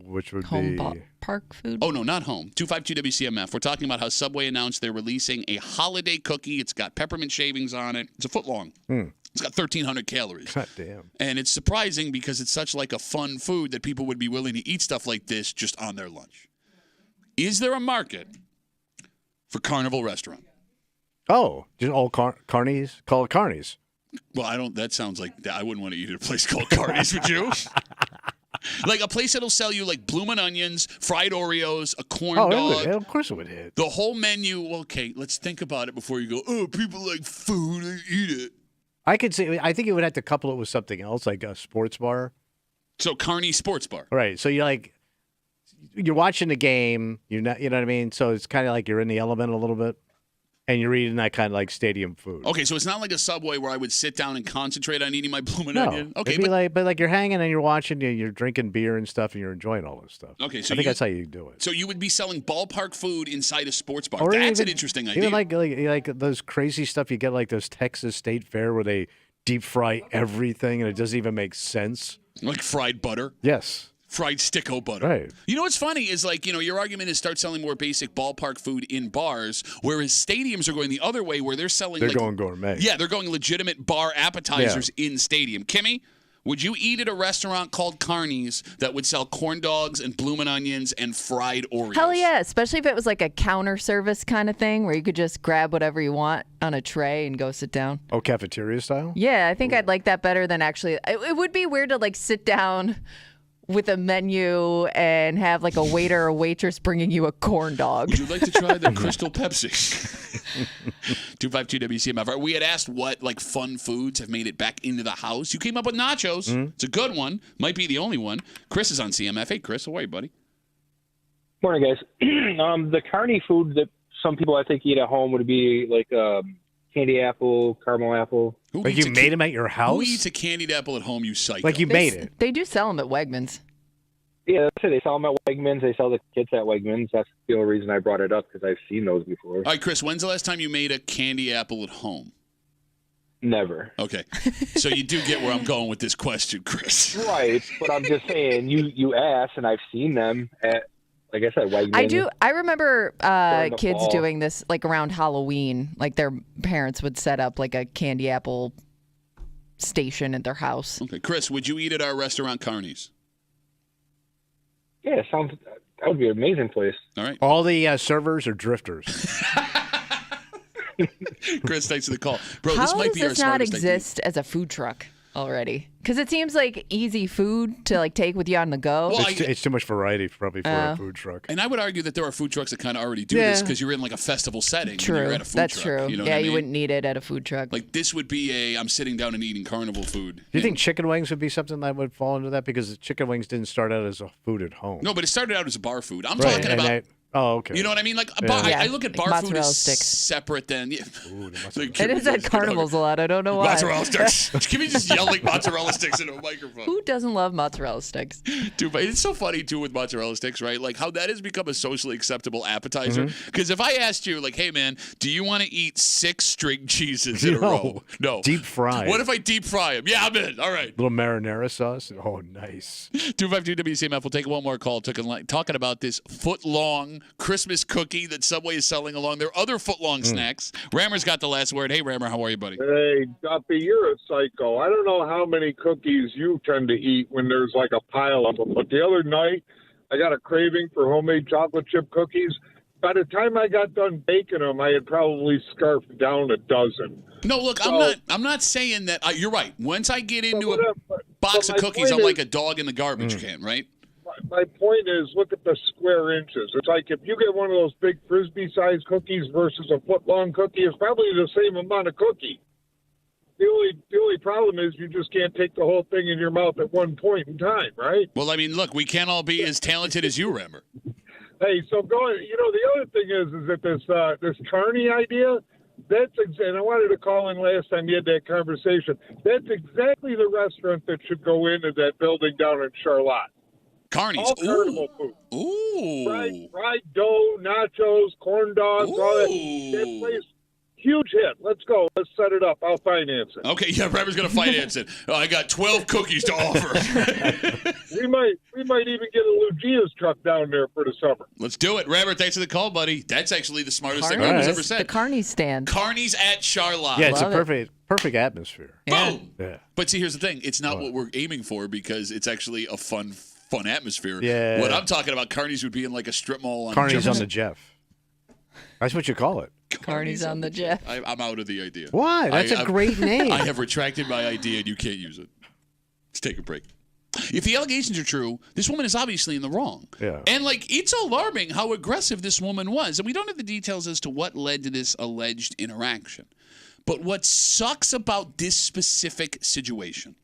Which would home be... park food. Oh, no, not home. 252 WCMF. We're talking about how Subway announced they're releasing a holiday cookie. It's got peppermint shavings on it. It's a foot long. It's got 1,300 calories. God damn. And it's surprising because it's such like a fun food that people would be willing to eat stuff like this just on their lunch. Is there a market for Carnival Restaurant? Oh, just all carnies? Call it carnies. Well, that sounds like, I wouldn't want to eat at a place called Carnies, would you? Like a place that'll sell you like bloomin' onions, fried Oreos, a corn dog. Of course it would hit. The whole menu. Okay, let's think about it before you go, oh, people like food, I eat it. I think it would have to couple it with something else, like a sports bar. So Carney Sports Bar. Right. So you're watching the game, you know what I mean? So it's kind of like you're in the element a little bit. And you're eating that kind of like stadium food. Okay, so it's not like a Subway where I would sit down and concentrate on eating my bloomin' onion. Okay, it'd be but you're hanging and you're watching, you're drinking beer and stuff, and you're enjoying all this stuff. Okay, so I think that's how you do it. So you would be selling ballpark food inside a sports bar. That's an interesting idea. Even like those crazy stuff you get, like those Texas State Fair where they deep fry everything and it doesn't even make sense. Like fried butter. Yes. Fried sticko butter. Right. You know what's funny is like, your argument is start selling more basic ballpark food in bars, whereas stadiums are going the other way where they're selling They're going gourmet. Yeah, they're going legitimate bar appetizers in stadium. Kimmy, would you eat at a restaurant called Carney's that would sell corn dogs and bloomin' onions and fried Oreos? Hell yeah, especially if it was like a counter service kind of thing where you could just grab whatever you want on a tray and go sit down. Oh, cafeteria style? Yeah, I think I'd like that better than actually. It would be weird to like sit down with a menu and have like a waiter or waitress bringing you a corn dog. Would you like to try the Crystal Pepsi? 252 WCMF. We had asked what like fun foods have made it back into the house. You came up with nachos. It's a good one. Might be the only one. Chris is on CMF. Hey, Chris, how are you, buddy? Morning, guys. The carny food that some people I think eat at home would be like candy apple, caramel apple. Like you made them at your house? Who eats a candied apple at home, you psycho? Like you made it. They do sell them at Wegmans. Yeah, that's it. They sell them at Wegmans. They sell the kits at Wegmans. That's the only reason I brought it up, because I've seen those before. All right, Chris, when's the last time you made a candy apple at home? Never. Okay. So you do get where I'm going with this question, Chris. Right, but I'm just saying, you asked, and I've seen them at, like I said, Wegmans. I do. I remember the kids fall. doing this like around Halloween. Like their parents would set up like a candy apple station at their house. Okay, Chris, would you eat at our restaurant, Carney's? Yeah, that would be an amazing place. All right. All the servers are drifters. Chris, thanks for the call. Bro, How this might does be our this not smartest idea. exist as a food truck already? Because it seems like easy food to like take with you on the go. Well, It's too much variety probably for a food truck. And I would argue that there are food trucks that kind of already do this because you're in like a festival setting. True. And you're at a food That's truck, true. You know yeah, what I mean? you wouldn't need it at a food truck. Like this would be I'm sitting down and eating carnival food. Do you think chicken wings would be something that would fall into that? Because chicken wings didn't start out as a food at home. No, but it started out as a bar food. I'm Right, talking and about. oh, okay. You know what I mean? Like a bar, Yeah. I look at Like bar food mozzarella as sticks. separate than. Yeah. Like, it is at carnivals a lot. I don't know why. Mozzarella sticks. Can we just yell like mozzarella sticks into a microphone? Who doesn't love mozzarella sticks? Dude, but it's so funny too with mozzarella sticks, right? Like how that has become a socially acceptable appetizer. Because if I asked you, like, hey man, do you want to eat 6 string cheeses in a row? No. Deep fried. What if I deep fry them? Yeah, I'm in. All right. Little marinara sauce. Oh, nice. 252 WCMF. We'll take one more call. Talking about this foot-long Christmas cookie that Subway is selling along their other foot-long snacks. Rammer's got the last word. Hey, Rammer, how are you, buddy? Hey, Duffy, you're a psycho. I don't know how many cookies you tend to eat when there's like a pile of them, but the other night I got a craving for homemade chocolate chip cookies. By the time I got done baking them, I had probably scarfed down a dozen. No, look, So- I'm not saying that. You're right. Once I get into But a what- box but of my cookies, I'm point like is- a dog in the garbage can, right? My point is, look at the square inches. It's like if you get one of those big Frisbee-sized cookies versus a foot-long cookie, it's probably the same amount of cookie. The only problem is you just can't take the whole thing in your mouth at one point in time, right? Well, I mean, look, we can't all be as talented as you, Remmer. Hey, so going, the other thing is that this Carney idea, and I wanted to call in last time you had that conversation. That's exactly the restaurant that should go into that building down in Charlotte. Carney's. All carnival food. Ooh. Fried dough, nachos, corn dogs, all that. That place, huge hit. Let's go. Let's set it up. I'll finance it. Okay, yeah, Remmer's going to finance it. I got 12 cookies to offer. we might even get a Luigi's truck down there for the summer. Let's do it. Remmer, thanks for the call, buddy. That's actually the smartest thing Carney's, Remmer's ever said. the Carney stand. Carney's at Charlotte. Yeah, it's Love a perfect atmosphere. Boom! Yeah. But see, here's the thing. It's not what we're aiming for because it's actually a fun atmosphere. Yeah. What I'm talking about, Carney's would be in like a strip mall on Carney's on Jefferson. the Jeff. That's what you call it. Carney's on the Jeff. I'm out of the idea. Why? That's a great name. I have retracted my idea and you can't use it. Let's take a break. If the allegations are true, this woman is obviously in the wrong. Yeah. And, it's alarming how aggressive this woman was. And we don't have the details as to what led to this alleged interaction. But what sucks about this specific situation,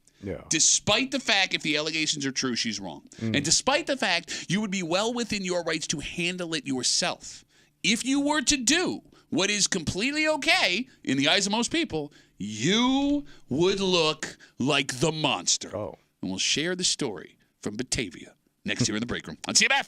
despite the fact if the allegations are true, she's wrong. And despite the fact you would be well within your rights to handle it yourself, if you were to do what is completely okay in the eyes of most people, you would look like the monster. Oh. And we'll share the story from Batavia next year in the break room on CMF.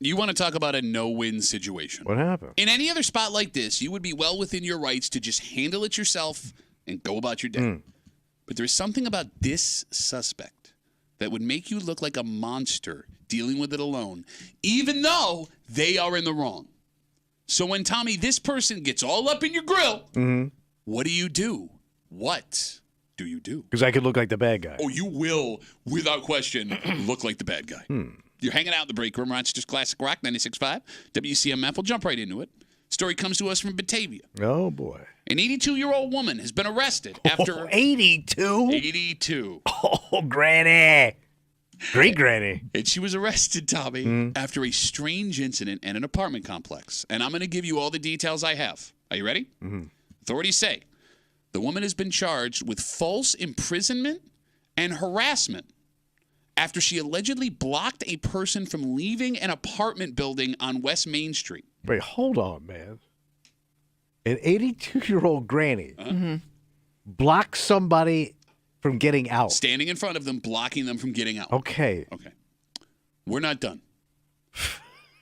You want to talk about a no-win situation. What happened? In any other spot like this, you would be well within your rights to just handle it yourself and go about your day. But there's something about this suspect that would make you look like a monster dealing with it alone, even though they are in the wrong. So when, Tommy, this person gets all up in your grill, what do you do? What do you do? Because I could look like the bad guy. Oh, you will, without question, look like the bad guy. You're hanging out in the break room, Rochester's Classic Rock 96.5. WCMF. We'll jump right into it. Story comes to us from Batavia. Oh, boy. An 82-year-old woman has been arrested after... 82? 82. Oh, Granny. Great Granny. And she was arrested, Tommy, after a strange incident in an apartment complex. And I'm going to give you all the details I have. Are you ready? Authorities say the woman has been charged with false imprisonment and harassment after she allegedly blocked a person from leaving an apartment building on West Main Street. Wait, hold on, man. An 82-year-old granny blocks somebody from getting out. Standing in front of them, blocking them from getting out. Okay. We're not done.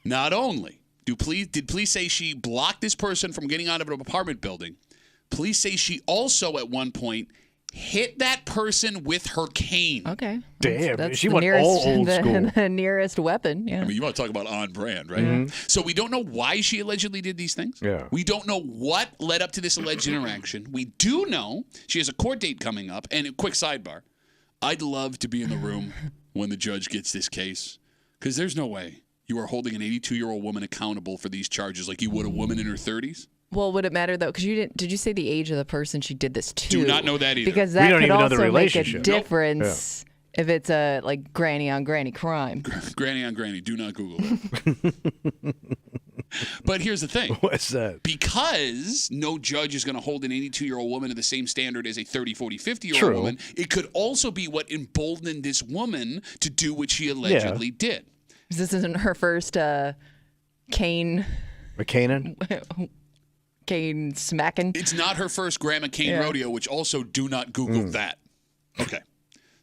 Not only did police say she blocked this person from getting out of an apartment building, police say she also at one point hit that person with her cane. Okay. Damn, that's she the went nearest, all old school. The nearest weapon, yeah. I mean, you want to talk about on brand, right? So we don't know why she allegedly did these things. Yeah. We don't know what led up to this alleged interaction. We do know she has a court date coming up. And a quick sidebar, I'd love to be in the room when the judge gets this case, because there's no way you are holding an 82-year-old woman accountable for these charges like you would a woman in her 30s. Well, would it matter though? Because did you say the age of the person she did this to? Do not know that either. Because that could also make a difference if it's a granny on granny crime. Granny on granny. Do not Google it. But here's the thing. What's that? Because no judge is going to hold an 82-year-old woman to the same standard as a 30, 40, 50-year-old woman, it could also be what emboldened this woman to do what she allegedly did. This isn't her first cane. McCain? Cane smacking. It's not her first Grandma Cane rodeo, which also do not Google that. Okay.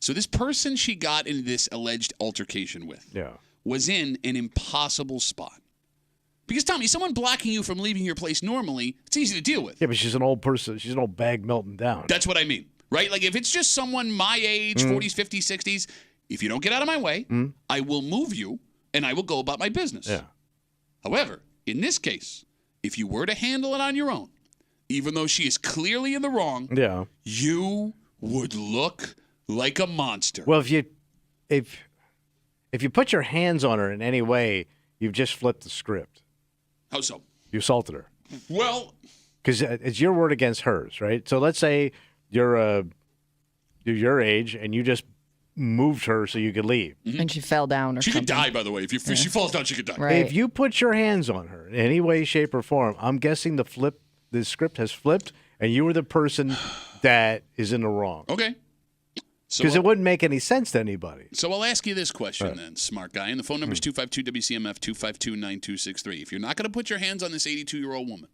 So this person she got in this alleged altercation with was in an impossible spot. Because, Tommy, someone blocking you from leaving your place normally, it's easy to deal with. Yeah, but she's an old person. She's an old bag melting down. That's what I mean, right? Like, if it's just someone my age, 40s, 50s, 60s, if you don't get out of my way, I will move you, and I will go about my business. Yeah. However, in this case, if you were to handle it on your own, even though she is clearly in the wrong, you would look like a monster. Well, if you put your hands on her in any way, you've just flipped the script. How so? You assaulted her. Well, because it's your word against hers, right? So let's say you're your age and you just moved her so you could leave. And she fell down or she something. could die, by the way. If she falls down, she could die. Right. If you put your hands on her in any way, shape, or form, I'm guessing the script has flipped, and you were the person that is in the wrong. Okay. Because it wouldn't make any sense to anybody. So I'll ask you this question then, smart guy. And the phone number is 252-WCMF, 252-9263. If you're not going to put your hands on this 82-year-old woman,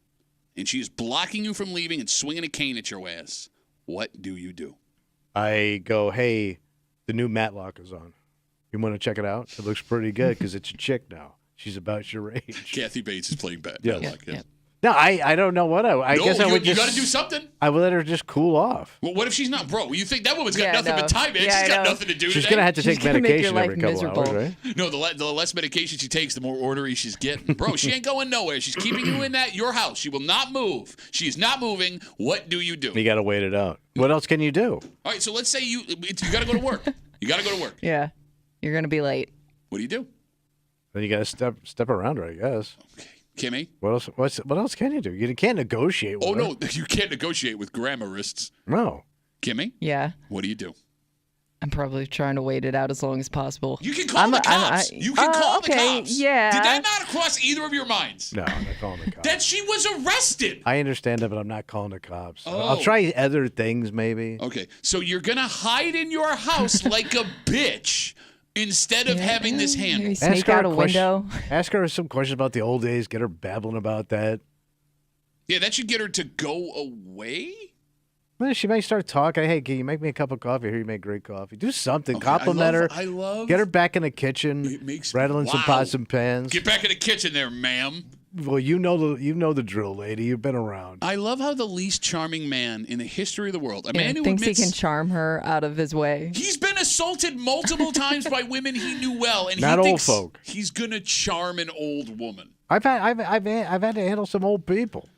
and she is blocking you from leaving and swinging a cane at your ass, what do you do? I go, hey, the new Matlock is on. You want to check it out? It looks pretty good because it's a chick now. She's about your age. Kathy Bates is playing bad. Yes. Yeah. No, I don't know what I guess I would just. You got to do something. I would let her just cool off. Well, what if she's not, bro? You think that woman's got nothing but time, man? She's got nothing to do She's today. going to have to take medication every couple miserable. hours, right? No, the less medication she takes, the more ornery she's getting. Bro, she ain't going nowhere. She's keeping you in your house. She will not move. She is not moving. What do you do? You got to wait it out. What else can you do? All right, so let's say you got to go to work. You got to go to work. Yeah. You're going to be late. What do you do? Then you got to step around her, I guess. Okay. Kimmy? What else can you do? You can't negotiate with her. No, you can't negotiate with grammarists. No. Kimmy? Yeah. What do you do? I'm probably trying to wait it out as long as possible. You can call the cops. You can call the cops. Yeah. Did that not cross either of your minds? No, I'm not calling the cops. That she was arrested. I understand that, but I'm not calling the cops. Oh. I'll try other things maybe. Okay, so you're going to hide in your house like a bitch instead of having this handle. Maybe sneak out a window. Ask her some questions about the old days. Get her babbling about that. Yeah, that should get her to go away. Well, she may start talking. Hey, can you make me a cup of coffee? Here, you make great coffee. Do something. Okay, Compliment her. I love. Get her back in the kitchen. Rattling some pots and pans. Get back in the kitchen there, ma'am. Well, you know the drill, lady. You've been around. I love how the least charming man in the history of the world, a man who thinks admits he can charm her out of his way. He's been assaulted multiple times by women he knew well, and Not he old thinks folk. he's gonna charm an old woman. I've had to handle some old people.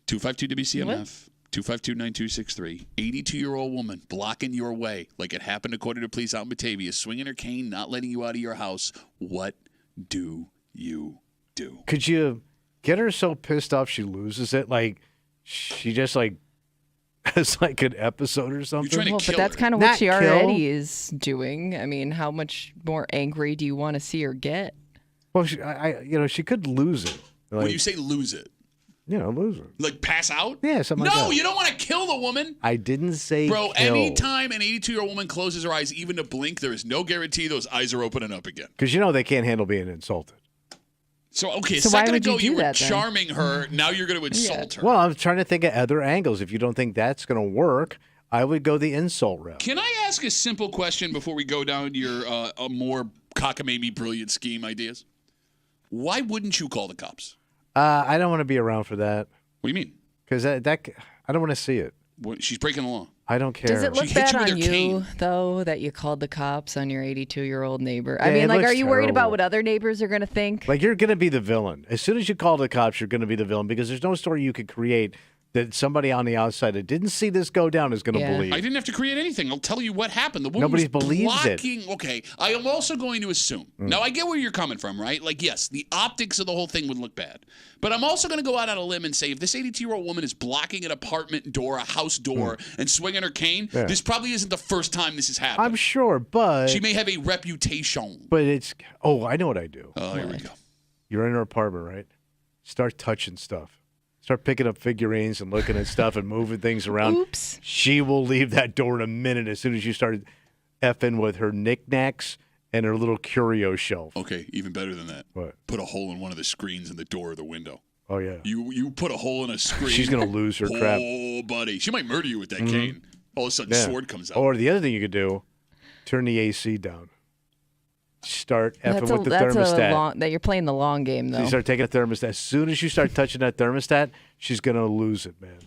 252 WCMF. 252-9263. 82-year-old woman blocking your way like it happened according to police out in Batavia, swinging her cane, not letting you out of your house. What do you do? Could you get her so pissed off she loses it? Like she just like has like an episode or something? You're trying to kill But that's her. kind of what Not she kill. already is doing. I mean, how much more angry do you want to see her get? Well, she could lose it. Like, When you say lose it, lose it. like pass out? Yeah, something like No, that. you don't want to kill the woman. I didn't say Bro, kill. anytime an 82-year-old woman closes her eyes, even to blink, there is no guarantee those eyes are opening up again. Because they can't handle being insulted. So, okay, So a why second would you ago do you were that, then? charming her. Now you're going to insult her. Well, I'm trying to think of other angles. If you don't think that's going to work, I would go the insult route. Can I ask a simple question before we go down your more cockamamie brilliant scheme ideas? Why wouldn't you call the cops? I don't want to be around for that. What do you mean? Because I don't want to see it. She's breaking the law. I don't care. Does it look She hit bad you with on her you, cane. though, that you called the cops on your 82-year-old neighbor? Yeah, I mean, it like, looks are you worried terrible. about what other neighbors are going to think? Like, you're going to be the villain. As soon as you call the cops, you're going to be the villain because there's no story you could create that somebody on the outside that didn't see this go down is going to Yeah. believe. I didn't have to create anything. I'll tell you what happened. The woman Nobody was believes it. blocking. Okay, I am also going to assume. Now, I get where you're coming from, right? Like, yes, the optics of the whole thing would look bad. But I'm also going to go out on a limb and say if this 82-year-old woman is blocking an apartment door, a house door, and swinging her cane, this probably isn't the first time this has happened. I'm sure, but She may have a reputation. but it's I know what I do. Oh, here we go. You're in her apartment, right? Start touching stuff. Start picking up figurines and looking at stuff and moving things around. Oops. She will leave that door in a minute as soon as you start effing with her knickknacks and her little curio shelf. Okay, even better than that. What? Put a hole in one of the screens in the door or the window. Oh, yeah. You put a hole in a screen. She's going to lose her crap. Oh, buddy. She might murder you with that cane. All of a sudden, Yeah. sword comes out. Or the other thing you could do, turn the AC down. Start effing That's with the that's thermostat. that you're playing the long game, though. You start taking a thermostat. As soon as you start touching that thermostat, she's going to lose it, man.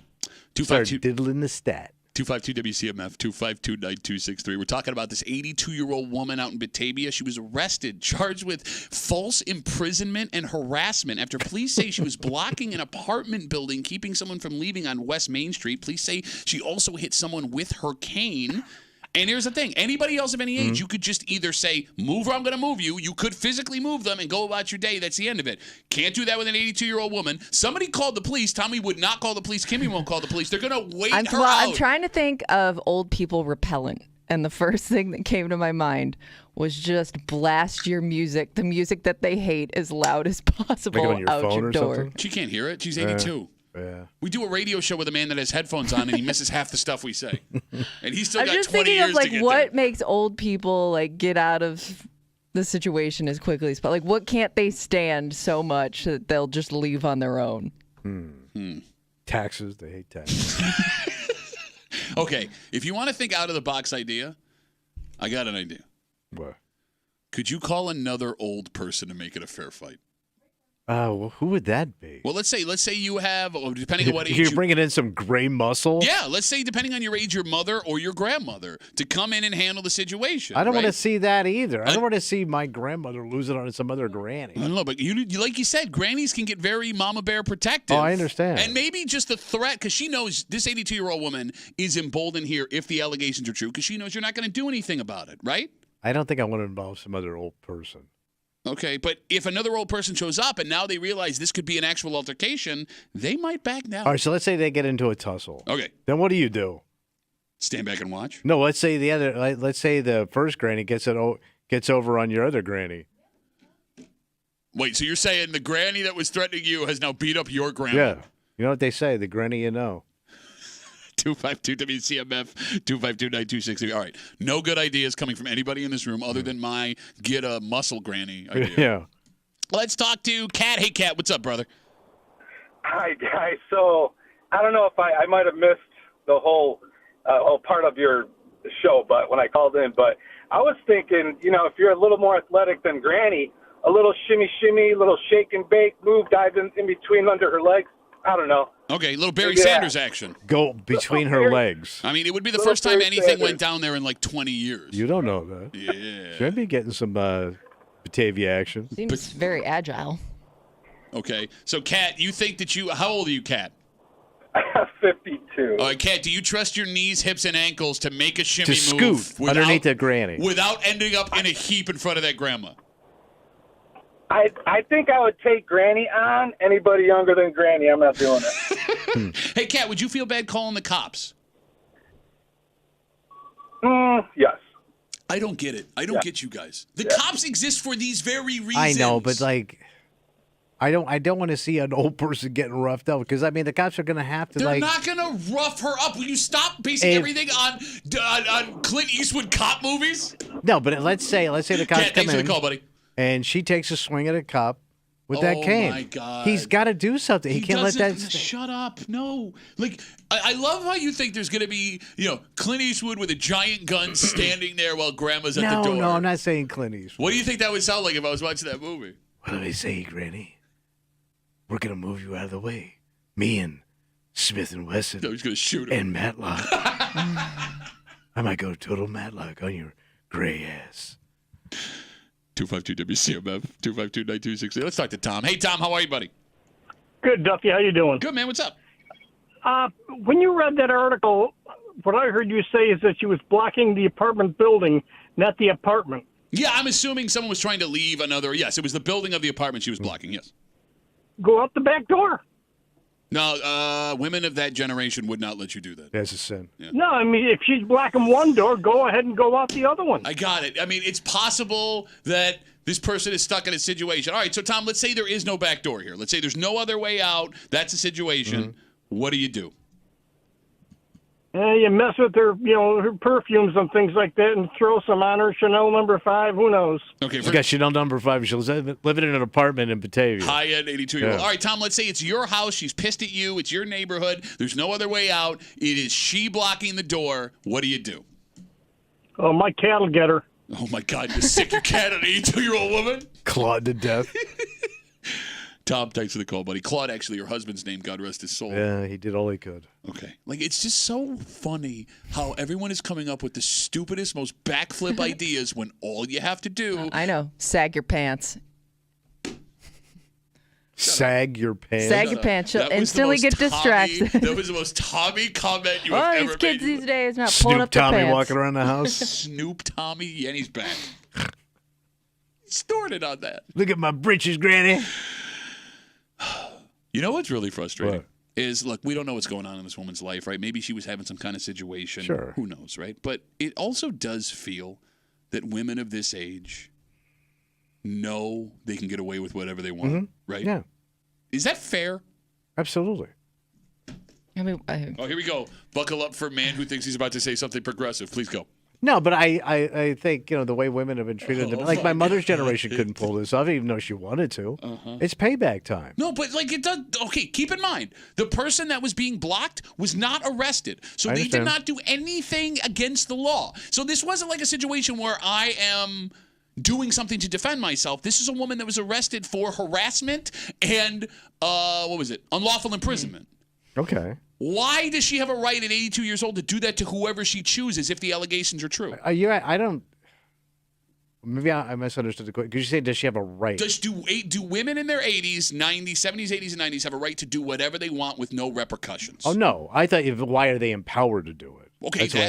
Start 252 diddling the stat. 252 WCMF 252-9263. We're talking about this 82-year-old woman out in Batavia. She was arrested, charged with false imprisonment and harassment after police say she was blocking an apartment building, keeping someone from leaving on West Main Street. Police say she also hit someone with her cane. And here's the thing. Anybody else of any age, you could just either say, move or I'm going to move you. You could physically move them and go about your day. That's the end of it. Can't do that with an 82-year-old woman. Somebody called the police. Tommy would not call the police. Kimmy won't call the police. They're going to wait her out. I'm trying to think of old people repellent. And the first thing that came to my mind was just blast your music, the music that they hate, as loud as possible Like it on your out phone your or door. something? She can't hear it. She's 82. Yeah. We do a radio show with a man that has headphones on and he misses half the stuff we say. And he's still I'm got just 20 thinking years of like to get what there. makes old people like get out of the situation as quickly as possible. Like what can't they stand so much that they'll just leave on their own? Taxes. They hate taxes. Okay, if you want to think out of the box idea, I got an idea. What? Could you call another old person to make it a fair fight? Well, who would that be? Well, let's say you have, depending on what age You're bringing in some gray muscle? Yeah, let's say depending on your age, your mother or your grandmother to come in and handle the situation. I don't want to right? see that either. I don't want to see my grandmother lose it on some other granny. I don't know, but you like you said, grannies can get very mama bear protective. Oh, I understand. And maybe just the threat, because she knows this 82-year-old woman is emboldened here if the allegations are true, because she knows you're not going to do anything about it, right? I don't think I want to involve some other old person. Okay, but if another old person shows up and now they realize this could be an actual altercation, they might back down. All right, so let's say they get into a tussle. Okay. Then what do you do? Stand back and watch? No, let's say let's say the first granny gets over on your other granny. Wait, so you're saying the granny that was threatening you has now beat up your grandma? Yeah. You know what they say, the granny you know. 252 WCMF 252-9263. All right. No good ideas coming from anybody in this room other than my get a muscle granny idea. Yeah. Let's talk to Kat. Hey, Kat, what's up, brother? Hi, guys. So I don't know if I might have missed the whole part of your show, but when I called in, but I was thinking, if you're a little more athletic than Granny, a little shimmy, a little shake and bake move, dive in between under her legs. I don't know. Okay, a little Barry Sanders action. Go between her legs. I mean, it would be the first time anything went down there in like 20 years. You don't know that. Yeah. Should be getting some Batavia action. Seems very agile. Okay, so Kat, you think that how old are you, Kat? 52. All right, Kat, do you trust your knees, hips, and ankles to make a shimmy To move scoot underneath the granny. without ending up in a heap in front of that grandma? I think I would take Granny on. Anybody younger than Granny, I'm not doing it. Hey, Kat, would you feel bad calling the cops? Yes. I don't get it. I don't get you guys. The cops exist for these very reasons. I know, but I don't want to see an old person getting roughed up because the cops are going to have to. They're not going to rough her up. Will you stop basing everything on Clint Eastwood cop movies? No, but let's say the cops come thanks in. for the call, buddy. And she takes a swing at a cop with that cane. Oh, my God. He's got to do something. He can't let that. Shut up. No. I love how you think there's going to be, Clint Eastwood with a giant gun standing there while Grandma's at the door. No, I'm not saying Clint Eastwood. What do you think that would sound like if I was watching that movie? What do they say, Granny? We're going to move you out of the way. Me and Smith and Wesson. No, he's going to shoot him. And Matlock. I might go total Matlock on your gray ass. 252 WCMF, 252-9260. Let's talk to Tom. Hey, Tom, how are you, buddy? Good, Duffy. How you doing? Good, man. What's up? When you read that article, what I heard you say is that she was blocking the apartment building, not the apartment. Yeah, I'm assuming someone was trying to leave another. Yes, it was the building of the apartment she was blocking, yes. Go out the back door. No, women of that generation would not let you do that. That's a sin. Yeah. No, I mean, if she's blocking one door, go ahead and go out the other one. I got it. I mean, it's possible that this person is stuck in a situation. All right, so, Tom, let's say there is no back door here. Let's say there's no other way out. That's a situation. Mm-hmm. What do you do? You mess with her, her perfumes and things like that and throw some on her. Chanel No. 5, who knows? Okay, she's got Chanel No. 5. She's living in an apartment in Batavia. High-end 82-year-old. All right, Tom, let's say it's your house. She's pissed at you. It's your neighborhood. There's no other way out. It is she blocking the door. What do you do? Oh, my cat will get her. Oh, my God. You sick your cat an 82-year-old woman? Clawed to death. Tom, thanks for the call, buddy. Claude, actually, your husband's name, God rest his soul. Yeah, he did all he could. Okay. It's just so funny how everyone is coming up with the stupidest, most backflip ideas when all you have to do... I know. Sag your pants. Sag your pants? Sag your pants. She'll instantly get distracted. That was the most Tommy comment you have ever made. These kids these days not pulling up their pants. Tommy walking around the house. Snoop Tommy, and he's back. Snorted on that. Look at my britches, Granny. You know what's really frustrating? What? Is, look, we don't know what's going on in this woman's life, right? Maybe she was having some kind of situation. Sure. Who knows, right? But it also does feel that women of this age know they can get away with whatever they want, right? Yeah. Is that fair? Absolutely. I mean, Oh, here we go. Buckle up for a man who thinks he's about to say something progressive. Please go. No, but I think, the way women have been treated, like my mother's generation couldn't pull this off, even though she wanted to. It's payback time. No, but it does. Okay, keep in mind, the person that was being blocked was not arrested. So they did not do anything against the law. So this wasn't like a situation where I am doing something to defend myself. This is a woman that was arrested for harassment and, unlawful imprisonment. Okay. Why does she have a right at 82 years old to do that to whoever she chooses if the allegations are true? You're right. I don't. Maybe I misunderstood the question. Because you say, does she have a right? Do women in their 80s, 90s, 70s, 80s, and 90s have a right to do whatever they want with no repercussions? Oh, no. I thought, why are they empowered to do it? Okay, that's the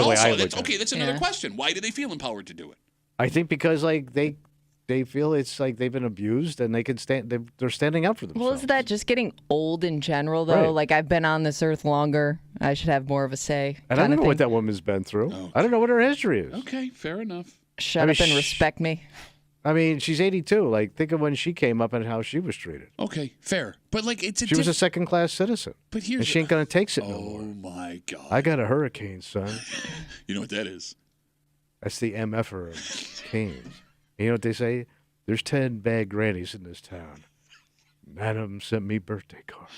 way I look at it. That's another question. Why do they feel empowered to do it? I think because, they feel it's like they've been abused and they can they're standing up for themselves. well, is that just getting old in general, though? Right. Like, I've been on this earth longer. I should have more of a say. And I don't know what that woman's been through. Oh. I don't know what her history is. Okay, fair enough. Shut up and respect me. I mean, she's 82. Think of when she came up and how she was treated. Okay, fair. But, she was a second-class citizen. But here's... And she ain't going to take it no more. Oh, my God. I got a hurricane, son. You know what that is? That's the MFer of canes. You know what they say? There's 10 bad grannies in this town. 9 of them sent me birthday cards.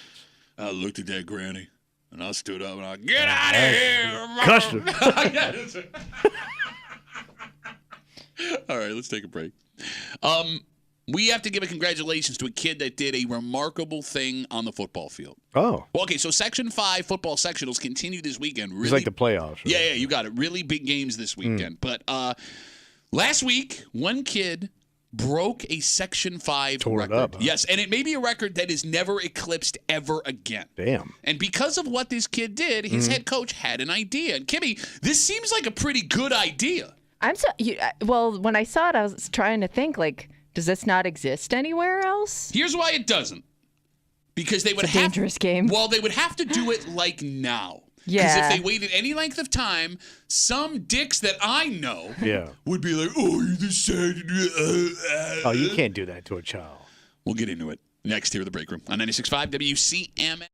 I looked at that granny. And I stood up and I get out of here. Custer. All right, let's take a break. We have to give a congratulations to a kid that did a remarkable thing on the football field. Oh. Well, okay, so Section 5 football sectionals continue this weekend. Really, it's like the playoffs. Right? Yeah, you got it. Really big games this weekend. But last week, one kid broke a Section 5 Tore record. It up, huh? Yes, and it may be a record that is never eclipsed ever again. Damn. And because of what this kid did, his head coach had an idea. And Kimmy, this seems like a pretty good idea. Well, when I saw it, I was trying to think, like, does this not exist anywhere else? Here's why it doesn't. Because they would It's a dangerous game. Well, they would have to do it like now. Yeah. Because if they waited any length of time, some dicks that I know would be like, oh, you decided. Oh, you can't do that to a child. We'll get into it next here at the break room on 96.5 WCMF.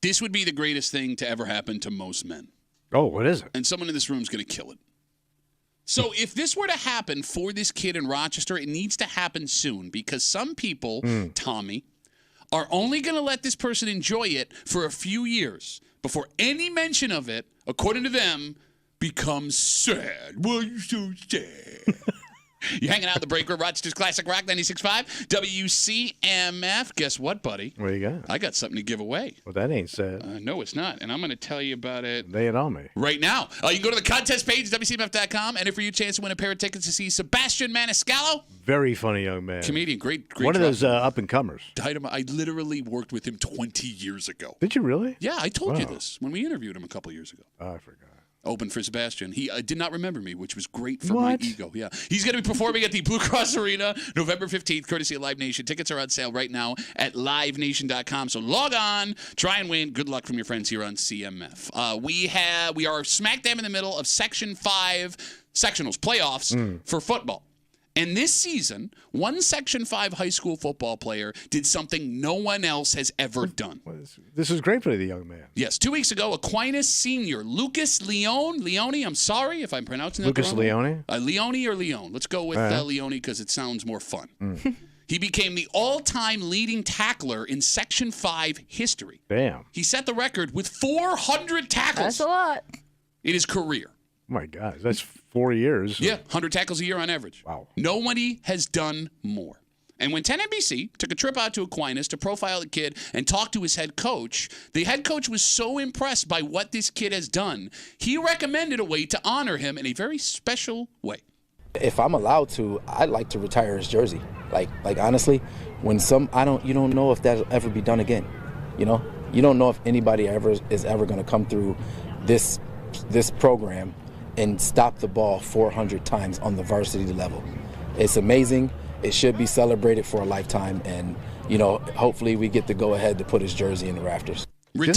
This would be the greatest thing to ever happen to most men. Oh, what is it? And someone in this room is going to kill it. So if this were to happen for this kid in Rochester, it needs to happen soon because some people, Tommy, are only going to let this person enjoy it for a few years before any mention of it, according to them, becomes sad. Why are you so sad? You're hanging out in the break room, Rochester's Classic Rock 96.5, WCMF. Guess what, buddy? What do you got? I got something to give away. Well, that ain't sad. No, it's not. And I'm going to tell you about it. Lay it on me. Right now. You can go to the contest page, WCMF.com, enter for your chance to win a pair of tickets to see Sebastian Maniscalco. Very funny young man. Comedian, great. One of those up-and-comers. I literally worked with him 20 years ago. Did you really? Yeah, I told you this when we interviewed him a couple years ago. Oh, I forgot. Open for Sebastian. He did not remember me, which was great for my ego. Yeah, he's going to be performing at the Blue Cross Arena November 15th, courtesy of Live Nation. Tickets are on sale right now at livenation.com. So log on, try and win. Good luck from your friends here on CMF. We are smack dab in the middle of Section 5 sectionals playoffs for football. And this season, one Section 5 high school football player did something no one else has ever done. This is great for the young man. Yes, 2 weeks ago, Aquinas senior Lucas Leone, I'm sorry if I'm pronouncing that Lucas wrong. Leone? Leone or Leone? Let's go with Leone because it sounds more fun. He became the all-time leading tackler in Section 5 history. Damn. He set the record with 400 tackles. That's a lot. In his career. Oh my God, that's 4 years. Yeah, 100 tackles a year on average. Wow. Nobody has done more. And when 10NBC took a trip out to Aquinas to profile the kid and talk to his head coach, the head coach was so impressed by what this kid has done, he recommended a way to honor him in a very special way. If I'm allowed to, I'd like to retire his jersey. Like honestly, when you don't know if that'll ever be done again. You know, you don't know if anybody is ever going to come through this program and stop the ball 400 times on the varsity level. It's amazing. It should be celebrated for a lifetime, and hopefully we get the go ahead to put his jersey in the rafters. I'm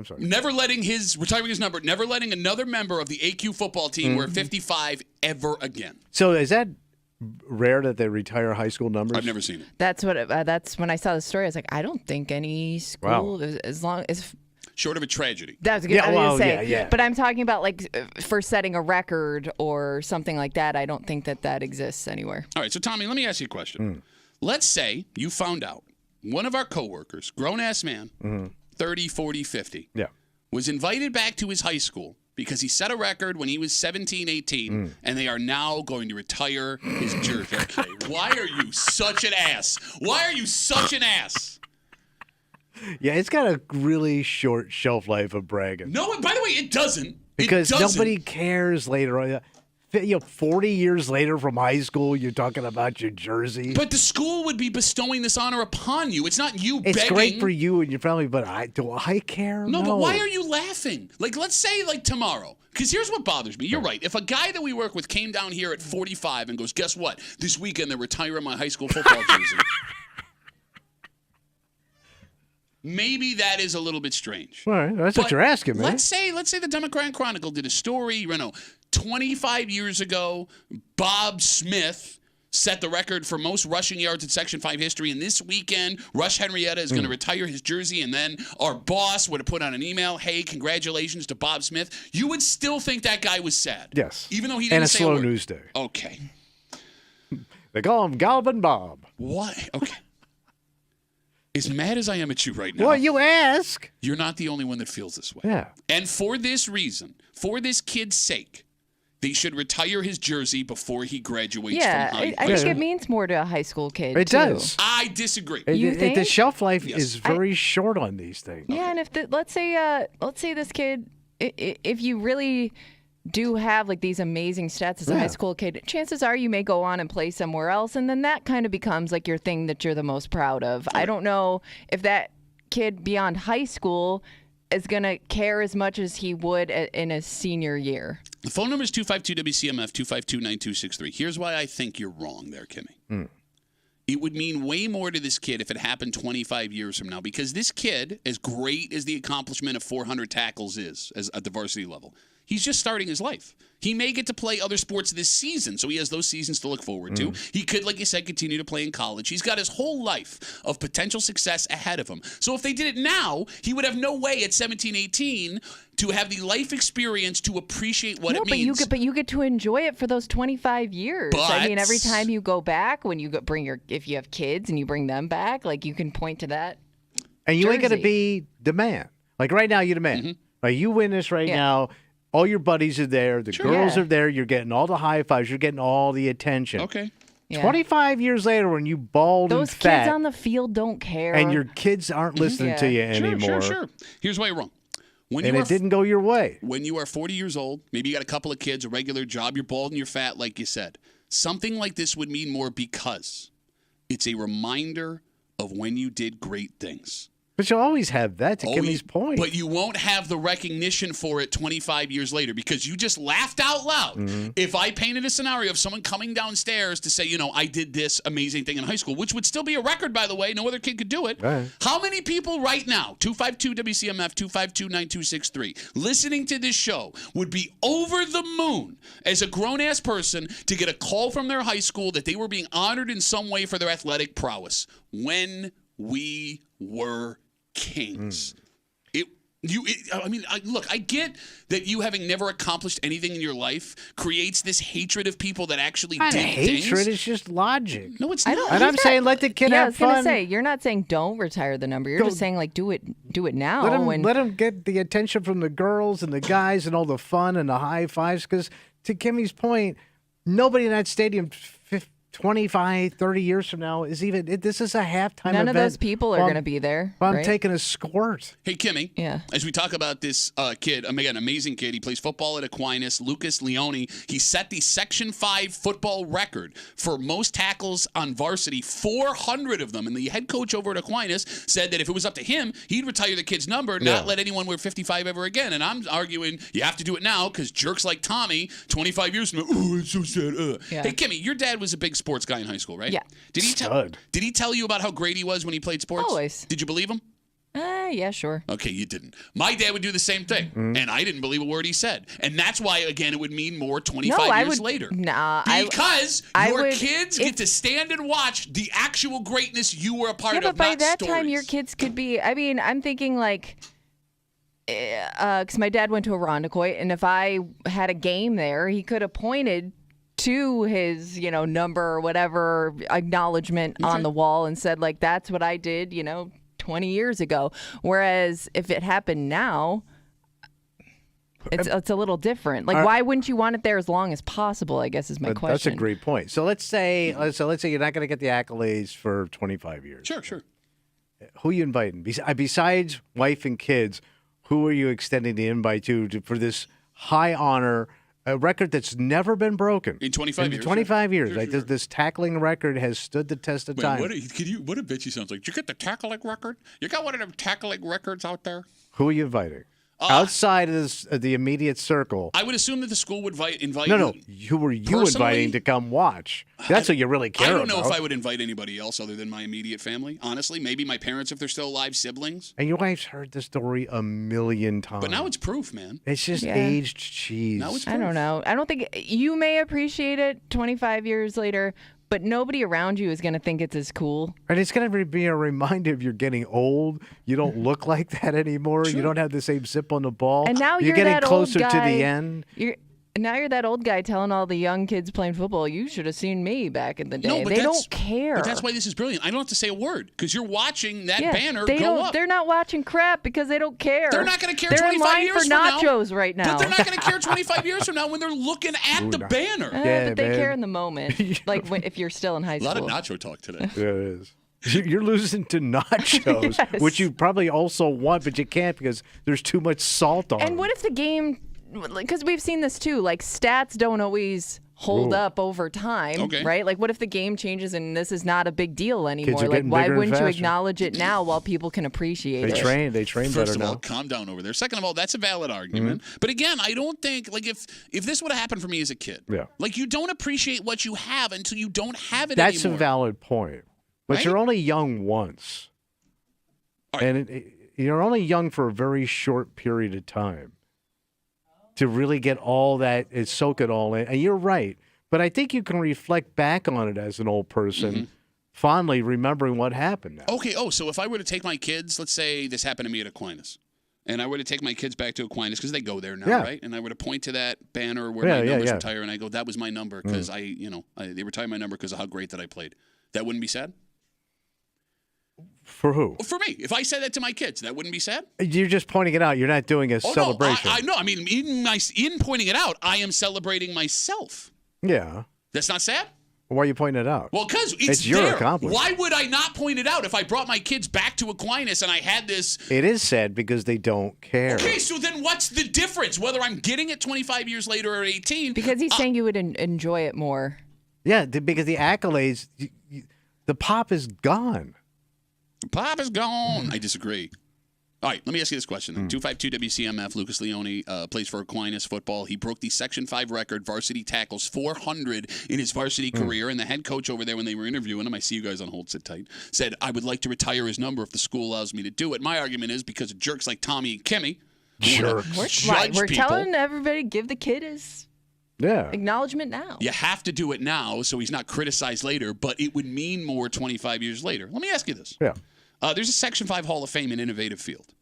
sorry. Retiring his number, never letting another member of the AQ football team wear 55 ever again. So is that rare that they retire high school numbers? I've never seen it. That's when I saw the story. I was like, I don't think any school, as long as. Short of a tragedy. That's good. Yeah. But I'm talking about for setting a record or something like that. I don't think that exists anywhere. All right, so Tommy, let me ask you a question. Let's say you found out one of our coworkers, grown-ass man, 30, 40, 50, was invited back to his high school because he set a record when he was 17, 18, and they are now going to retire his jersey. Okay, why are you such an ass? Why are you such an ass? Yeah, it's got a really short shelf life of bragging. No, by the way, it doesn't. Because nobody cares later on. 40 years later from high school, you're talking about your jersey. But the school would be bestowing this honor upon you. It's not you begging. It's great for you and your family, but do I care? No, but why are you laughing? Let's say tomorrow. Because here's what bothers me. You're right. If a guy that we work with came down here at 45 and goes, guess what? This weekend they're retiring my high school football jersey. Maybe that is a little bit strange. All right, that's what you're asking, man. Let's say the Democrat Chronicle did a story, 25 years ago, Bob Smith set the record for most rushing yards in Section 5 history, and this weekend, Rush Henrietta is going to retire his jersey, and then our boss would have put on an email, hey, congratulations to Bob Smith. You would still think that guy was sad. Yes. Even though he didn't say a word. And a slow news day. Okay. They call him Galvin Bob. What? Okay. As mad as I am at you right now. Well, you ask. You're not the only one that feels this way. Yeah. And for this reason, for this kid's sake, they should retire his jersey before he graduates from high school. I think it means more to a high school kid, It does. I disagree. You think? The shelf life is very short on these things. Yeah, and if let's say this kid, if you really do have these amazing stats as a high school kid, chances are you may go on and play somewhere else, and then that kind of becomes your thing that you're the most proud of. Right. I don't know if that kid beyond high school is going to care as much as he would in a senior year. The phone number is 252-WCMF, 252-9263. Here's why I think you're wrong there, Kimmy. It would mean way more to this kid if it happened 25 years from now, because this kid, as great as the accomplishment of 400 tackles is at the varsity level, He's just starting his life. He may get to play other sports this season, so he has those seasons to look forward to. He could, like you said, continue to play in college. He's got his whole life of potential success ahead of him. So if they did it now, he would have no way at 17, 18 to have the life experience to appreciate what it means. But you get to enjoy it for those 25 years. I mean, every time you go back, when you if you have kids and you bring them back, like you can point to that. And you ain't going to be the man. Like right now, you're the man. Like you win this right now. All your buddies are there. The girls are there. You're getting all the high fives. You're getting all the attention. Okay. 25 years later, when you bald Those and fat, kids on the field don't care. and your kids aren't listening to you anymore. Sure. Here's why you're wrong. It didn't go your way. When you are 40 years old, maybe you got a couple of kids, a regular job, you're bald and you're fat, like you said. Something like this would mean more because it's a reminder of when you did great things. But you'll always have that, to Kimmy's point. But you won't have the recognition for it 25 years later because you just laughed out loud. If I painted a scenario of someone coming downstairs to say, I did this amazing thing in high school, which would still be a record, by the way. No other kid could do it. Right. How many people right now, 252-WCMF, 252-9263, listening to this show would be over the moon as a grown-ass person to get a call from their high school that they were being honored in some way for their athletic prowess when we were kings? Look, I get that you having never accomplished anything in your life creates this hatred of people that actually did things. Hatred is just logic. No, it's not. And I'm saying let the kid have I was fun. gonna say, you're not saying don't retire the number. You're just saying like do it now. Let him get the attention from the girls and the guys and all the fun and the high fives. Because to Kimmy's point, nobody in that stadium 25, 30 years from now is even. This is a halftime event. None of those people are going to be there. I'm taking a squirt. Hey, Kimmy. Yeah. As we talk about this kid, again, amazing kid. He plays football at Aquinas. Lucas Leone. He set the Section 5 football record for most tackles on varsity, 400 of them. And the head coach over at Aquinas said that if it was up to him, he'd retire the kid's number, not let anyone wear 55 ever again. And I'm arguing you have to do it now because jerks like Tommy, 25 years from now, it's so sad. Hey, Kimmy, your dad was a big sports guy in high school, right? Yeah. Did he tell you about how great he was when he played sports? Always. Did you believe him? Yeah, sure. Okay, you didn't. My dad would do the same thing, and I didn't believe a word he said. And that's why, again, it would mean more 25 years later. Because your kids get to stand and watch the actual greatness you were a part of, but by not that stories. time, your kids could be, I'm thinking like, because my dad went to Irondequoit, and if I had a game there, he could have pointed to his, number or whatever acknowledgement on the wall and said, like, that's what I did, 20 years ago. Whereas if it happened now, it's a little different. Like, why wouldn't you want it there as long as possible, I guess is my question. That's a great point. So let's say you're not going to get the accolades for 25 years. Sure. Who are you inviting? Besides wife and kids, who are you extending the invite to for this high honor, a record that's never been broken in 25 years? 25 years. Sure, like this tackling record has stood the test of time. What a bitch he sounds like. Did you get the tackling record? You got one of them tackling records out there? Who are you inviting? Outside of the immediate circle. I would assume that the school would invite No. Who were you inviting to come watch? That's what you really care about. I don't know if I would invite anybody else other than my immediate family. Honestly, maybe my parents if they're still alive, siblings. And your wife's heard the story a million times. But now it's proof, man. It's just aged cheese. Now it's proof. I don't know. I don't think you may appreciate it 25 years later, but nobody around you is going to think it's as cool. And it's going to be a reminder of you're getting old. You don't look like that anymore. Sure. You don't have the same zip on the ball. And now you're getting that closer old guy, to the end. Now you're that old guy telling all the young kids playing football, you should have seen me back in the day. They don't care. But that's why this is brilliant. I don't have to say a word because you're watching that banner go up. They're not watching crap because they don't care. They're not going to care they're 25 years from now. They're in line for nachos right now. But they're not going to care 25 years from now when they're looking at the banner. But they care in the moment, like if you're still in high school. A lot of nacho talk today. Yeah, it is. You're losing to nachos, which you probably also want, but you can't because there's too much salt on them. And what if the game, because we've seen this too, like stats don't always hold up over time, right? Like what if the game changes and this is not a big deal anymore? Like why wouldn't you acknowledge it now while people can appreciate it? They train First better of all, now. calm down over there. Second of all, that's a valid argument. But again, I don't think like if this would have happened for me as a kid, like you don't appreciate what you have until you don't have it That's anymore. a valid point. But you're only young once. And you're only young for a very short period of time. to really get all that and soak it all in. And you're right. But I think you can reflect back on it as an old person, fondly remembering what happened now. Okay, so if I were to take my kids, let's say this happened to me at Aquinas, and I were to take my kids back to Aquinas because they go there now, right? And I were to point to that banner where my numbers retire, and I go, that was my number because they retired my number because of how great that I played. That wouldn't be sad? For who? For me. If I said that to my kids, that wouldn't be sad? You're just pointing it out. You're not doing a celebration. No, I know. I mean, in pointing it out, I am celebrating myself. Yeah. That's not sad? Why are you pointing it out? Well, because it's your there. accomplishment. Why would I not point it out if I brought my kids back to Aquinas and I had this? It is sad because they don't care. Okay, so then what's the difference? Whether I'm getting it 25 years later or 18? Because he's saying you would enjoy it more. Yeah, because the accolades, the pop is gone. The pop is gone. I disagree. All right, let me ask you this question then. 252 WCMF, Lucas Leone plays for Aquinas football. He broke the Section 5 record, varsity tackles, 400 in his varsity career. And the head coach over there, when they were interviewing him, I see you guys on hold, sit tight, said, I would like to retire his number if the school allows me to do it. My argument is because of jerks like Tommy and Kimmy. We're telling everybody, give the kid his acknowledgement now. You have to do it now so he's not criticized later, but it would mean more 25 years later. Let me ask you this. Yeah. There's a Section 5 Hall of Fame in Innovative Field.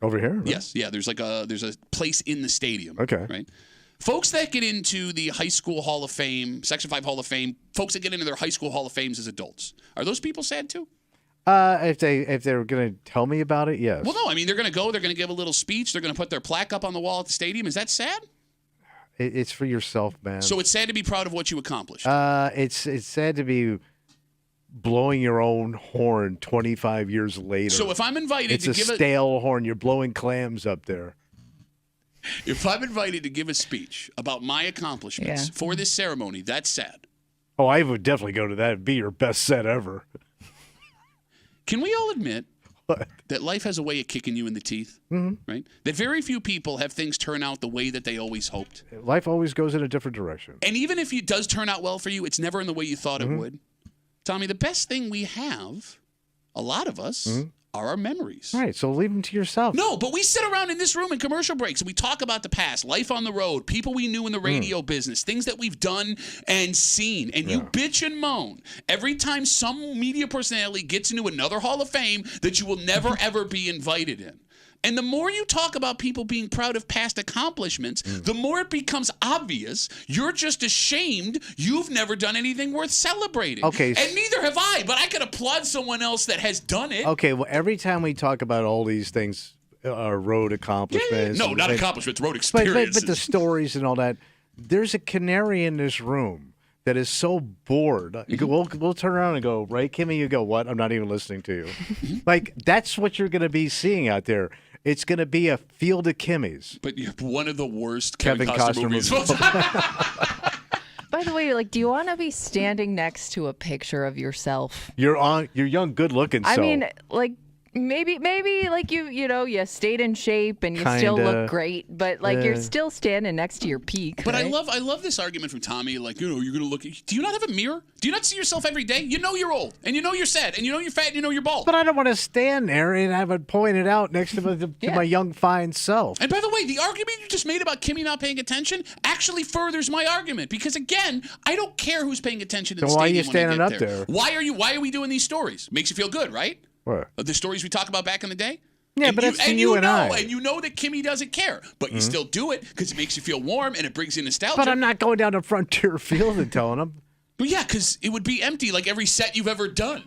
Over here? Right? Yes. Yeah, there's a place in the stadium. Okay. Right? Folks that get into the high school Hall of Fame, Section 5 Hall of Fame, folks that get into their high school Hall of Fames as adults, are those people sad too? If they were going to tell me about it, yes. Well, no. I mean, they're going to go. They're going to give a little speech. They're going to put their plaque up on the wall at the stadium. Is that sad? It's for yourself, man. So it's sad to be proud of what you accomplished. It's sad to be blowing your own horn 25 years later. So if I'm invited to give it's a stale horn. You're blowing clams up there. If I'm invited to give a speech about my accomplishments for this ceremony, that's sad. Oh, I would definitely go to that. It'd be your best set ever. Can we all admit that life has a way of kicking you in the teeth, right? That very few people have things turn out the way that they always hoped. Life always goes in a different direction. And even if it does turn out well for you, it's never in the way you thought it would. Tommy, the best thing we have, a lot of us, are our memories. Right, so leave them to yourself. No, but we sit around in this room in commercial breaks and we talk about the past, life on the road, people we knew in the radio business, things that we've done and seen. And you bitch and moan every time some media personality gets into another Hall of Fame that you will never, ever be invited in. And the more you talk about people being proud of past accomplishments, the more it becomes obvious you're just ashamed you've never done anything worth celebrating. Okay. And neither have I, but I can applaud someone else that has done it. Okay, well, every time we talk about all these things, road accomplishments. No, not accomplishments, road experiences. But the stories and all that, there's a canary in this room that is so bored. We'll turn around and go, right, Kimmy? You go, what? I'm not even listening to you. Like, that's what you're going to be seeing out there. It's going to be a field of Kimmys. But you're one of the worst Kevin Costner movies. By the way, do you want to be standing next to a picture of yourself? Your young, good-looking self. I mean, maybe you stayed in shape and you still look great, but you're still standing next to your peak. But right? I love this argument from Tommy. You're gonna look. Do you not have a mirror? Do you not see yourself every day? You know you're old, and you know you're sad, and you know you're fat, and you know you're bald. But I don't want to stand there and have it pointed out next to my young, fine self. And by the way, the argument you just made about Kimmy not paying attention actually furthers my argument because again, I don't care who's paying attention in the why are you stadium when standing I get up there? Why are we doing these stories? Makes you feel good, right? What? The stories we talk about back in the day? Yeah, but that's you and I. And you know that Kimmy doesn't care, but you still do it because it makes you feel warm and it brings in nostalgia. But I'm not going down to Frontier Field and telling them. Well, yeah, because it would be empty like every set you've ever done.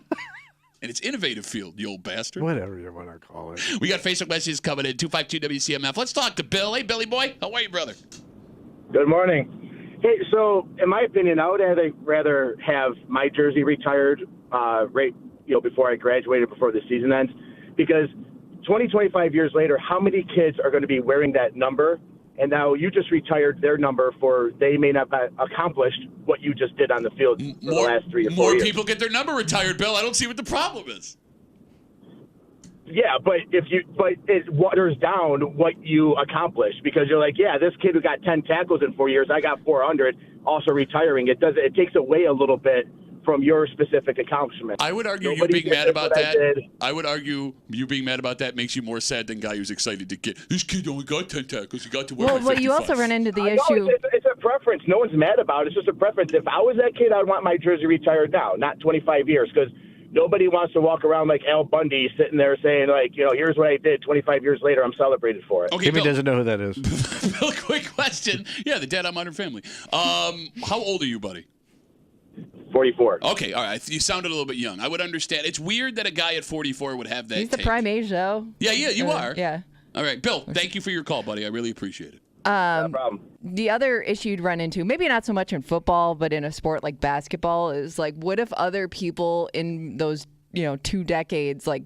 And it's Innovative Field, you old bastard. Whatever you want to call it. We got Facebook messages coming in, 252 WCMF. Let's talk to Bill. Hey, Billy boy. How are you, brother? Good morning. Hey, so in my opinion, I would rather have my jersey retired before I graduated, before the season ends, because 25 years later, how many kids are going to be wearing that number? And now you just retired their number they may not have accomplished what you just did on the field for the last 3 or 4 years. More people get their number retired, Bill. I don't see what the problem is. Yeah, but it waters down what you accomplished because you're like, yeah, this kid who got 10 tackles in 4 years, I got 400, also retiring. It takes away a little bit from your specific accomplishment. I would argue Nobody you being mad did about what I that. did. I would argue you being mad about that makes you more sad than guy who's excited to get. This kid only got 10 tackles. He got to wear Well, my but you 55. also run into the No, issue. it's a preference. No one's mad about it. It's just a preference. If I was that kid, I'd want my jersey retired now, not 25 years, because nobody wants to walk around like Al Bundy sitting there saying, like, here's what I did 25 years later. I'm celebrated for it. Okay, Timmy Bill. doesn't know who that is. Bill, quick question. Yeah, the Dead on Modern Family. How old are you, buddy? 44. Okay, all right. You sounded a little bit young. I would understand. It's weird that a guy at 44 would have that. He's the take. prime age, though. Yeah, you are. Yeah. All right, Bill, thank you for your call, buddy. I really appreciate it. No problem. The other issue you'd run into, maybe not so much in football, but in a sport like basketball, is like, what if other people in those 2 decades like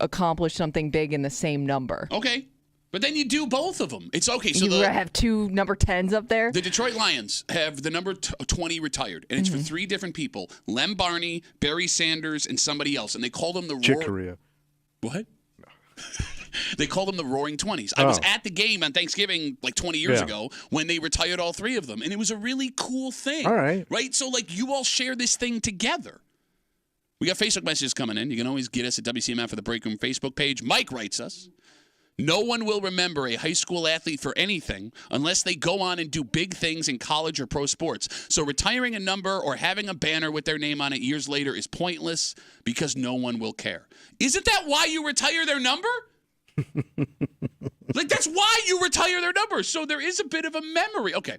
accomplish something big in the same number? Okay. But then you do both of them. It's okay. So you have 2 number 10s up there. The Detroit Lions have the number 20 retired, and it's for 3 different people: Lem Barney, Barry Sanders, and somebody else. And they call them the Chick Corea. What? They call them the Roaring 20s. I was at the game on Thanksgiving like 20 years ago when they retired all 3 of them, and it was a really cool thing. All right. Right? So, like, you all share this thing together. We got Facebook messages coming in. You can always get us at WCMF or the Break Room Facebook page. Mike writes us, no one will remember a high school athlete for anything unless they go on and do big things in college or pro sports. So retiring a number or having a banner with their name on it years later is pointless because no one will care. Isn't that why you retire their number? Like, that's why you retire their number. So there is a bit of a memory. Okay.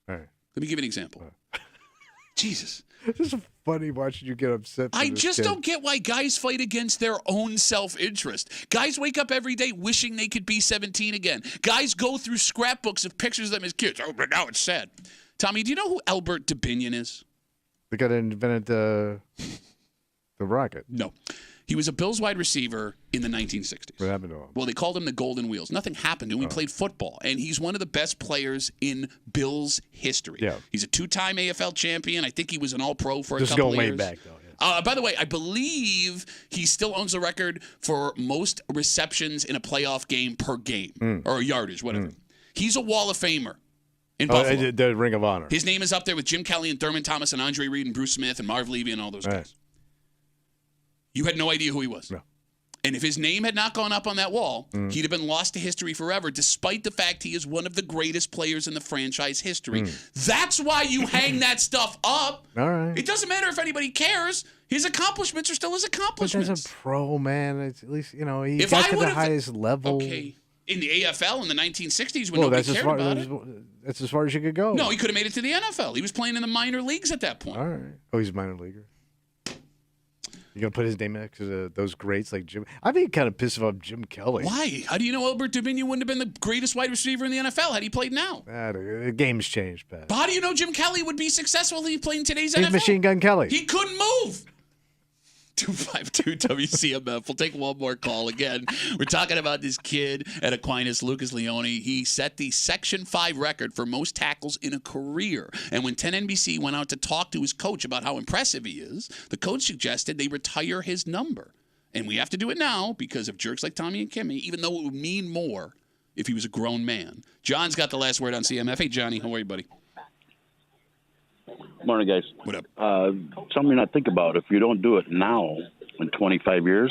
All right. Let me give you an example. Jesus. This is funny watching you get upset. I just don't get why guys fight against their own self-interest. Guys wake up every day wishing they could be 17 again. Guys go through scrapbooks of pictures of them as kids. Oh, but now it's sad. Tommy, do you know who Albert Dubinion is? The guy that invented the rocket. No. He was a Bills wide receiver in the 1960s. What happened to him? Well, they called him the Golden Wheels. Nothing happened to him. He played football, and he's one of the best players in Bills history. Yeah. He's a 2-time AFL champion. I think he was an All-Pro for a Just couple going of way years. back, though. By the way, I believe he still owns the record for most receptions in a playoff game per game, or yardage, whatever. He's a Wall of Famer in Buffalo. The Ring of Honor. His name is up there with Jim Kelly and Thurman Thomas and Andre Reed and Bruce Smith and Marv Levy and all those guys. You had no idea who he was. No. And if his name had not gone up on that wall, he'd have been lost to history forever, despite the fact he is one of the greatest players in the franchise history. That's why you hang that stuff up. All right. It doesn't matter if anybody cares. His accomplishments are still his But accomplishments. as a pro, man, it's at least, he If got I to the would've- highest level. Okay. In the AFL in the 1960s when Well, nobody that's as cared far about it. that's as far as you could go. No, he could have made it to the NFL. He was playing in the minor leagues at that point. All right. Oh, he's a minor leaguer. You gonna put his name next to those greats like Jim? I'd be kind of pissed off Jim Kelly. Why? How do you know Albert Dubinion wouldn't have been the greatest wide receiver in the NFL had he played now? The game's changed, Pat. But how do you know Jim Kelly would be successful if he played in today's He's NFL? Machine Gun Kelly. He couldn't move. 252 WCMF. We'll take one more call again. We're talking about this kid at Aquinas, Lucas Leone. He set the Section 5 record for most tackles in a career. And when 10 NBC went out to talk to his coach about how impressive he is, the coach suggested they retire his number. And we have to do it now because of jerks like Tommy and Kimmy, even though it would mean more if he was a grown man. John's got the last word on CMF. Hey, Johnny, how are you, buddy? Morning, guys. What up? Something I think about. If you don't do it now, in 25 years,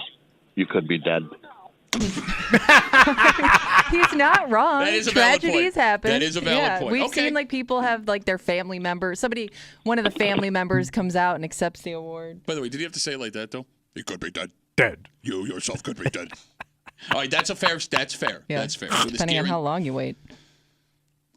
you could be dead. He's not wrong. That is a valid Tragedies point. happen. That is a valid point. We've Okay. seen like people have like their family members. One of the family members comes out and accepts the award. By the way, did he have to say it like that, though? He could be dead. Dead. You yourself could be dead. All right, that's fair. That's fair. Yeah. That's fair. So this Depending on Gary- how long you wait.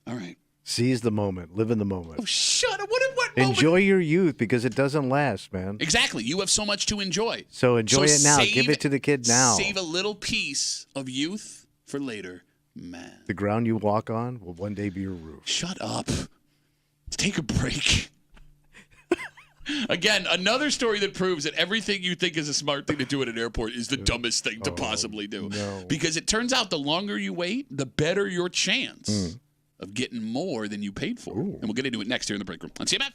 All right. Seize the moment. Live in the moment. Oh, shut up. What moment? Enjoy your youth because it doesn't last, man. Exactly. You have so much to enjoy. So enjoy it now. Give it to the kid now. Save a little piece of youth for later. Man. The ground you walk on will one day be your roof. Shut up. Take a break. Again, another story that proves that everything you think is a smart thing to do at an airport is the dumbest thing to possibly do. No. Because it turns out the longer you wait, the better your chance of getting more than you paid for. And we'll get into it next here in the break room on CMF.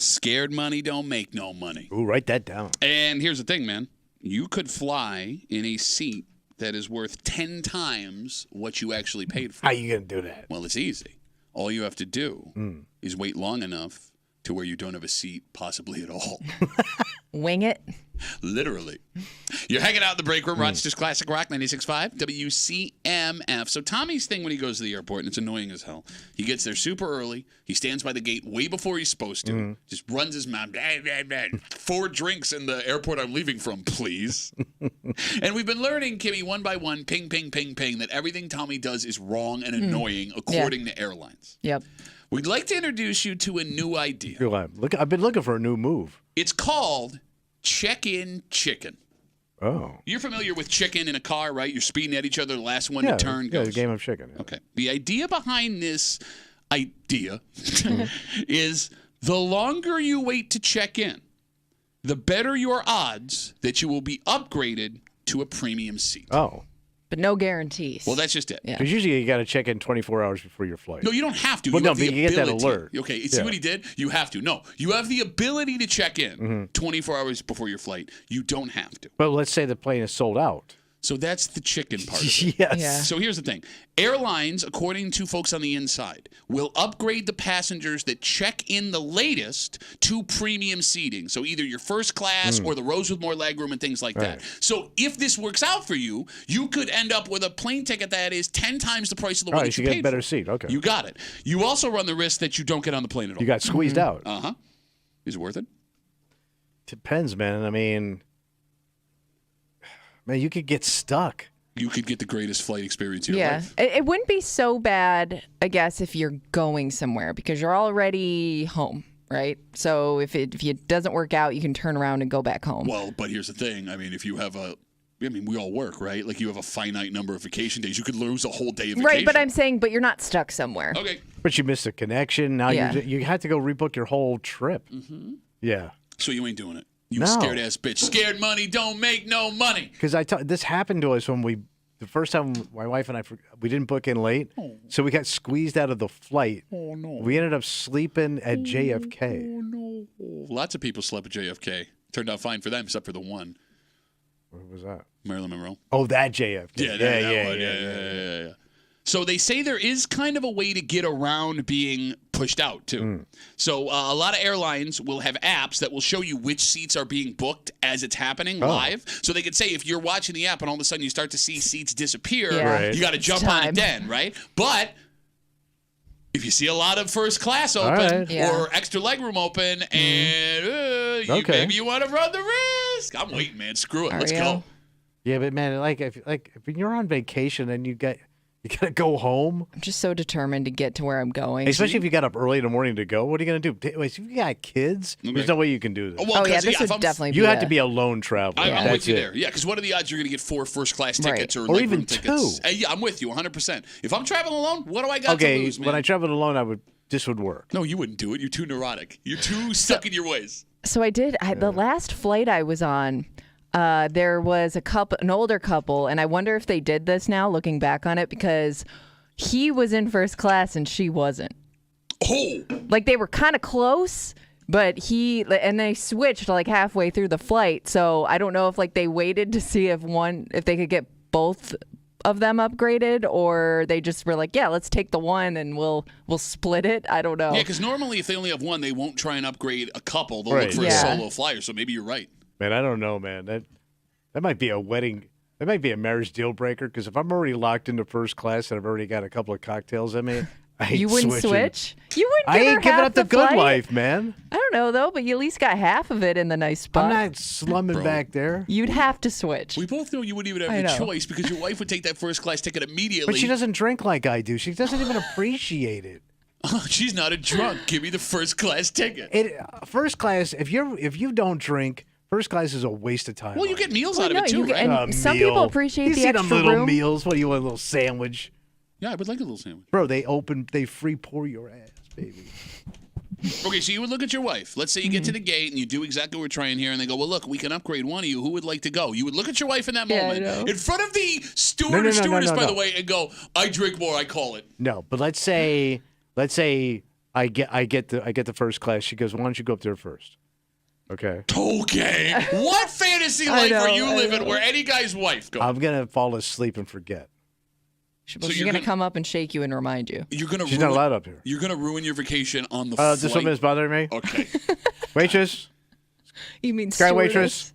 Scared money don't make no money. Ooh, write that down. And here's the thing, man. You could fly in a seat that is worth 10 times what you actually paid for. How you going to do that? Well, it's easy. All you have to do is wait long enough to where you don't have a seat possibly at all. Wing it. Literally. You're hanging out in the break room. Rochester's Classic Rock 96.5 WCMF. So Tommy's thing when he goes to the airport, and it's annoying as hell, he gets there super early. He stands by the gate way before he's supposed to. Just runs his mouth. 4 drinks in the airport I'm leaving from, please. And we've been learning, Kimmy, one by one, ping, ping, ping, ping, that everything Tommy does is wrong and annoying according to airlines. Yep. We'd like to introduce you to a new idea. I've been looking for a new move. It's called check-in chicken. Oh. You're familiar with chicken in a car, right? You're speeding at each other. The last one to turn goes. Yeah, the game of chicken. Yeah. Okay. The idea behind this idea is the longer you wait to check in, the better your odds that you will be upgraded to a premium seat. Oh. But no guarantees. Well, that's just it. Because usually you got to check in 24 hours before your flight. No, you don't have to. Well, you no, have but the you get that ability. alert. Okay, see what he did? You have to. No, you have the ability to check in 24 hours before your flight. You don't have to. But let's say the plane is sold out. So that's the chicken part of it. Yes. Yeah. So here's the thing. Airlines, according to folks on the inside, will upgrade the passengers that check in the latest to premium seating. So either your first class or the rows with more legroom and things like that. So if this works out for you, you could end up with a plane ticket that is 10 times the price of the one that you get paid a better for. seat. Okay. You got it. You also run the risk that you don't get on the plane at all. You got squeezed out. Uh-huh. Is it worth it? Depends, man. I mean, you could get stuck. You could get the greatest flight experience of your life. It wouldn't be so bad, I guess, if you're going somewhere because you're already home, right? So if it doesn't work out, you can turn around and go back home. Well, but here's the thing. I mean, if you have we all work, right? Like you have a finite number of vacation days. You could lose a whole day of vacation. Right, but I'm saying, you're not stuck somewhere. Okay. But you missed a connection. Now you have to go rebook your whole trip. Mm-hmm. Yeah. So you ain't doing it. You No. scared ass bitch. Scared money don't make no money. Because this happened to us when the first time my wife and I, we didn't book in late. So we got squeezed out of the flight. Oh, no. We ended up sleeping at JFK. Oh, no. Lots of people slept at JFK. Turned out fine for them, except for the one. What was that? Marilyn Monroe. Oh, that JFK. Yeah. So they say there is kind of a way to get around being pushed out, too. So a lot of airlines will have apps that will show you which seats are being booked as it's happening live. So they could say if you're watching the app and all of a sudden you start to see seats disappear, you got to jump on it then, right? But if you see a lot of first class open or extra legroom open and maybe you want to run the risk. I'm waiting, man. Screw it. Let's go. Yeah, but man, if you're on vacation and you got to go home. I'm just so determined to get to where I'm going. Especially if you got up early in the morning to go. What are you going to do? Wait, if you got kids, there's no way you can do this. This would definitely be You have to be a lone traveler. I'm with you there. Yeah, because what are the odds you're going to get 4 first-class tickets or even tickets? 2? Yeah, I'm with you 100%. If I'm traveling alone, what do I got to lose, man? When I traveled alone, this would work. No, you wouldn't do it. You're too neurotic. You're too stuck in your ways. So I did. The last flight I was on, there was an older couple, and I wonder if they did this now, looking back on it, because he was in first class and she wasn't. Oh! Like they were kind of close, but they switched like halfway through the flight. So I don't know if they waited to see if they could get both of them upgraded, or they just were like, yeah, let's take the one and we'll split it. I don't know. Yeah, because normally if they only have one, they won't try and upgrade a couple. They'll look for a solo flyer. So maybe you're right. Man, I don't know, man. That might be a wedding. That might be a marriage deal breaker, because if I'm already locked into first class and I've already got a couple of cocktails in me, I ain't You wouldn't switching. switch? You wouldn't I give ain't her giving half up the good flight? life, man. I don't know, though, but you at least got half of it in the nice spot. I'm not slumming back there. You'd have to switch. We both know you wouldn't even I have the know. choice because your wife would take that first class ticket immediately. But she doesn't drink like I do. She doesn't even appreciate it. She's not a drunk. Give me the first class ticket. First class, if you don't drink, first class is a waste of time. Well, you get meals out of it too, right? And some people appreciate you the see extra them little room. meals. What do you want, a little sandwich? Yeah, I would like a little sandwich. Bro, they free pour your ass, baby. Okay, so you would look at your wife. Let's say you get to the gate and you do exactly what we're trying here, and they go, well, look, we can upgrade one of you. Who would like to go? You would look at your wife in that moment, in front of the steward or stewardess, by the way, and go, I drink more, I call it. No, but let's say I get the first class. She goes, why don't you go up there first? Okay. Okay. What fantasy life are you living where any guy's wife goes? I'm gonna fall asleep and forget. She's going to come up and shake you and remind you. She's not allowed up here. You're going to ruin your vacation on the flight. This woman is bothering me. Okay. Waitress. You mean Sky waitress?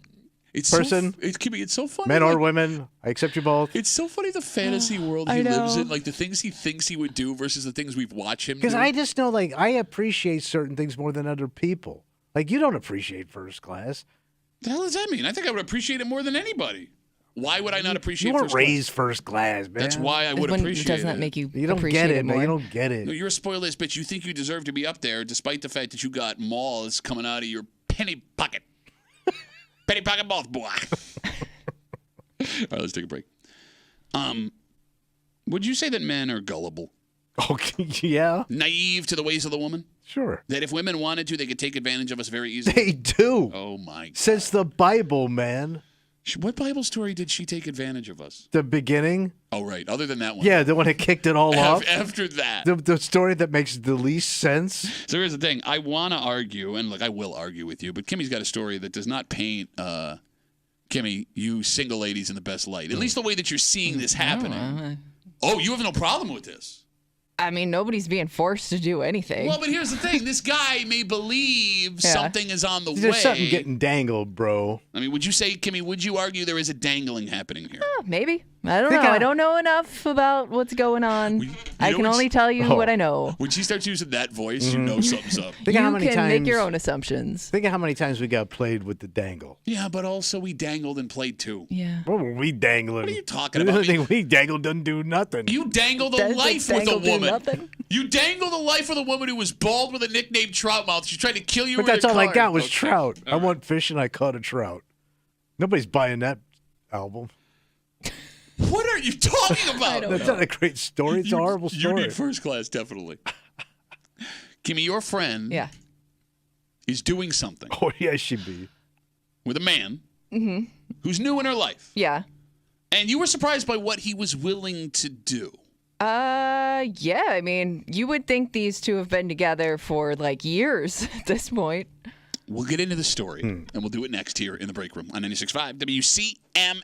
It's person? It's so funny. Men or women? I accept you both. It's so funny the fantasy world he lives in, like the things he thinks he would do versus the things we've watched him do. Because I just know, like, I appreciate certain things more than other people. Like, you don't appreciate first class. The hell does that mean? I think I would appreciate it more than anybody. Why would I not appreciate you weren't first class? raised first class, man. That's why I would appreciate it. Doesn't that make you don't appreciate get it, more? man. You don't get it. No, you're a spoiled ass bitch. You think you deserve to be up there despite the fact that you got malls coming out of your penny pocket. Penny pocket balls, boy. All right, let's take a break. Would you say that men are gullible? Okay, yeah. Naive to the ways of the woman? Sure. That if women wanted to, they could take advantage of us very easily? They do. Oh, my God. Says the Bible, man. What Bible story did she take advantage of us? The beginning. Oh, right. Other than that one. Yeah, the one that kicked it all off. After that. The story that makes the least sense. So here's the thing. I want to argue, and look, I will argue with you, but Kimmy's got a story that does not paint, Kimmy, you single ladies in the best light. At least the way that you're seeing this happening. Oh, you have no problem with this. I mean, nobody's being forced to do anything. Well, but here's the thing. This guy may believe something is on the way. There's something getting dangled, bro. I mean, would you say, Kimmy, would you argue there is a dangling happening here? Maybe. I don't know. I don't know enough about what's going on. I can only tell you what I know. When she starts using that voice, you know something's up. Think of how many You can times, make your own assumptions. Think of how many times we got played with the dangle. Yeah, but also we dangled and played too. Yeah. What were we dangling? What are you talking about? We dangled doesn't do nothing. You dangled a life with a woman. You dangled a life with a woman who was bald with a nickname Trout Mouth. She tried to kill you But with that's a all I card. got was Okay. trout. I All right. went fishing, I caught a trout. Nobody's buying that album. What are you talking about? That's not a great story. It's a horrible You story. need first class, definitely. Kimmy, your friend is doing something. Oh, yeah, she be. With a man who's new in her life. Yeah. And you were surprised by what he was willing to do. Yeah. I mean, you would think these two have been together for like years at this point. We'll get into the story, and we'll do it next here in the break room on 96.5 WCMF.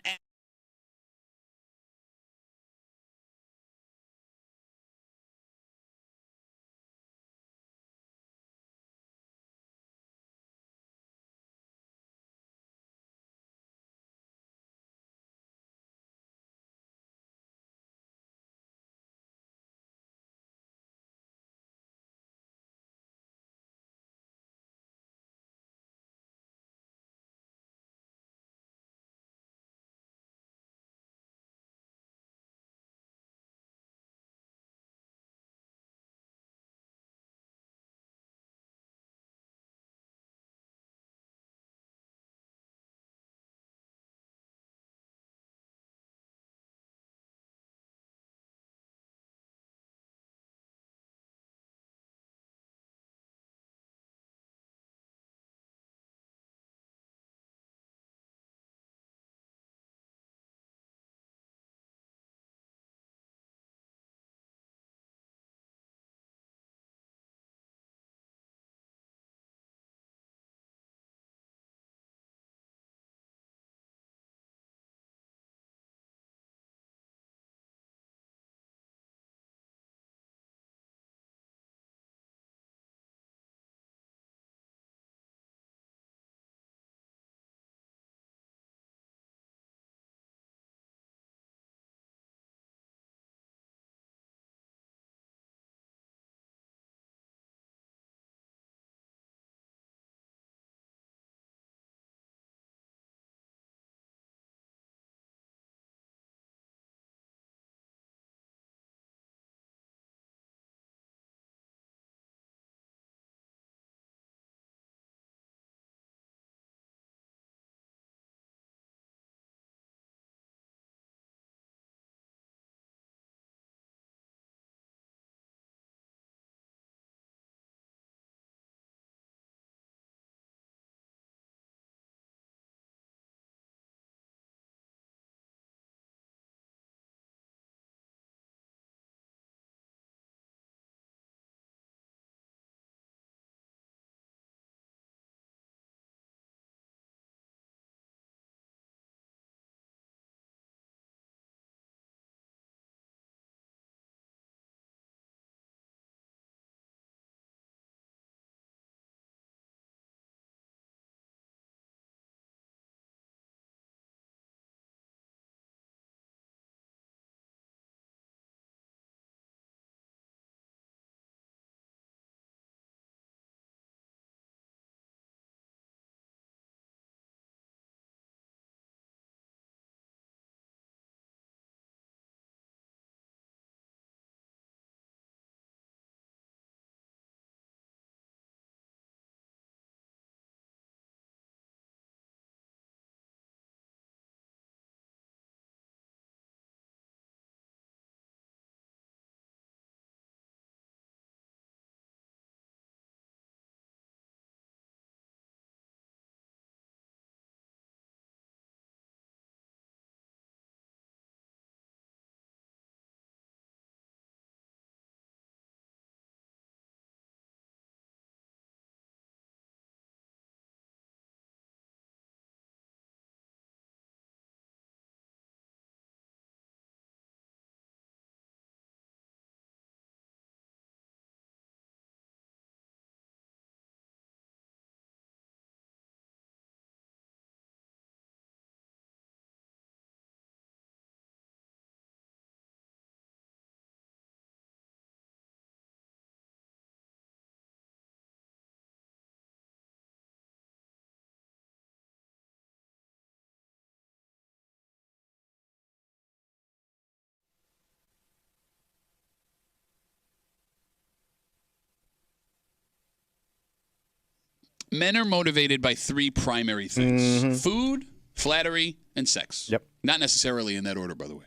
Men are motivated by three primary things: food, flattery, and sex. Yep. Not necessarily in that order, by the way.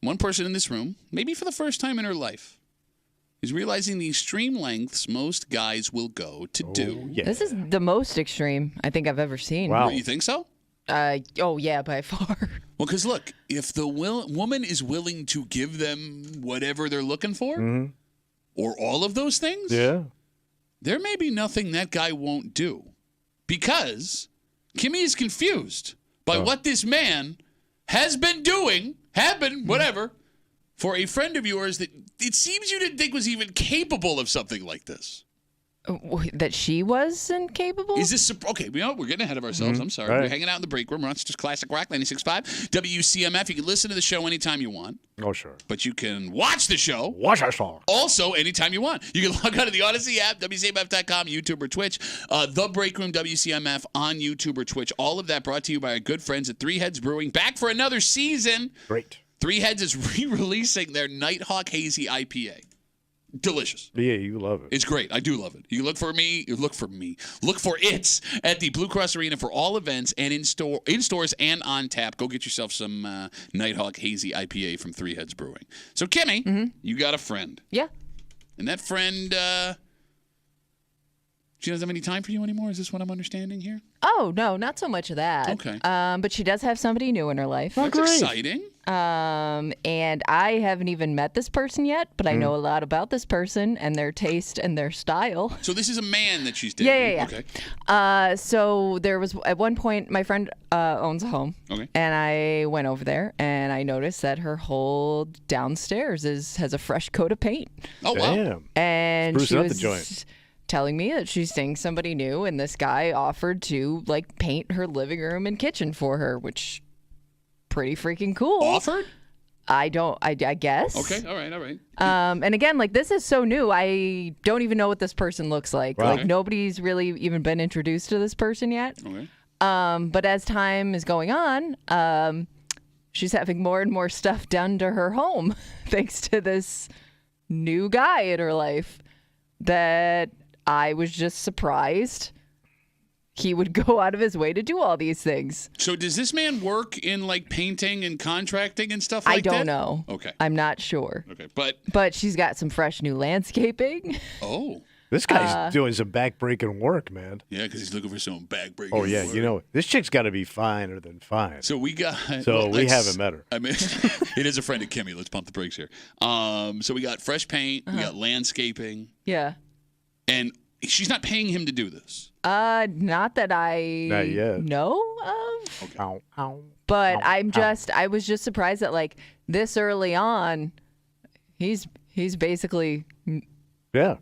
One person in this room, maybe for the first time in her life, is realizing the extreme lengths most guys will go to do. Yeah. This is the most extreme I think I've ever seen. Wow. You think so? Oh, yeah, by far. Well, because look, if the woman is willing to give them whatever they're looking for, or all of those things, there may be nothing that guy won't do. Because Kimmy is confused by what this man has been doing, whatever, for a friend of yours that it seems you didn't think was even capable of something like this. That she wasn't capable? Is this okay? We're getting ahead of ourselves. I'm sorry. Right. We're hanging out in the break room. Rochester's Classic Rock 96.5 WCMF. You can listen to the show anytime you want. Oh, sure. But you can watch the show. Watch our song. Also, anytime you want. You can log on to the Odyssey app, WCMF.com, YouTube or Twitch. The Break Room, WCMF on YouTube or Twitch. All of that brought to you by our good friends at Three Heads Brewing. Back for another season. Great. Three Heads is re-releasing their Nighthawk Hazy IPA. Delicious. Yeah, you love it. It's great. I do love it. You look for it at the Blue Cross Arena for all events and in stores and on tap. Go get yourself some Nighthawk Hazy IPA from Three Heads Brewing. So, Kimmy, you got a friend. Yeah. And that friend, she doesn't have any time for you anymore? Is this what I'm understanding here? Oh, no, not so much of that. Okay. But she does have somebody new in her life. That's exciting. And I haven't even met this person yet, but I know a lot about this person and their taste and their style. So this is a man that she's dating? Yeah. Okay. So there was, at one point, my friend owns a home. Okay. And I went over there, and I noticed that her whole downstairs has a fresh coat of paint. Oh, wow. Damn. And Sprucing she up the was joint. telling me that she's seeing somebody new, and this guy offered to paint her living room and kitchen for her, which pretty freaking cool. Offered? I guess. Okay, all right. And again, this is so new. I don't even know what this person looks like. Right. Nobody's really even been introduced to this person yet. Okay. But as time is going on, she's having more and more stuff done to her home thanks to this new guy in her life that I was just surprised he would go out of his way to do all these things. So does this man work in painting and contracting and stuff like that? I don't know. Okay. I'm not sure. Okay, But she's got some fresh new landscaping. Oh. This guy's doing some back-breaking work, man. Yeah, because he's looking for some back-breaking Oh, yeah. work. This chick's got to be finer than fine. So we got... we haven't met her. I mean, it is a friend of Kimmy. Let's pump the brakes here. So we got fresh paint. We got landscaping. Yeah. And she's not paying him to do this. Not that I Not yet. know of. Okay. Ow, ow. But Ow, I was just surprised that this early on, he's basically Yeah.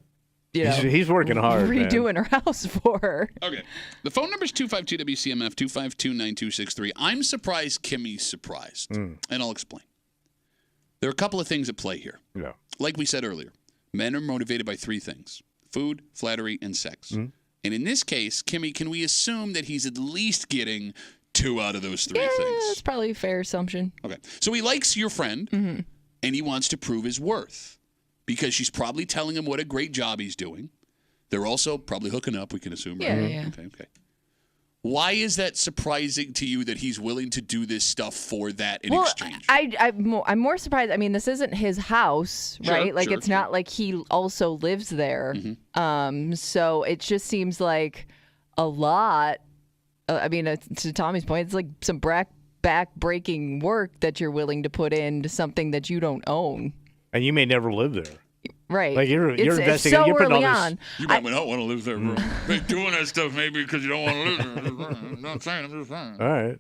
He's working hard, redoing her house for her. Okay. The phone number is 252-WCMF, 252-9263. I'm surprised Kimmy's surprised, and I'll explain. There are a couple of things at play here. Yeah. Like we said earlier, men are motivated by three things: food, flattery, and sex. And in this case, Kimmy, can we assume that he's at least getting 2 out of those 3 things? That's probably a fair assumption. Okay. So he likes your friend, and he wants to prove his worth because she's probably telling him what a great job he's doing. They're also probably hooking up, we can assume. Right? Yeah. Okay. Why is that surprising to you that he's willing to do this stuff for that in exchange? I'm more surprised. I mean, this isn't his house, right? Sure, It's not like he also lives there. So it just seems like a lot. I mean, to Tommy's point, it's like some back-breaking work that you're willing to put into something that you don't own. And you may never live there. Right. You're investing. It's so you're putting early all this, on. You might not want to live there, bro. You're doing that stuff maybe because you don't want to live there. I'm not saying. I'm just saying. All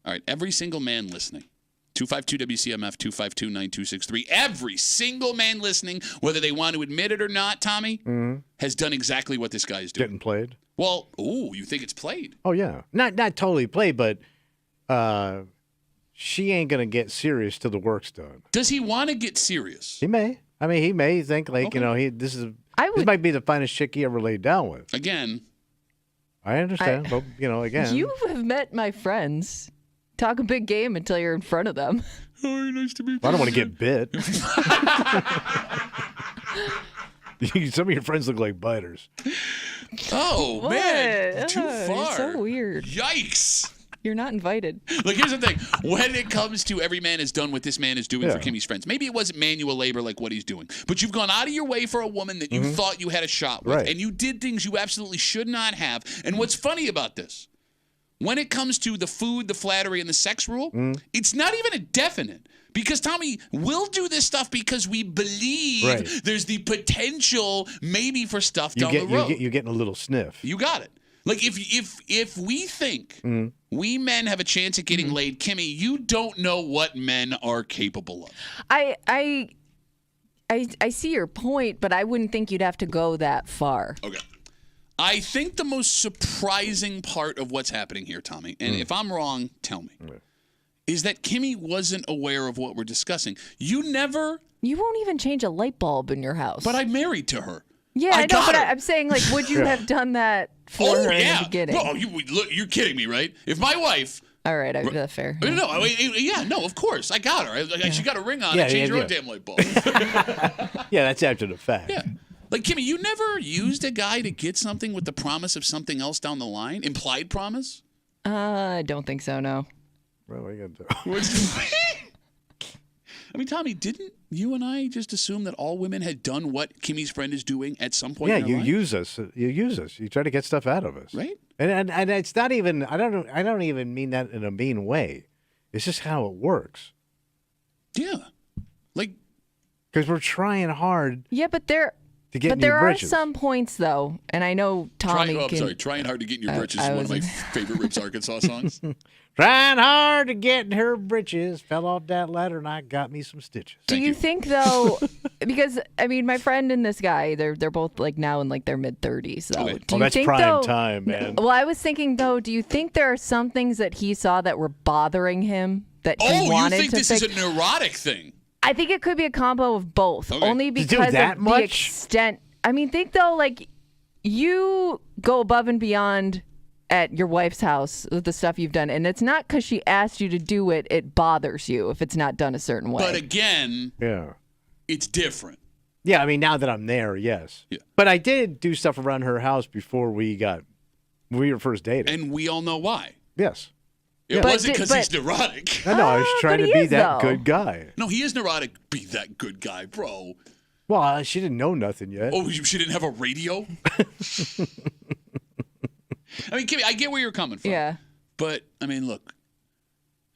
right. Every single man listening, 252-WCMF, 252-9263. Every single man listening, whether they want to admit it or not, Tommy, has done exactly what this guy is doing. Getting played. Well, you think it's played? Oh yeah, not totally played, but she ain't gonna get serious till the work's done. Does he want to get serious? He may. I mean, he may think this might be the finest chick he ever laid down with. Again, I understand, but again, You have met my friends. Talk a big game until you're in front of them. Oh, nice to meet you. I don't want to get bit. Some of your friends look like biters. Oh, man. Too You're far. so weird. Yikes. You're not invited. Look, here's the thing. When it comes to every man has done what this man is doing for Yeah. Kimmy's friends, maybe it wasn't manual labor like what he's doing, but you've gone out of your way for a woman that you thought you had a shot with, Right. and you did things you absolutely should not have. And what's funny about this, when it comes to the food, the flattery, and the sex rule, it's not even a definite. Because, Tommy, we'll do this stuff because we believe Right. there's the potential maybe for stuff You down get, the road. you're getting a little sniff. You got it. Like if we think we men have a chance at getting laid, Kimmy, you don't know what men are capable of. I see your point, but I wouldn't think you'd have to go that far. Okay. I think the most surprising part of what's happening here, Tommy, and if I'm wrong, tell me, is that Kimmy wasn't aware of what we're discussing. You won't even change a light bulb in your house. But I'm married to her. Yeah, I know, but I'm saying, like, would you have done that for her in the beginning? No, you're kidding me, right? If my wife... All right, that's fair. No, of course. I got her. She got a ring on Yeah, and changed yeah, her own yeah. damn light bulb. Yeah, that's after the fact. Yeah. Like, Kimmy, you never used a guy to get something with the promise of something else down the line? Implied promise? I don't think so, no. What are you going to do? I mean, Tommy, didn't you and I just assume that all women had done what Kimmy's friend is doing at some point Yeah, in her you life? use us. You use us. You try to get stuff out of us. Right. And it's not even, I don't even mean that in a mean way. It's just how it works. Yeah. Like, because we're trying hard. Yeah, but there to there are britches. some points though, and I know Tommy Trying hard to get in your britches is one of my favorite Rips Arkansas songs. Trying hard to get in her britches, fell off that ladder and I got me some stitches. Do you think though? Because I mean, my friend and this guy, they're both like now in like their mid-30s. Though. Okay. Do you That's think, prime though, time, man. Well, I was thinking though, do you think there are some things that he saw that were bothering him that he wanted you think to this fix? is a neurotic thing? I think it could be a combo of both. Okay. Only To do because that of much? the extent. I mean, think though, like you go above and beyond at your wife's house with the stuff you've done, and it's not because she asked you to do it. It bothers you if it's not done a certain way. But again, it's different. Yeah, I mean, now that I'm there, yes. Yeah. But I did do stuff around her house before we were first dating. And we all know why. Yes. It wasn't because he's neurotic. I know, I was trying to be that though. good guy. No, he is neurotic. Be that good guy, bro. Well, she didn't know nothing yet. Oh, she didn't have a radio? I mean, Kimmy, I get where you're coming from. Yeah. But, I mean, look.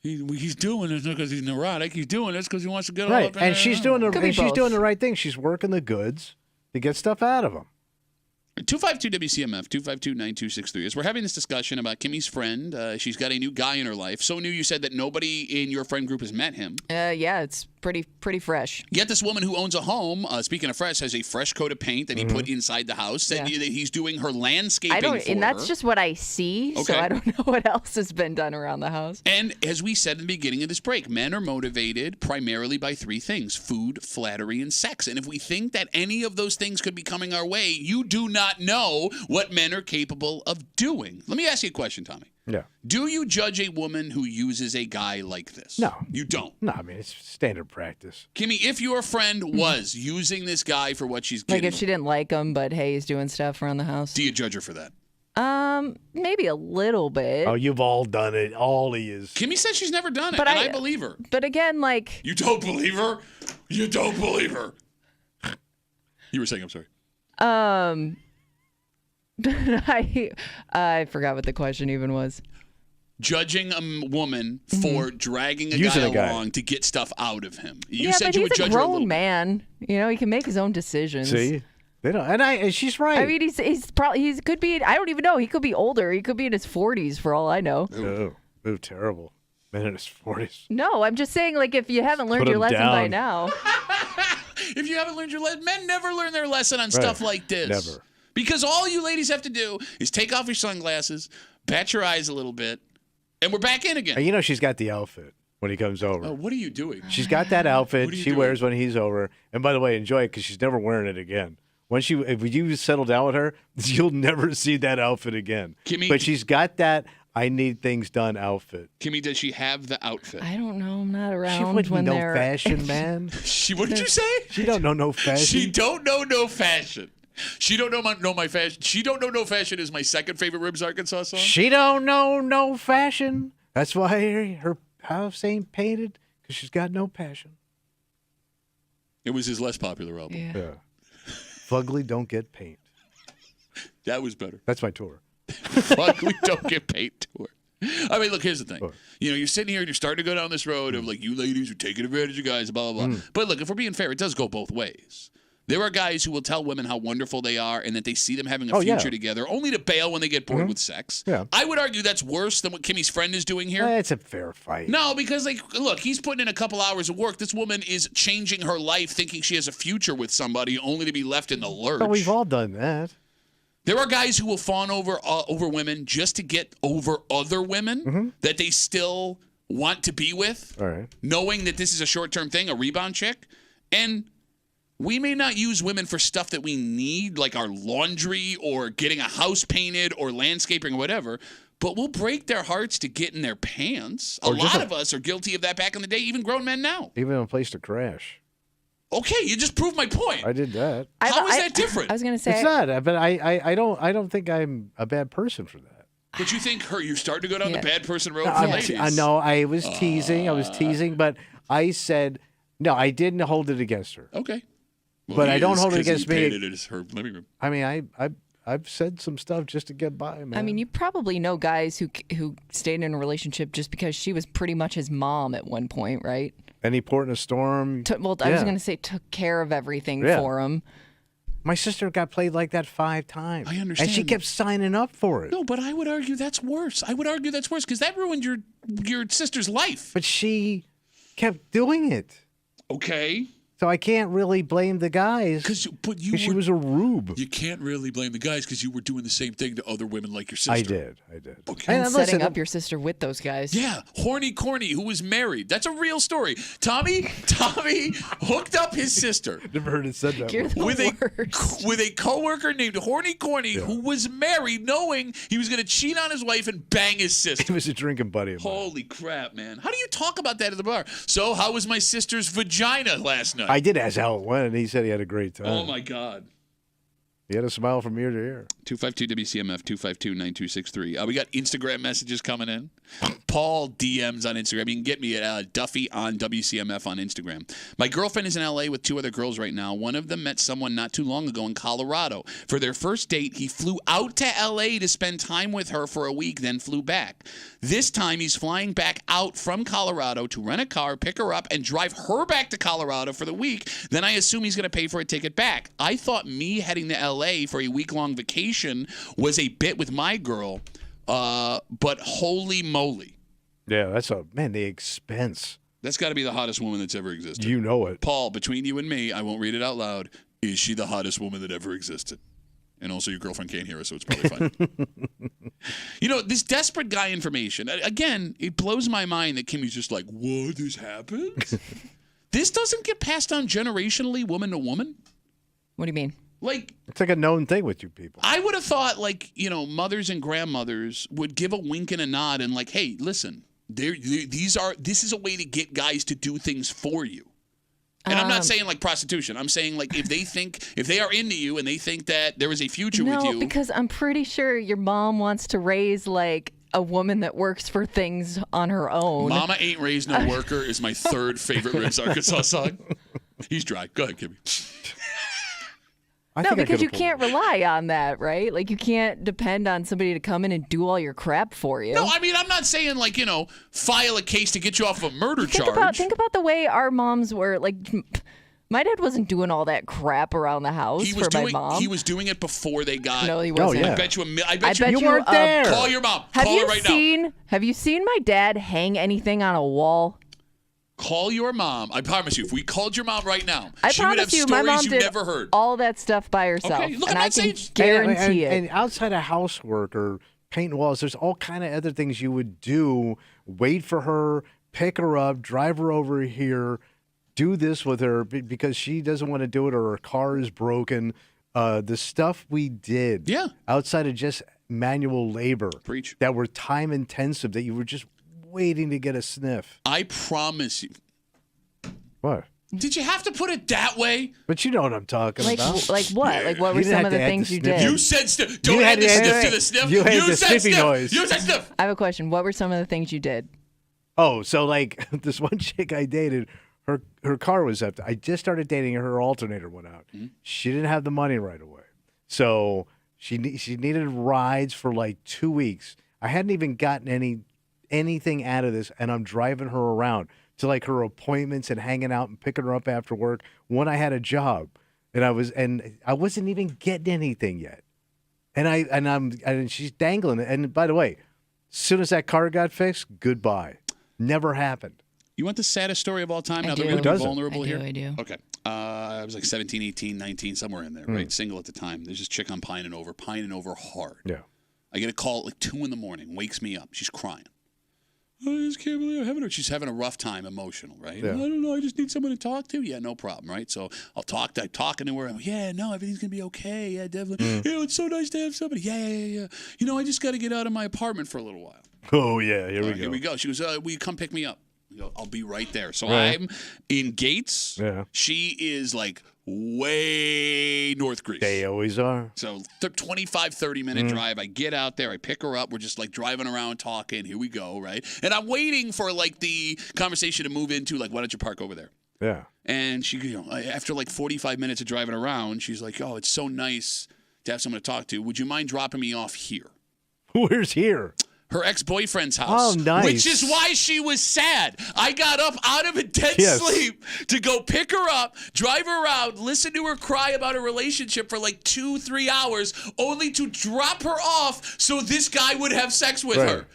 He's doing this not because he's neurotic. He's doing this because he wants to get all Right, up in and she's doing the right thing. She's working the goods to get stuff out of them. 252-WCMF, 252-9263. As we're having this discussion about Kimmy's friend, she's got a new guy in her life. So new, you said that nobody in your friend group has met him. Yeah, it's pretty fresh. Yet this woman who owns a home, speaking of fresh, has a fresh coat of paint that he put inside the house. Said that he's doing her landscaping for and that's her. just what I see. So Okay. I don't know what else has been done around the house. And as we said in the beginning of this break, men are motivated primarily by three things: food, flattery, and sex. And if we think that any of those things could be coming our way, you do not know what men are capable of doing. Let me ask you a question, Tommy. Yeah. Do you judge a woman who uses a guy like this? No. You don't. No, I mean, it's standard practice. Kimmy, if your friend was using this guy for what she's Like getting, if she didn't like him, but hey, he's doing stuff around the house. do you judge her for that? Maybe a little bit. Oh, you've all done it. All he is. Kimmy says she's never done it, But and I believe her. But again, like You don't believe her? You don't believe her. You were saying, I'm sorry. I forgot what the question even was. Judging a woman for dragging a Using guy a guy. along to get stuff out of him. You Yeah, said but you he's would a judge her a grown little. man. You know, he can make his own decisions. See? They don't. And she's right. I mean, he's probably could be. I don't even know. He could be older. He could be in his 40s for all I know. Oh, terrible. Man in his 40s. No, I'm just saying, like, if you haven't learned Put your him lesson by down. now. If you haven't learned your lesson, men never learn their lesson on stuff like this. Never. Because all you ladies have to do is take off your sunglasses, bat your eyes a little bit, and we're back in again. You know she's got the outfit when he comes over. Oh, what are you doing? She's got that outfit What are you she doing? wears when he's over. And by the way, enjoy it because she's never wearing it again. If you settle down with her, you'll never see that outfit again. Kimmy- but she's got that I need things done outfit. Kimmy, does she have the outfit? I don't know. I'm not around She wouldn't when know they're fashion, man. What did you say? She don't know no fashion. She don't know no fashion. She don't know my fashion. She don't know no fashion is my second favorite Ribs Arkansas song. She don't know no fashion. That's why her house ain't painted, because she's got no passion. It was his less popular album. Yeah. Fugly don't get paint. That was better. That's my tour. Fugly don't get paint tour. I mean, look, here's the thing. You know, you're sitting here and you're starting to go down this road of like, you ladies are taking advantage of guys, blah, blah, blah. But look, if we're being fair, it does go both ways. There are guys who will tell women how wonderful they are and that they see them having a future together, only to bail when they get bored with sex. Yeah. I would argue that's worse than what Kimmy's friend is doing here. It's a fair fight. No, because, like, look, he's putting in a couple hours of work. This woman is changing her life, thinking she has a future with somebody, only to be left in the lurch. But we've all done that. There are guys who will fawn over women just to get over other women that they still want to be with, All right. knowing that this is a short-term thing, a rebound chick. And we may not use women for stuff that we need, like our laundry or getting a house painted or landscaping or whatever, but we'll break their hearts to get in their pants. A lot of us are guilty of that back in the day, even grown men now. Even a place to crash. Okay, you just proved my point. I did that. How is that different? I was going to say. It's not, but I don't think I'm a bad person for that. But you think you're starting to go down the bad person road No, for ladies? No, I was teasing. But I said, no, I didn't hold it against her. Okay. Well, but I don't hold it 'cause against he me. painted it as her living room. I mean, I've said some stuff just to get by, man. I mean, you probably know guys who stayed in a relationship just because she was pretty much his mom at one point, right? Any port in a storm. I was going to say took care of everything for him. My sister got played like that 5 times. I understand. And she kept signing up for it. No, but I would argue that's worse. I would argue that's worse because that ruined your sister's life. But she kept doing it. Okay. So I can't really blame the guys. But she was a rube. You can't really blame the guys because you were doing the same thing to other women like your sister. I did. Okay. And setting up your sister with those guys. Yeah, horny corny who was married. That's a real story. Tommy hooked up his sister. Never heard it said that. With a coworker named Horny Corny who was married, knowing he was going to cheat on his wife and bang his sister. He was a drinking buddy of mine. Holy crap, man! How do you talk about that at the bar? So, how was my sister's vagina last night? I did ask how it went, and he said he had a great time. Oh my God. He had a smile from ear to ear. 252 WCMF 252-9263. We got Instagram messages coming in. Paul DMs on Instagram. You can get me at Duffy on WCMF on Instagram. My girlfriend is in LA with 2 other girls right now. One of them met someone not too long ago in Colorado. For their first date, he flew out to LA to spend time with her for a week, then flew back. This time, he's flying back out from Colorado to rent a car, pick her up, and drive her back to Colorado for the week. Then I assume he's going to pay for a ticket back. I thought me heading to LA for a week-long vacation was a bit with my girl, but holy moly. Yeah, the expense. That's got to be the hottest woman that's ever existed. You know it. Paul, between you and me, I won't read it out loud. Is she the hottest woman that ever existed? And also your girlfriend can't hear us, so it's probably fine. You know, this desperate guy information, again, it blows my mind that Kimmy's just like, what, this happens? This doesn't get passed on generationally, woman to woman? What do you mean? Like, it's like a known thing with you people. I would have thought, like, you know, mothers and grandmothers would give a wink and a nod and like, hey, listen, this is a way to get guys to do things for you. And I'm not saying like prostitution. I'm saying like if they are into you and they think that there is a future with you. No, because I'm pretty sure your mom wants to raise like a woman that works for things on her own. Mama Ain't Raised No Worker is my third favorite Ribs Arkansas song. He's dry. Go ahead, Kimmy. No, because you can't rely on that, right? Like, you can't depend on somebody to come in and do all your crap for you. No, I mean, I'm not saying, like, you know, file a case to get you off a murder charge. Think about the way our moms were. Like, my dad wasn't doing all that crap around the house for my mom. He was doing it before they got... No, he wasn't. I bet you you weren't there. Call your mom. Call her right now. Have you seen my dad hang anything on a wall? Call your mom. I promise you, if we called your mom right now, I she would have promise you, stories my mom you did never heard. all that stuff by herself. Okay, look, and I'm I not can saying- guarantee it. And outside of housework or painting walls, there's all kind of other things you would do. Wait for her, pick her up, drive her over here, do this with her because she doesn't want to do it or her car is broken. The stuff we did outside of just manual labor that were time intensive that you were just waiting to get a sniff. I promise you. What? Did you have to put it that way? But you know what I'm talking about. Like what? Like what were some of the things you did? You said sniff. Don't add the sniff to the sniff. You had the said sniffy sniff. noise. You said sniff. I have a question. What were some of the things you did? Oh, so like this one chick I dated, her car was up. I just started dating her. Her alternator went out. Mm-hmm. She didn't have the money right away, so she needed rides for like 2 weeks. I hadn't even gotten anything out of this, and I'm driving her around to like her appointments and hanging out and picking her up after work when I had a job, and I wasn't even getting anything yet, and she's dangling it. And by the way, as soon as that car got fixed, goodbye. Never happened. You want the saddest story of all time? Now that we're going to be vulnerable here? I do. Okay. I was like 17, 18, 19, somewhere in there, right? Single at the time. There's this chick I'm pining over hard. Yeah. I get a call at like 2 in the morning, wakes me up. She's crying. I just can't believe I'm having her. She's having a rough time, emotional, right? Yeah. I don't know. I just need someone to talk to. Yeah, no problem, right? So I'm talking to her. I'm like, yeah, no, everything's going to be okay. Yeah, definitely. Yeah, it's so nice to have somebody. Yeah. You know, I just got to get out of my apartment for a little while. Oh, yeah, here we go. Here we go. She goes, will you come pick me up? I go, I'll be right there. So Right. I'm in Gates. Yeah. She is like way North Greece. They always are. So 25, 30-minute drive. I get out there. I pick her up. We're just like driving around talking. Here we go, right? And I'm waiting for like the conversation to move into like, why don't you park over there? Yeah. And she, after like 45 minutes of driving around, she's like, oh, it's so nice to have someone to talk to. Would you mind dropping me off here? Where's here? Her ex-boyfriend's house. Oh, nice. Which is why she was sad. I got up out of a dead sleep to go pick her up, drive her around, listen to her cry about a relationship for like 2-3 hours, only to drop her off so this guy would have sex with her.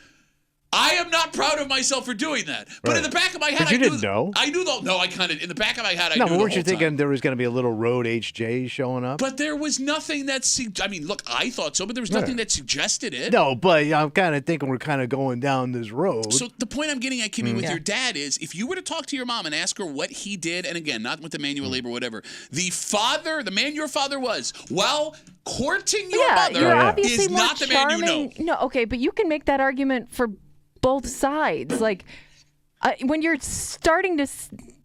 I am not proud of myself for doing that. But in the back of my head, But you didn't know. I knew though. No, I kind of in the back of my head. I No, knew but the weren't you whole time. thinking there was going to be a little road HJ showing up? But there was nothing that. I mean, look, I thought so, but there was nothing that suggested it. No, but I'm kind of thinking we're kind of going down this road. So the point I'm getting at, Kimmy, with your dad is, if you were to talk to your mom and ask her what he did, and again, not with the manual labor, whatever, the man your father was, while courting your mother you're obviously is more not the man you know. No, okay, but you can make that argument for both sides. Like, when you're starting to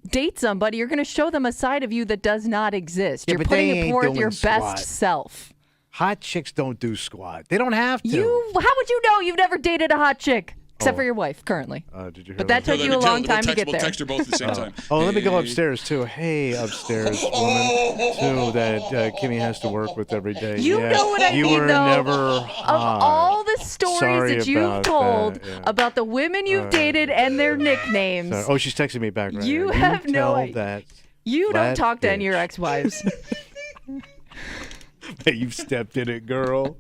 date somebody, you're going to show them a side of you that does not exist. You're but putting they it ain't forth doing your squat. best self. Hot chicks don't do squat. They don't have to. How would you know? You've never dated a hot chick. Except for your wife, currently. Did you hear But that took you a long time to get there. We'll text her both at the same time. Oh, let me go upstairs, too. Hey, upstairs woman, too, that Kimmy has to work with every day. You know what I you mean, were though. never Of hot. all the stories Sorry that you've about told that, yeah. about the women you've dated and their nicknames, Sorry. Oh, she's texting me back right You now. have no tell idea. that you don't flat talk to any bitch of your ex-wives. that you've stepped in it, girl.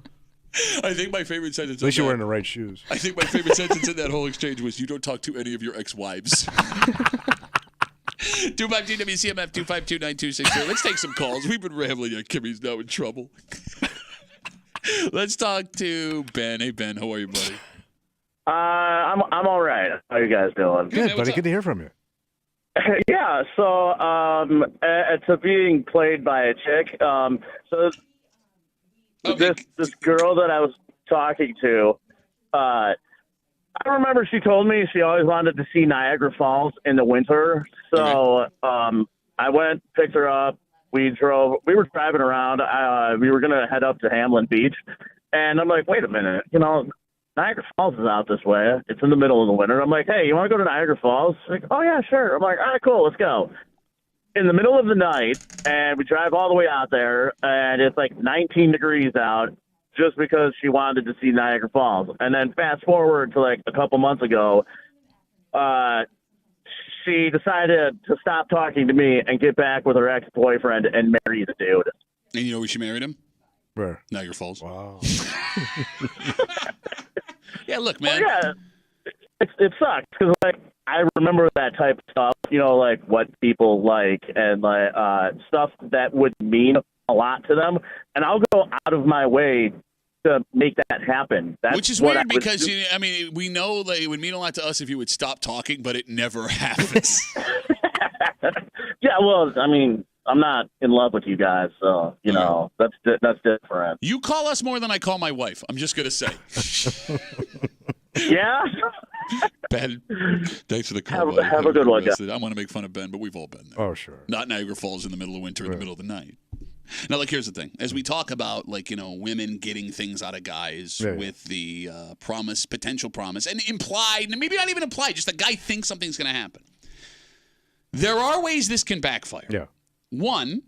I think my favorite sentence. At least you're wearing the right shoes. I think my favorite sentence in that whole exchange was, "You don't talk to any of your ex-wives." 252 WCMF 252-9260. Let's take some calls. We've been rambling. Kimmy's now in trouble. Let's talk to Ben. Hey Ben, how are you, buddy? I'm all right. How you guys doing? Good, buddy. Good to hear from you. Yeah. So it's being played by a chick. This girl that I was talking to, I remember she told me she always wanted to see Niagara Falls in the winter. So I went, picked her up. We were driving around. We were going to head up to Hamlin Beach. And I'm like, wait a minute. Niagara Falls is out this way. It's in the middle of the winter. I'm like, hey, you want to go to Niagara Falls? She's like, oh, yeah, sure. I'm like, all right, cool. Let's go. In the middle of the night, and we drive all the way out there, and it's like 19 degrees out just because she wanted to see Niagara Falls. And then fast forward to like a couple months ago, she decided to stop talking to me and get back with her ex-boyfriend and marry the dude. And you know where she married him? Where? Niagara Falls. Wow. Yeah, look, man. Well, yeah, it sucks because like I remember that type of stuff, like what people like and like stuff that would mean a lot to them, and I'll go out of my way to make that happen. That's Which is what weird I would because, do. we know that it would mean a lot to us if you would stop talking, but it never happens. Yeah, well, I'm not in love with you guys, so that's different. You call us more than I call my wife. I'm just gonna say. Yeah. Ben, thanks for the call, buddy. Have a good one, guys. I want to make fun of Ben, but we've all been there. Oh, sure. Not Niagara Falls in the middle of winter in the middle of the night. Now, like, here's the thing. As we talk about, like, women getting things out of guys with the potential promise, and implied, and maybe not even implied, just the guy thinks something's going to happen. There are ways this can backfire. Yeah. One,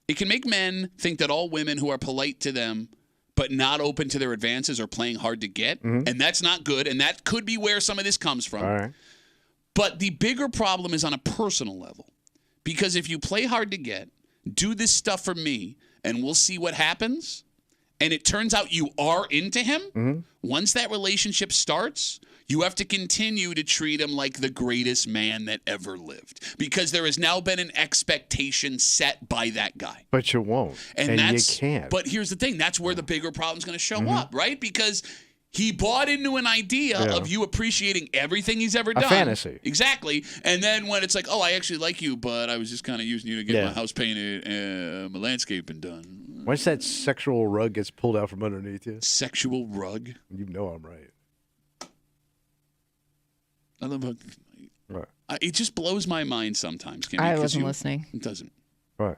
it can make men think that all women who are polite to them but not open to their advances are playing hard to get, and that's not good, and that could be where some of this comes from. All right. But the bigger problem is on a personal level, because if you play hard to get, do this stuff for me, and we'll see what happens, and it turns out you are into him, once that relationship starts, you have to continue to treat him like the greatest man that ever lived, because there has now been an expectation set by that guy. But you won't, and you can't. But here's the thing. That's where the bigger problem's going to show up, right? Because he bought into an idea of you appreciating everything he's ever done. A fantasy. Exactly. And then when it's like, oh, I actually like you, but I was just kind of using you to get my house painted and my landscaping done. Once that sexual rug gets pulled out from underneath you. Sexual rug? You know I'm right. I love how it just blows my mind sometimes. Kimmy, I wasn't listening. It doesn't. Right.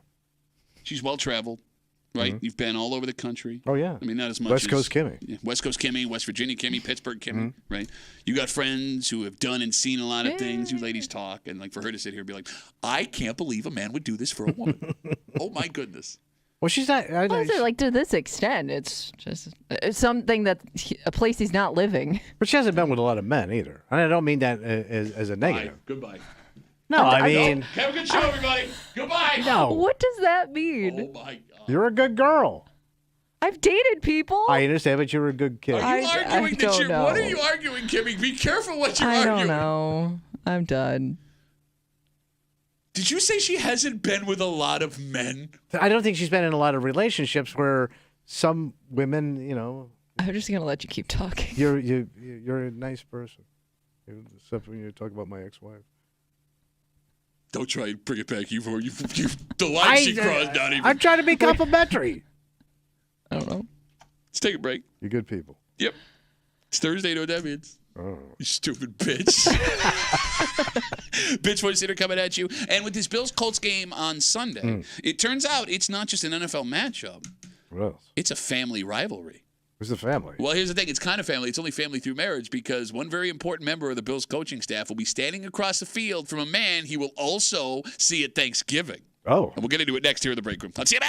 She's well traveled, right? You've been all over the country. Oh yeah. I mean, not as much. West Coast Kimmy. Yeah, West Coast Kimmy, West Virginia Kimmy, Pittsburgh Kimmy, right? You got friends who have done and seen a lot of things. You ladies talk, and like for her to sit here and be like, I can't believe a man would do this for a woman. Oh my goodness. Well, she's not. Well, like to this extent, it's just something that a place he's not living. But she hasn't been with a lot of men either. And I don't mean that as a negative. Goodbye. No, I mean. Have a good show, everybody. Goodbye. No. What does that mean? Oh my God. You're a good girl. I've dated people. I understand, but you're a good kid. Are you arguing that don't know. What are you arguing, Kimmy? Be careful what you're I arguing. don't know. I'm done. Did you say she hasn't been with a lot of men? I don't think she's been in a lot of relationships where some women, I'm just gonna let you keep talking. You're a nice person, except when you talk about my ex-wife. Don't try and bring it back. You the line she crossed. Not even. I'm trying to be complimentary. I don't know. Let's take a break. You're good people. Yep. It's Thursday. You know what that means? Oh. You stupid bitch. Bitch voice hitter coming at you. And with this Bills-Colts game on Sunday, it turns out it's not just an NFL matchup. What else? It's a family rivalry. Who's the family? Well, here's the thing. It's kind of family. It's only family through marriage because one very important member of the Bills coaching staff will be standing across the field from a man he will also see at Thanksgiving. Oh. And we'll get into it next here in the break room. Let's see it.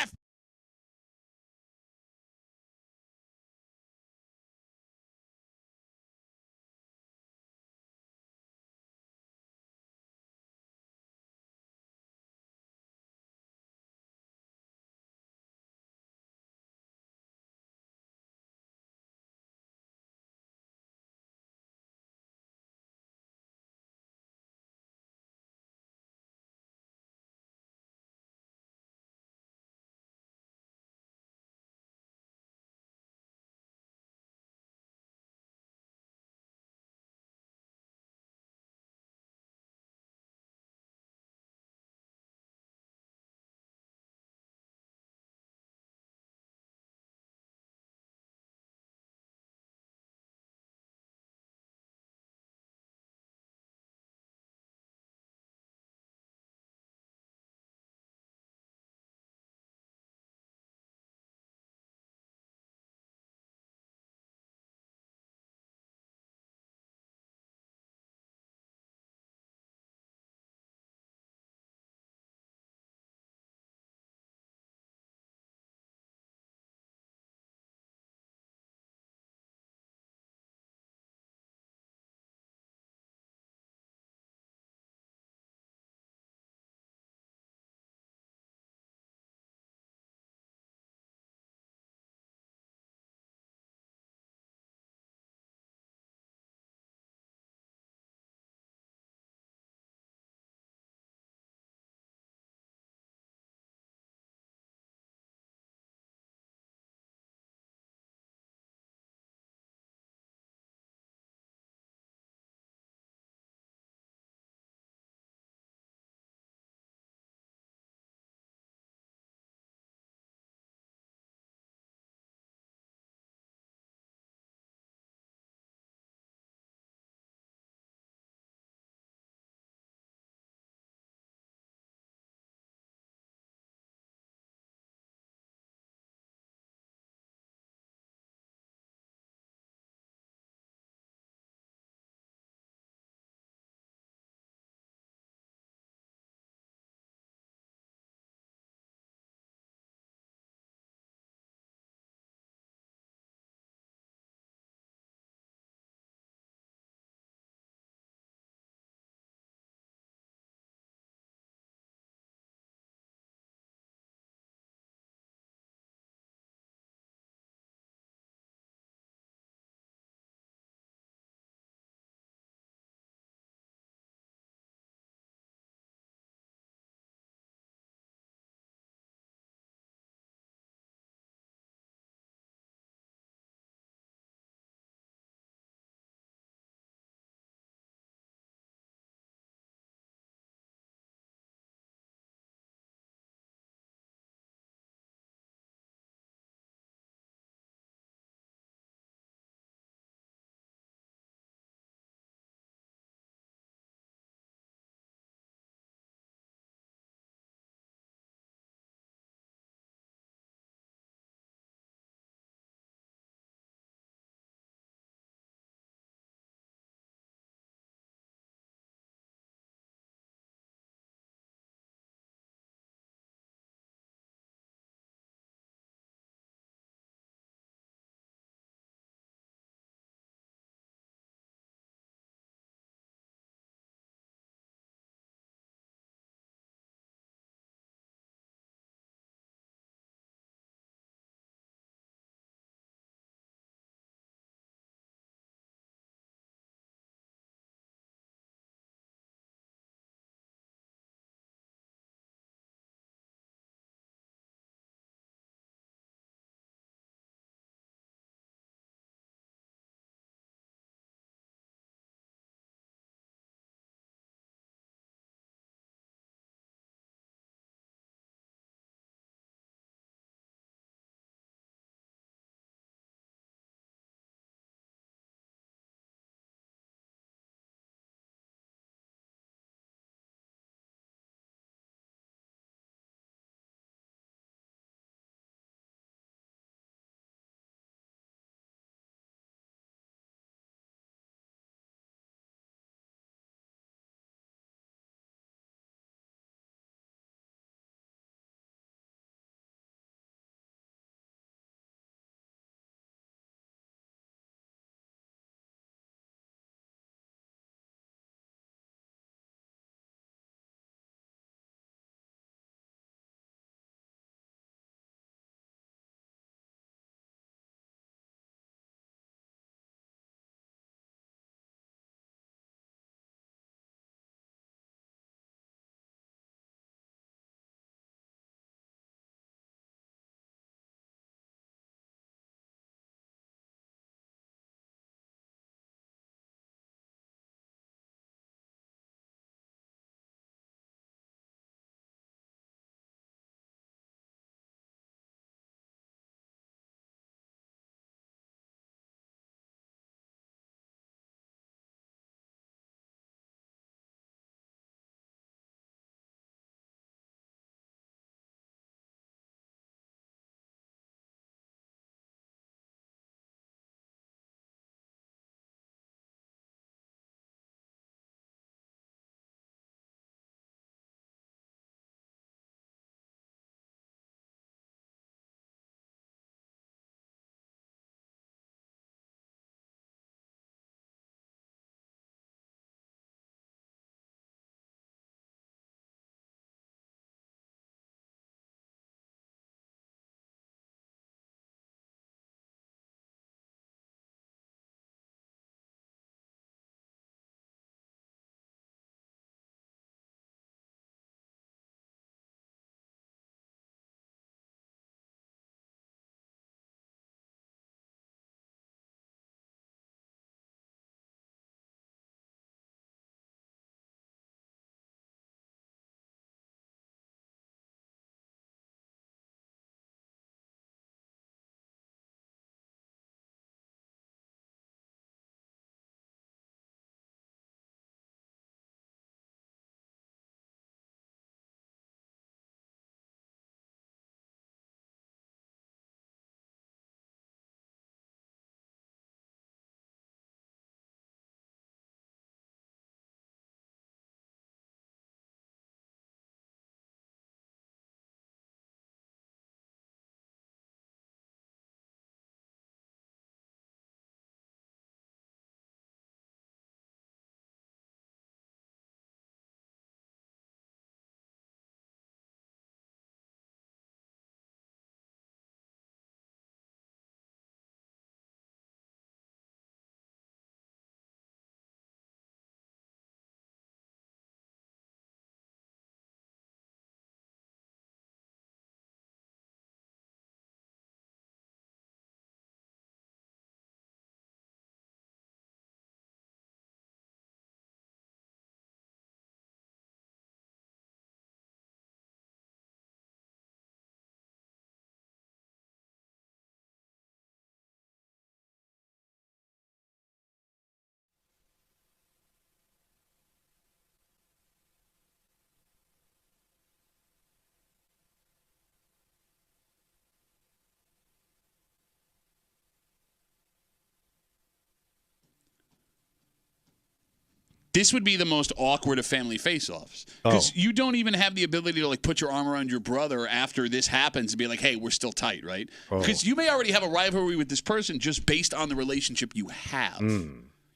This would be the most awkward of family face-offs because you don't even have the ability to like put your arm around your brother after this happens and be like, "Hey, we're still tight," right? Because you may already have a rivalry with this person just based on the relationship you have.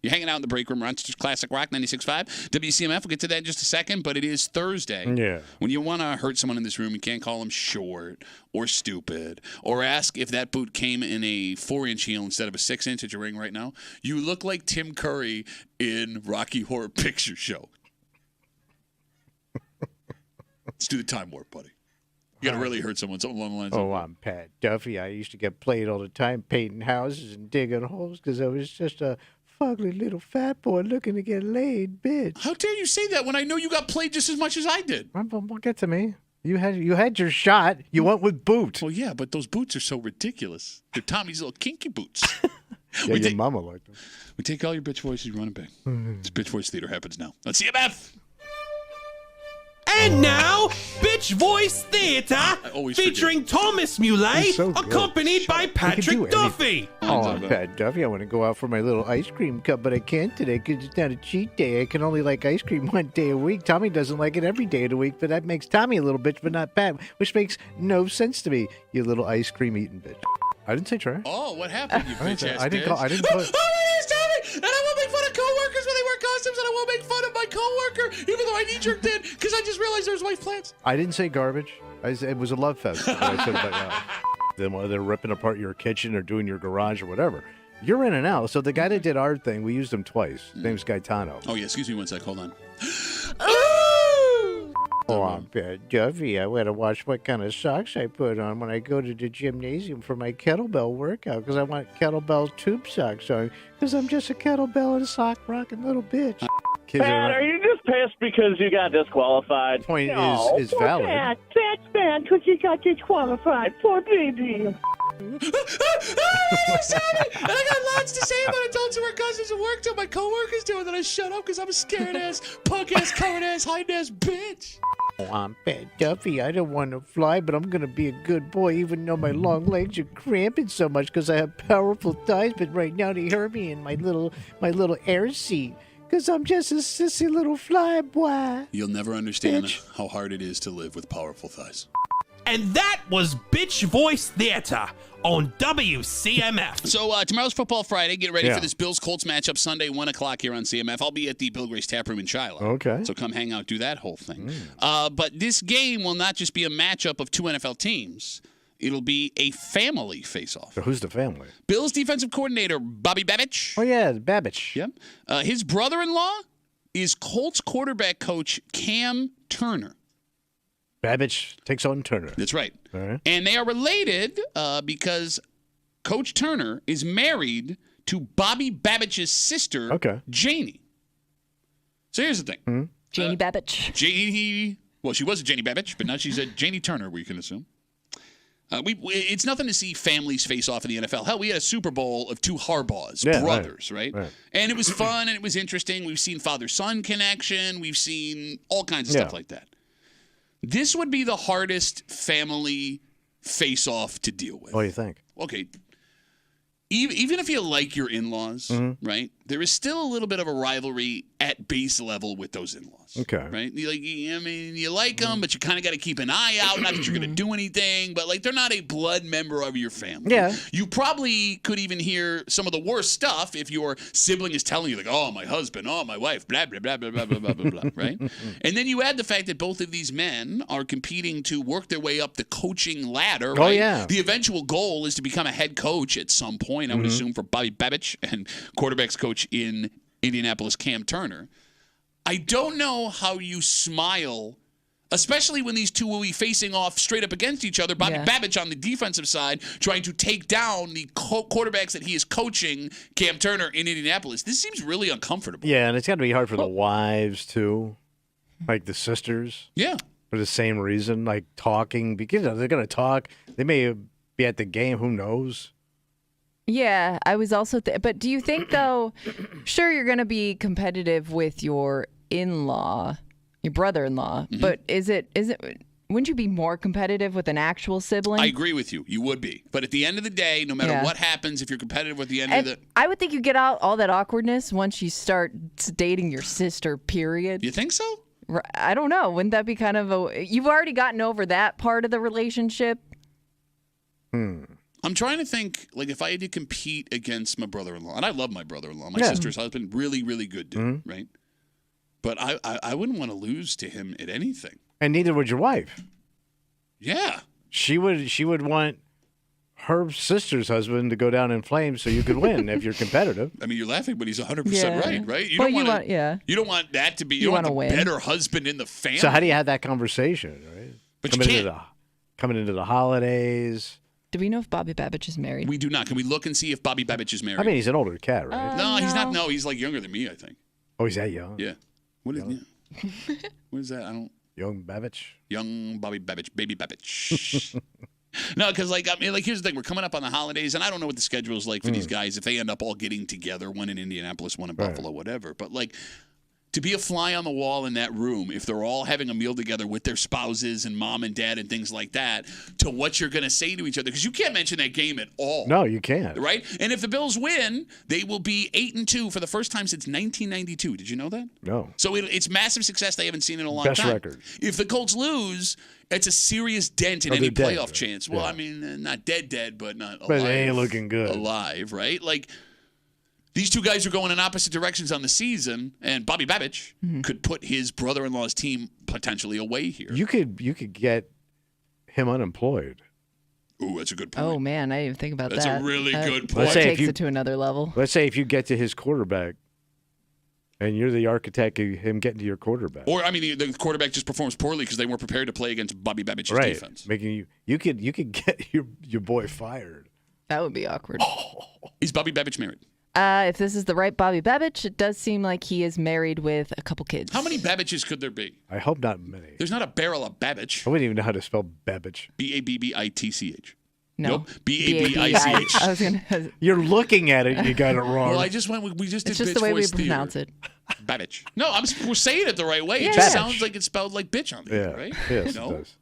You're hanging out in the break room, Rochester's Classic Rock 96.5. WCMF, we'll get to that in just a second, but it is Thursday. Yeah. When you want to hurt someone in this room, you can't call them short or stupid or ask if that boot came in a 4-inch heel instead of a 6-inch at your ring right now. You look like Tim Curry in Rocky Horror Picture Show. Let's do the time warp, buddy. You got to really hurt someone, something along the lines of... I'm Pat Duffy. I used to get played all the time painting houses and digging holes because I was just a fugly little fat boy looking to get laid, bitch. How dare you say that when I know you got played just as much as I did? Well, get to me. You had your shot. You went with boots. Well, yeah, but those boots are so ridiculous. They're Tommy's little kinky boots. Yeah, your mama liked them. We take all your bitch voices, run it back. This bitch voice theater happens now. Let's see CMF. And now, Bitch Voice Theater, featuring Thomas Muley, accompanied by Patrick Duffy. I'm Pat Duffy. I want to go out for my little ice cream cup, but I can't today because it's not a cheat day. I can only like ice cream one day a week. Tommy doesn't like it every day of the week, but that makes Tommy a little bitch, but not Pat, which makes no sense to me, you little ice cream eating bitch. I didn't say trash. Oh, what happened, you bitch ass I didn't call. Oh, it's Tommy! And I won't make fun of coworkers when they wear costumes, and I won't make fun of my coworker, even though I knee-jerked in, because I just realized there's white plants. I didn't say garbage. I said it was a love fest. I said, then while they're ripping apart your kitchen or doing your garage or whatever, you're in and out. So the guy that did our thing, we used him twice. His name's Gaetano. Oh, yeah, excuse me one sec. Hold on. I'm Pat Duffy. I want to watch what kind of socks I put on when I go to the gymnasium for my kettlebell workout because I want kettlebell tube socks on because I'm just a kettlebell and a sock rocking little bitch. Pat, are you just pissed because you got disqualified? Point is valid. That's bad because you got disqualified. Poor baby. And I got lots to say about adults who are cousins at work till my coworkers do, and then I shut up because I'm a scared-ass, punk-ass, coward-ass, hiding-ass bitch. I'm Pat Duffy. I don't want to fly, but I'm going to be a good boy even though my long legs are cramping so much because I have powerful thighs, but right now they hurt me in my little air seat because I'm just a sissy little fly boy. You'll never understand how hard it is to live with powerful thighs. And that was Bitch Voice Theater on WCMF. So tomorrow's Football Friday. Get ready for this Bills-Colts matchup Sunday, 1 o'clock here on CMF. I'll be at the Bill Grace Tap Room in Shiloh. Okay. So come hang out, do that whole thing. But this game will not just be a matchup of two NFL teams. It'll be a family face-off. So who's the family? Bills defensive coordinator Bobby Babich. Oh, yeah, Babich. Yep. His brother-in-law is Colts quarterback coach Cam Turner. Babich takes on Turner. That's right. All right. And they are related because Coach Turner is married to Bobby Babich's sister, Janie. So here's the thing. Janie Babich. Well, she was a Janie Babich, but now she's a Janie Turner, we can assume. It's nothing to see families face off in the NFL. Hell, we had a Super Bowl of two Harbaughs, brothers, right? And it was fun and it was interesting. We've seen father-son connection. We've seen all kinds of stuff like that. This would be the hardest family face-off to deal with. What do you think? Okay. Even if you like your in-laws, right, there is still a little bit of a rivalry at base level with those in-laws. Okay. Right? You like them, but you kind of got to keep an eye out. Not that you're going to do anything, but, they're not a blood member of your family. Yeah. You probably could even hear some of the worst stuff if your sibling is telling you, oh, my husband, oh, my wife, blah, blah, blah, blah, blah, blah, blah, blah, right? And then you add the fact that both of these men are competing to work their way up the coaching ladder, right? Oh, yeah. The eventual goal is to become a head coach at some point, I would assume, for Bobby Babich and quarterbacks coach in Indianapolis, Cam Turner. I don't know how you smile, especially when these two will be facing off straight up against each other. Bobby Babich on the defensive side trying to take down the quarterbacks that he is coaching, Cam Turner, in Indianapolis. This seems really uncomfortable. Yeah, and it's got to be hard for the wives, too, like the sisters. Yeah. For the same reason, like talking, because they're going to talk. They may be at the game, who knows? Yeah, I was also but do you think, though, sure, you're going to be competitive with your in-law, your brother-in-law, but is it Wouldn't you be more competitive with an actual sibling? I agree with you. You would be. But at the end of the day, no matter what happens, if you're competitive at the end of the... I would think you get out all that awkwardness once you start dating your sister, period. You think so? I don't know. Wouldn't that be kind of a... You've already gotten over that part of the relationship? I'm trying to think, like, if I had to compete against my brother-in-law, and I love my brother-in-law, my sister's husband, really, really good dude, right? But I wouldn't want to lose to him at anything. And neither would your wife. Yeah. She would want her sister's husband to go down in flames so you could win if you're competitive. I mean, you're laughing, but he's 100% right? You Well, don't you want want- You don't want that to be. You You don't want wanna the win. better husband in the family. So how do you have that conversation, right? But you can't. Coming into the holidays. Do we know if Bobby Babbage is married? We do not. Can we look and see if Bobby Babbage is married? I mean, he's an older cat, right? no, he's not. No, he's like younger than me, I think. Oh, he's that young? Yeah. What is? What is that? I don't. Young Babbage? Young Bobby Babbage, baby Babbage. No, because like I mean, like here's the thing: we're coming up on the holidays, and I don't know what the schedule is like for these guys if they end up all getting together, one in Indianapolis, one in Buffalo, whatever. But like. To be a fly on the wall in that room, if they're all having a meal together with their spouses and mom and dad and things like that, to what you're going to say to each other, because you can't mention that game at all. No, you can't. Right? And if the Bills win, they will be 8-2 for the first time since 1992. Did you know that? No. So it's massive success they haven't seen in a long Best time. record. If the Colts lose, it's a serious dent in any they're dead, playoff right? chance. Well, Yeah. I mean, not dead, but not alive. But they ain't looking good. Alive, right? Like, these two guys are going in opposite directions on the season, and Bobby Babbage could put his brother-in-law's team potentially away here. You could get him unemployed. Ooh, that's a good point. Oh, man, I didn't even think about That's that. a really That good point. Let's say takes it to another level. Let's say if you get to his quarterback, and you're the architect of him getting to your quarterback. Or, I mean, the quarterback just performs poorly because they weren't prepared to play against Bobby Babbage's Right. defense. Making you could get your boy fired. That would be awkward. Is Bobby Babbage married? If this is the right Bobby Babbage, it does seem like he is married with a couple kids. How many Babbages could there be? I hope not many. There's not a barrel of Babbage. I wouldn't even know how to spell Babbage. Babbitch. No. Nope. Babich. I was gonna. You're looking at it, you got it wrong. Well, I just went. We just did It's just bitch the way we voice theater. pronounce it. Babbage. No, we're saying it the right way. It Yeah. just Babbage. sounds like it's spelled like bitch on there, right? Yes, No? it does.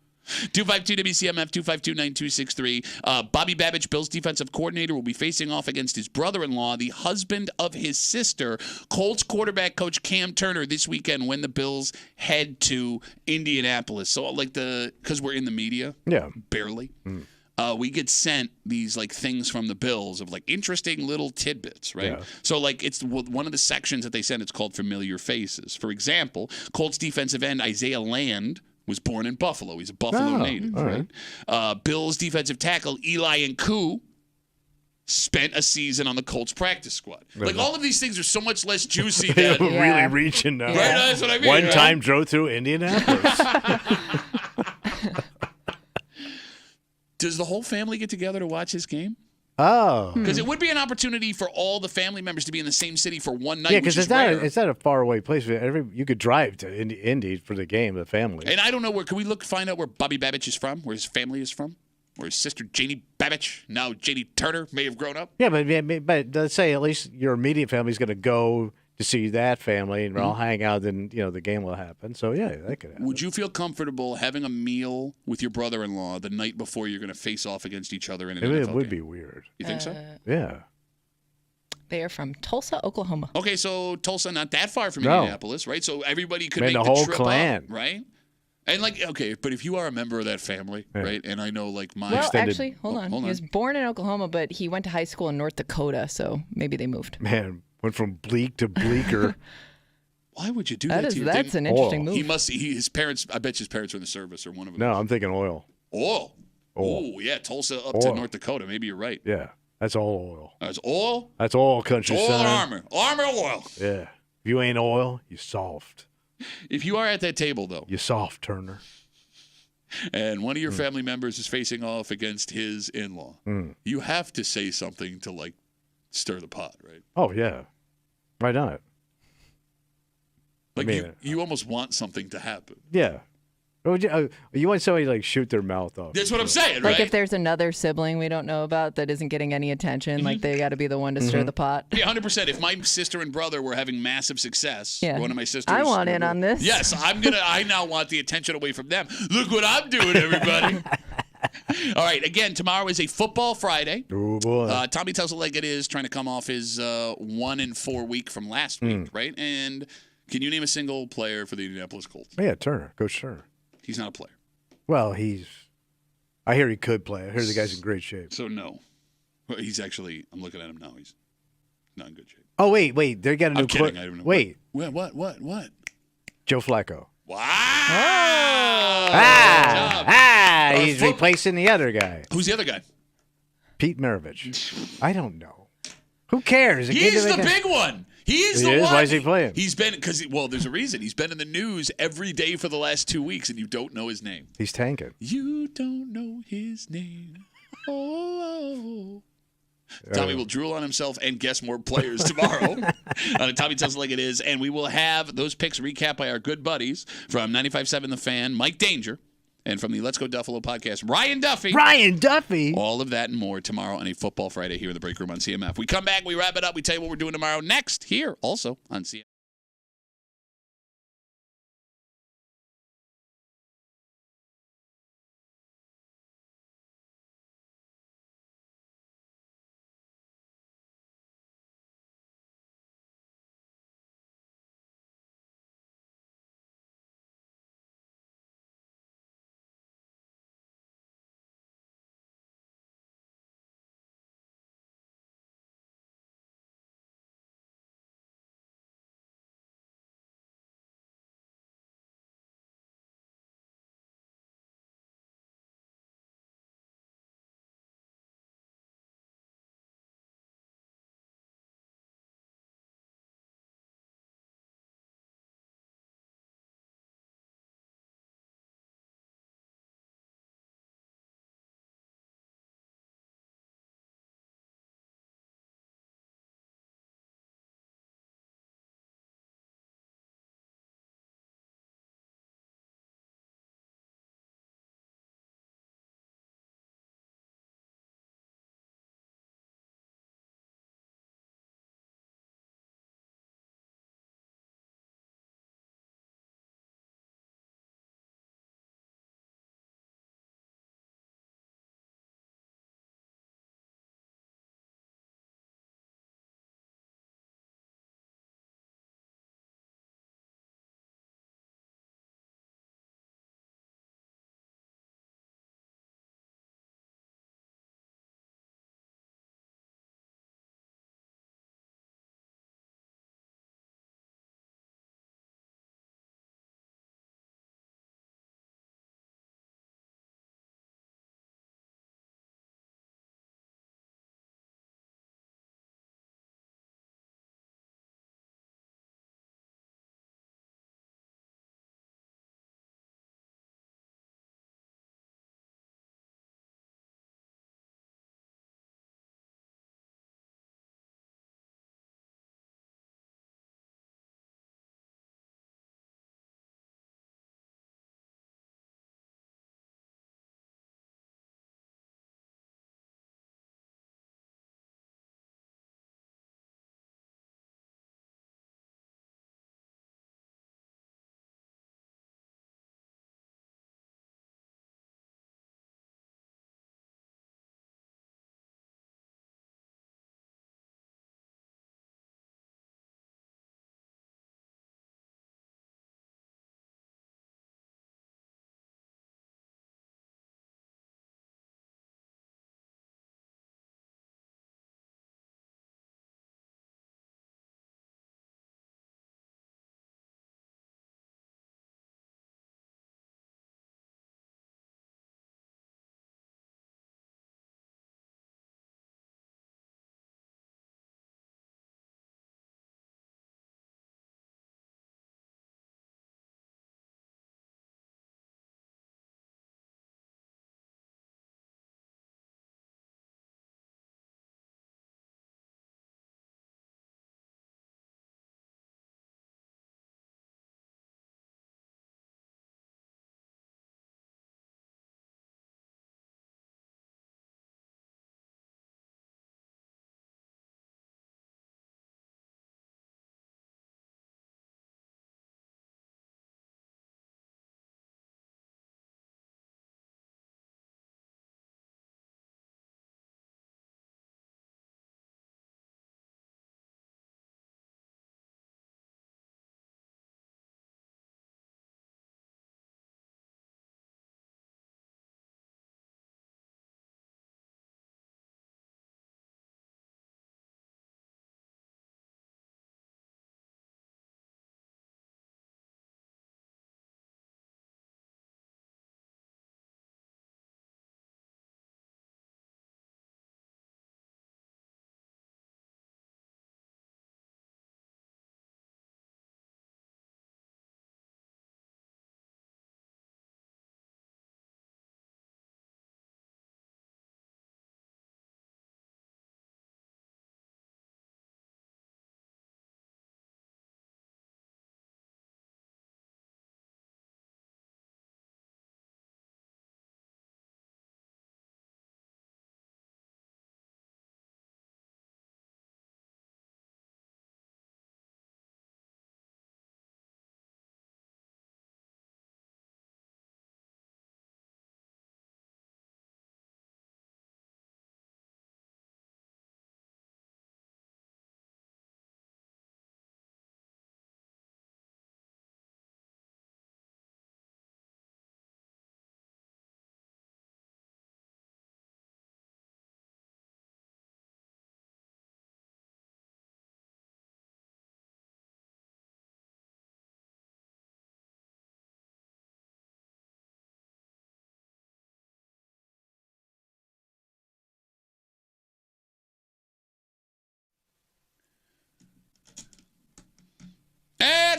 252 WCMF 252-9263. Bobby Babbage, Bills defensive coordinator, will be facing off against his brother-in-law, the husband of his sister, Colts quarterback coach Cam Turner, this weekend when the Bills head to Indianapolis. So, like because we're in the media, barely. We get sent these like things from the Bills of like interesting little tidbits, right? Yeah. So like it's one of the sections that they send. It's called Familiar Faces. For example, Colts defensive end Isaiah Land was born in Buffalo. He's a Buffalo native, all right? Bills defensive tackle Eli Nku spent a season on the Colts practice squad. Like all of these things are so much less juicy They're than really reaching now. Right, that's what I mean. One right? time drove through Indianapolis. Does the whole family get together to watch this game? Oh. Because it would be an opportunity for all the family members to be in the same city for one night. Yeah, because because it's not a far away place. You could drive to Indy for the game, the family. And I don't know where. Can we find out where Bobby Babbage is from? Where his family is from? Where his sister Janie Babbage, now Janie Turner, may have grown up. Yeah, but let's say at least your immediate family's going to go to see that family and all hang out. Then the game will happen. So yeah, that could happen. Would you feel comfortable having a meal with your brother-in-law the night before you're going to face off against each other in an NFL It would game? be weird. You think so? Yeah. They are from Tulsa, Oklahoma. Okay, so Tulsa not that far from No. Indianapolis, right? So everybody could Man, make the whole trip clan. up, right? And okay, but if you are a member of that family, right? And I know like my Well, actually, hold on. He was born in Oklahoma, but he went to high school in North Dakota, so maybe they moved. Man, went from bleak to bleaker. Why would you do that? That's to you? an interesting move. He must. His parents. I bet his parents were in the service or one of them. No, I'm thinking oil. Oil. Oil. Oh yeah, Tulsa up to North Dakota. Maybe you're right. Yeah, that's all oil. That's oil. That's all country, It's oil son. and armor oil. Yeah. If you ain't oil, you soft. If you are at that table though, You soft, Turner. and one of your family members is facing off against his in-law, you have to say something to like stir the pot, right? Oh yeah. Why not? Like I mean, you almost want something to happen. Yeah. You want somebody to like shoot their mouth off. That's what I'm saying, Like right? if there's another sibling we don't know about that isn't getting any attention, like they got to be the one to stir the pot. Yeah, 100%. If my sister and brother were having massive success, Yeah. one of my sisters. I want in on this. Yes, I now want the attention away from them. Look what I'm doing, everybody. All right, again, tomorrow is a football Friday. Oh, boy. Tommy tells it like it is, trying to come off his 1-4 week from last week, right? And can you name a single player for the Indianapolis Colts? Yeah, Turner. Coach Turner. He's not a player. Well, I hear he could play. I hear the guy's in great shape. So, no. Well, he's actually, I'm looking at him now. He's not in good shape. Oh, wait. They got a new I'm kidding. I don't know. Wait. What? Joe Flacco. Wow. He's replacing the other guy. Who's the other guy? Pete Maravich. I don't know. Who cares? He's the big one. He's the one. Why is he playing? He's been there's a reason. He's been in the news every day for the last 2 weeks, and you don't know his name. He's tanking. You don't know his name. Oh. Tommy will drool on himself and guess more players tomorrow. Tommy tells it like it is, and we will have those picks recapped by our good buddies from 95.7 The Fan, Mike Danger, and from the Let's Go Duffalo podcast, Ryan Duffy. Ryan Duffy. All of that and more tomorrow on a Football Friday here in the Break Room on CMF. We come back, we wrap it up, we tell you what we're doing tomorrow next here also on CMF.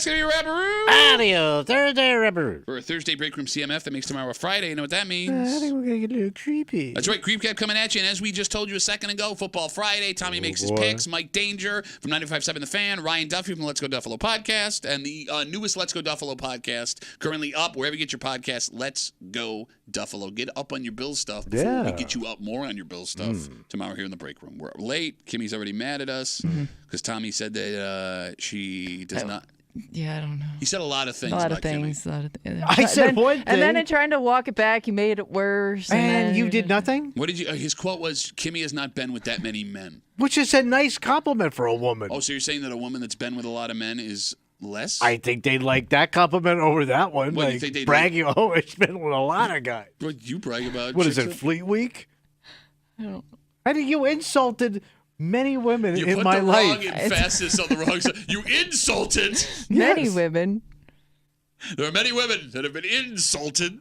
That's going to be Rapperoo. Adios, Thursday, Rapperoo. For a Thursday Break Room CMF, that makes tomorrow a Friday. You know what that means? I think we're going to get a little creepy. That's right. Creepcap coming at you. And as we just told you a second ago, Football Friday. Tommy makes his picks. Mike Danger from 95.7 The Fan. Ryan Duffy from Let's Go Duffalo podcast. And the newest Let's Go Duffalo podcast, currently up wherever you get your podcast. Let's Go Duffalo. Get up on your Bill stuff before we get you up more on your Bill stuff tomorrow here in the break room. We're late. Kimmy's already mad at us because Tommy said that she does not. Yeah, I don't know. He said a lot of things. A lot of about things. Kimmy. I said one thing. And then in trying to walk it back, you made it worse. And you did nothing? What did you? His quote was, "Kimmy has not been with that many men." Which is a nice compliment for a woman. Oh, so you're saying that a woman that's been with a lot of men is less? I think they like that compliment over that one. What, you like think they bragging, oh, it's been with a lot of guys. What you brag about? What is it, Fleet Week? I don't. I think you insulted many women You in put my the life. wrong emphasis on the wrong side. You insulted many women. There are many women that have been insulted.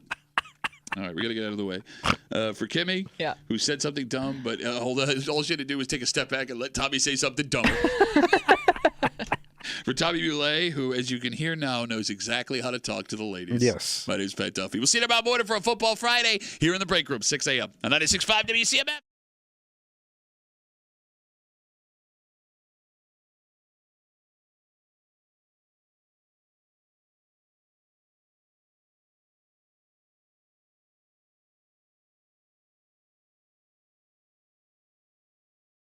All right, we got to get out of the way. For Kimmy, who said something dumb, but all she had to do was take a step back and let Tommy say something dumb. For Tommy Muley, who, as you can hear now, knows exactly how to talk to the ladies. Yes. My name's Pat Duffy. We'll see you tomorrow morning for a Football Friday here in the break room, 6 a.m. on 96.5 WCMF.